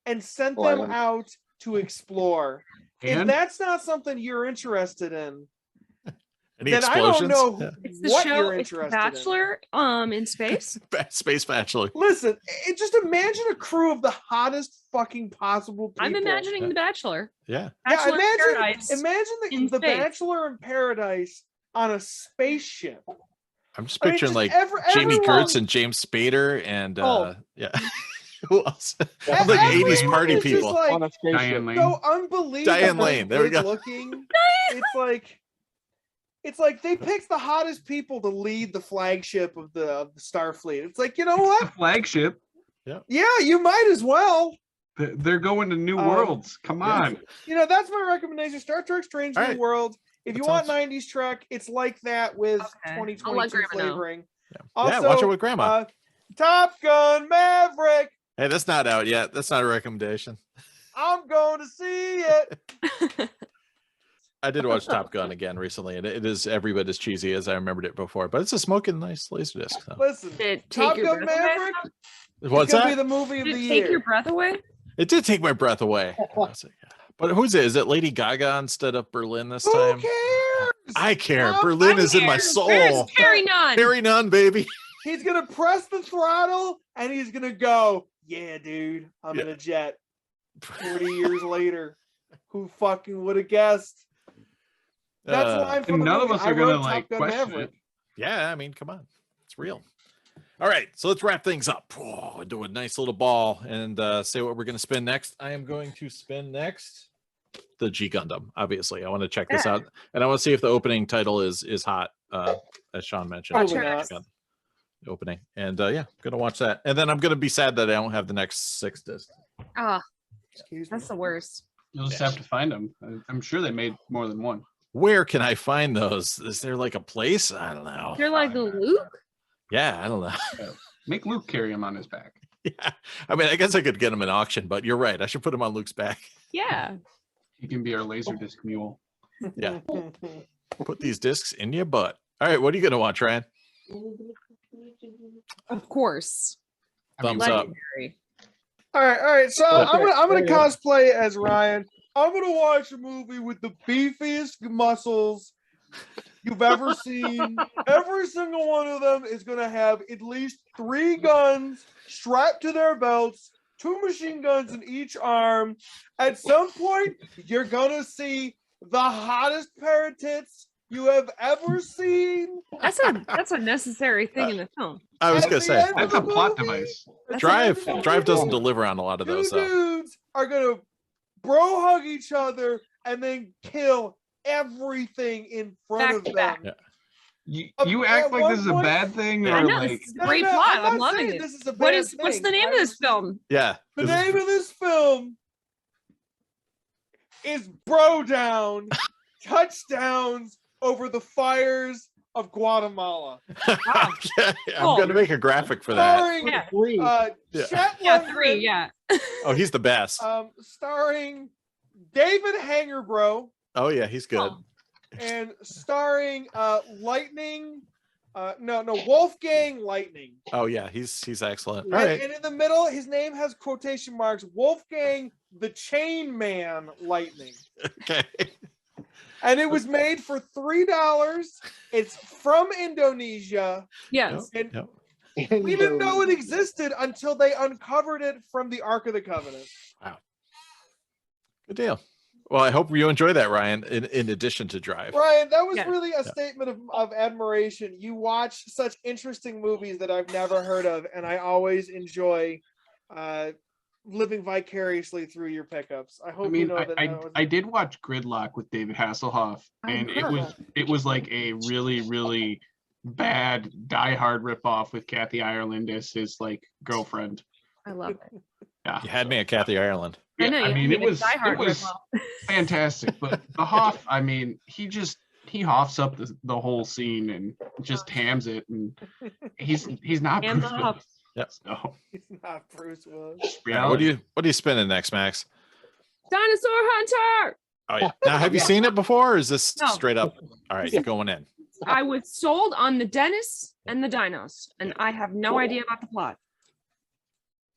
and sent them out to explore. If that's not something you're interested in, then I don't know what you're interested in.
Bachelor in space?
Space Bachelor.
Listen, just imagine a crew of the hottest fucking possible people.
I'm imagining The Bachelor.
Yeah.
Bachelor in Paradise
imagine the Bachelor in Paradise on a spaceship.
I'm just picturing Jamie Gertz and James Spader and who else? Like 80s party people.
On a spaceship. Diane Lane.
So unbelievable.
Diane Lane. There we go.
Looking. It's like they picked the hottest people to lead the flagship of the Starfleet. It's like, you know what?
Flagship.
Yeah, you might as well.
They're going to new worlds. Come on.
You know, that's my recommendation. Star Trek Strange New World. If you want 90s Trek, it's like that with 2022 flavoring. Also,
watch it with Grandma.
Top Gun Maverick.
Hey, that's not out yet. That's not a recommendation.
I'm going to see it.
I did watch Top Gun again recently, and it is every bit as cheesy as I remembered it before. But it's a smoking nice LaserDisc. So.
Listen, Top Gun Maverick.
What's
that?
Be
the movie of the year.
Take your breath away.
It did take my breath away. But who's it? Is it Lady Gaga instead of Berlin this
Who
time?
cares?
I care. Berlin is in my soul.
Where's Carry None?
Carry None, baby.
He's gonna press the throttle and he's gonna go, yeah, dude, I'm in a jet. 40 years later. Who fucking would have guessed? That's line from
and none
movie.
of us are gonna like question it.
Yeah, I mean, come on. It's real. All right, so let's wrap things up. Do a nice little ball and say what we're going to spin next. I am going to spin next the G Gundam. Obviously, I want to check this out, and I want to see if the opening title is hot, as Shawn mentioned. The opening, and yeah, gonna watch that, and then I'm gonna be sad that I don't have the next 6 discs.
That's the worst.
You'll just have to find them. I'm sure they made more than one.
Where can I find those? Is there like a place? I don't know.
You're like Luke.
Yeah, I don't know.
Make Luke carry him on his back.
Yeah, I mean, I guess I could get him in auction, but you're right. I should put him on Luke's back.
Yeah.
He can be our LaserDisc mule.
Yeah. Put these discs in your butt. All right, what are you gonna watch, Ryan?
Of course.
Thumbs up.
All right. So I'm gonna cosplay as Ryan. I'm gonna watch a movie with the beefiest muscles you've ever seen. Every single one of them is gonna have at least 3 guns strapped to their belts, 2 machine guns in each arm. At some point, you're gonna see the hottest pair of tits you have ever seen.
That's a necessary thing in the film.
I was gonna say
that's a plot device.
Drive doesn't deliver on a lot of those.
Two dudes are gonna bro hug each other and then kill everything in front of them.
Yeah.
You act like this is a bad thing, or like
this is a great plot. I'm loving it.
This is a
What's the name of this film?
Yeah.
The name of this film is Bro Down Touchdowns Over the Fires of Guatemala.
Okay, I'm gonna make a graphic for that.
Starring Chet Lundgren,
3, yeah.
Oh, he's the best.
Starring David Hangerbro.
Oh yeah, he's good.
And starring Lightning. Wolfgang Lightning.
Oh yeah, he's excellent.
And,
All right.
and in the middle, his name has quotation marks. Wolfgang the Chainman Lightning.
Okay.
And it was made for $3. It's from Indonesia.
Yes.
And we didn't know it existed until they uncovered it from the Ark of the Covenant.
Wow. Good deal. Well, I hope you enjoy that, Ryan, in addition to Drive.
Ryan, that was really a statement of admiration. You watch such interesting movies that I've never heard of, and I always enjoy living vicariously through your pickups. I hope you know that.
I did watch Gridlock with David Hasselhoff, and it was like a really, really bad Die Hard ripoff with Kathy Ireland as his like girlfriend.
I love it.
Yeah.
You had me at Kathy Ireland.
Yeah, I mean, it was fantastic, but the Hoff, I mean, he hoffs up the whole scene and just hams it, and he's not Bruce Willis.
Yep.
So.
He's not Bruce Willis.
What are you spinning next, Max?
Dinosaur Hunter.
Oh yeah. Now, have you seen it before, or is this straight up? All right, you're going in.
I was sold on the Dennis and the dinos, and I have no idea about the plot.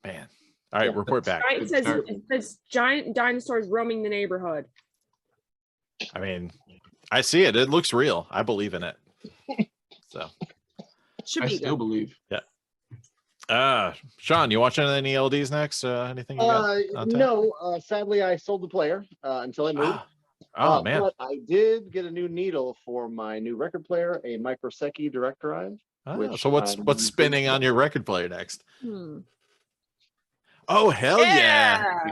Man. All right, report back.
It says giant dinosaurs roaming the neighborhood.
I mean, I see it. It looks real. I believe in it. So
I still believe.
Yeah. Shawn, you watching any LDs next? Anything you got?
No, sadly I sold the player until I moved.
Oh man.
But I did get a new needle for my new record player, a Microsecchi direct drive.
So what's spinning on your record player next? Oh hell yeah!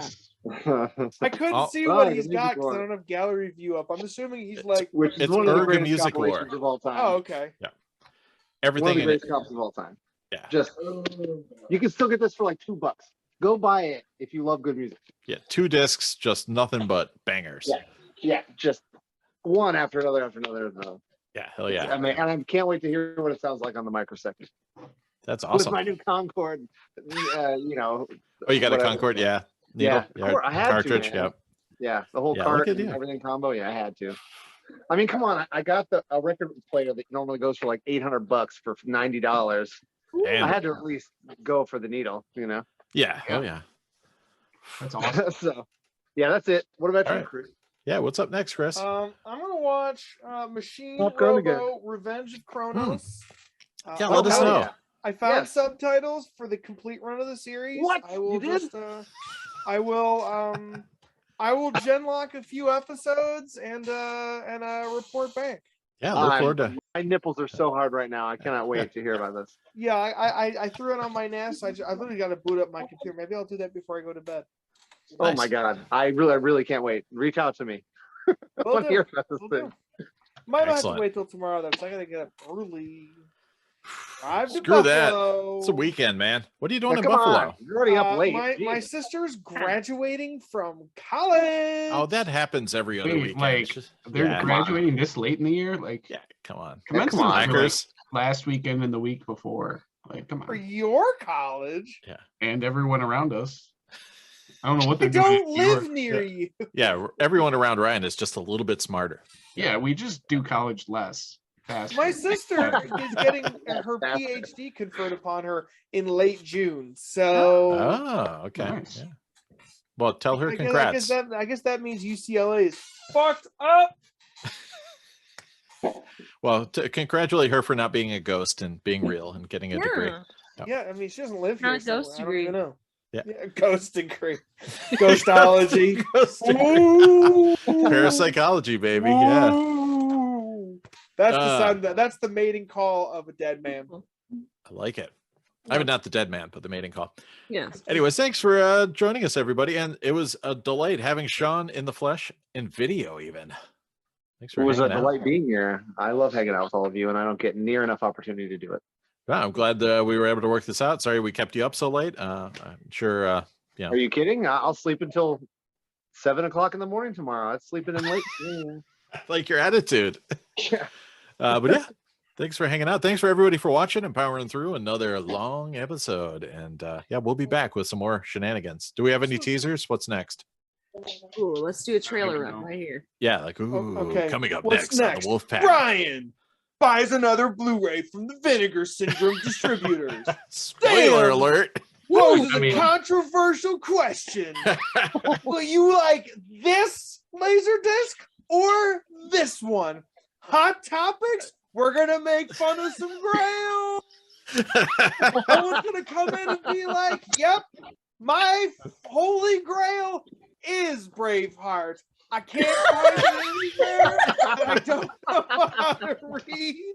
I couldn't see what he's got because I don't have gallery view up. I'm assuming he's like
it's
one of the greatest
music
war
of all time.
Oh, okay.
Yeah. Everything
one of the
in
greatest copies of all time.
Yeah.
Just you can still get this for like $2. Go buy it if you love good music.
Yeah, 2 discs, just nothing but bangers.
Yeah, just one after another after another.
Yeah, hell yeah.
I mean, and I can't wait to hear what it sounds like on the microsecond.
That's
With
awesome.
my new Concorde, you know.
Oh, you got a
whatever.
Concorde? Yeah.
Yeah,
Needle?
I had
cartridge.
to, man.
Yep.
Yeah, the whole
Yeah,
cart
look at
and
you.
everything combo. Yeah, I had to. I mean, come on. I got a record player that normally goes for like $800 for $90.
Damn.
I had to at least go for the needle, you know.
Yeah. Hell yeah.
That's awesome.
So, yeah, that's it. What about
All
you,
right.
Chris?
Yeah. What's up next, Chris?
I'm gonna watch Machine
Top Gun again.
Robo Revenge of Kronos.
Yeah, let us
hell
know.
yeah.
I found
Yes.
subtitles for the complete run of the series.
What?
I will
You did?
just I will genlock a few episodes and report back.
Yeah, look forward to.
My nipples are so hard right now. I cannot wait to hear about this.
Yeah, I threw it on my NAS. I literally got to boot up my computer. Maybe I'll do that before I go to bed.
Oh
Nice.
my god, I really can't wait. Reach out to me. I
Will
want to
do.
hear about this
Will
thing.
do. Might not have to
Excellent.
wait till tomorrow though, because I gotta get up early. Drive to
Screw that.
Buffalo.
It's a weekend, man. What are you doing
Yeah,
in
come
Buffalo?
on. You're already up late.
My
Jeez.
sister's graduating from college.
Oh, that happens every other
Wait,
weekend.
like,
It's just-
They're
yeah,
graduating this late in the year? Like,
yeah, come on.
commencement
come on.
was like
Hackers.
last weekend and the week before. Like, come
For
on.
your college.
And everyone around us. I don't know what
I
they're doing.
don't
in New
live
York.
near you.
Yeah, everyone around Ryan is just a little bit smarter.
Yeah, we just do college less. Faster.
My sister is getting her PhD conferred upon her in late June. So
Oh, okay.
Nice.
Yeah. Well, tell her
I
congrats.
guess that means UCLA is fucked up.
Well, congratulate her for not being a ghost and being real and getting a degree.
Yeah.
Yeah, I mean she doesn't live
Not
here.
a
So
ghost
I don't
degree.
even know.
Yeah.
Ghost degree. Ghostology.
Parapsychology, baby. Yeah.
Ooh. That's the
Uh,
sound. That's the mating call of a dead man.
I like it. I mean, not the dead man, but the mating call.
Yes.
Anyways, thanks for joining us, everybody. And it was a delight having Shawn in the flesh in video, even. Thanks for
It was a
hanging out.
delight being here. I love hanging out with all of you, and I don't get near enough opportunity to do it.
Yeah, I'm glad we were able to work this out. Sorry we kept you up so late. I'm sure, you know.
Are you kidding? I'll sleep until 7 o'clock in the morning tomorrow. I'm sleeping in late. Yeah.
Like your attitude.
Yeah.
But yeah, thanks for hanging out. Thanks for everybody for watching and powering through another long episode. And yeah, we'll be back with some more shenanigans. Do we have any teasers? What's next?
Ooh, let's do a trailer
I don't
run
know.
right here.
Yeah, like ooh,
Okay.
coming up
What's
next on the Wolfpack.
Brian buys another Blu-ray from the Vinegar Syndrome distributors.
Spoiler
Damn.
alert.
Poses
I mean-
a controversial question. Will you like this LaserDisc or this one? Hot topics? We're gonna make fun of some Grail. No one's gonna come in and be like, "Yep, my holy Grail is Braveheart. I can't find it anywhere. And I don't know how to read."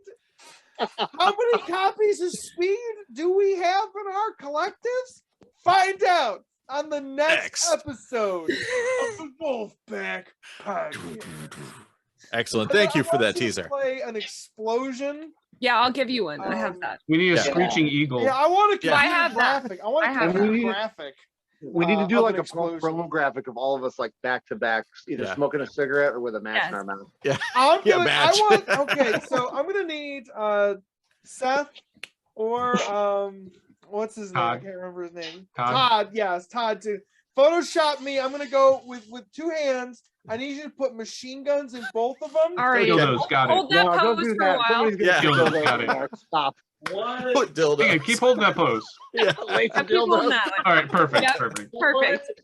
How many copies of Speed do we have in our collectives? Find out on the next episode of the Wolfpack Podcast.
Excellent. Thank you for
I want
that
to
teaser.
Play an explosion.
Yeah, I'll give you one. I have that.
We need a
Yeah.
screeching eagle.
Yeah, I want to
Yeah.
keep
I have that.
graphic. I want
I
to
have
keep
that.
a graphic.
We need to do
of
like
an
a
explosion.
promo graphic of all of us like back to back, either
Yeah.
smoking a cigarette or with a match
Yes.
in our mouth.
Yeah.
I'm
Yeah,
gonna,
match.
I want. Okay, so I'm gonna need Seth or what's his name? I
Todd.
can't remember his name.
Todd.
Yes, Todd to Photoshop me. I'm gonna go with two hands. I need you to put machine guns in both of them.
All right.
Dildos, got it.
Hold that
No, don't
pose
do
for a
that.
while.
Somebody's gonna
Yeah.
kill
Dildos,
those
got it.
remarks. Stop.
Put dildo.
Yeah, keep holding that pose.
Yeah.
Laser
Yeah, keep holding
dildos.
that one.
All right, perfect,
Yep.
perfect.
Perfect.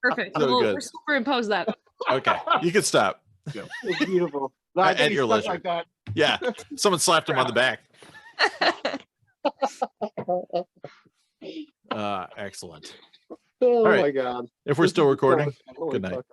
Perfect.
So good.
We'll superimpose that.
Okay, you can stop.
It's beautiful. No,
At
I think he's
your
stuck
leisure.
like that.
Yeah, someone slapped him on the back. Excellent.
Oh
right.
my god.
If we're still recording,
Holy
good night.
fuck.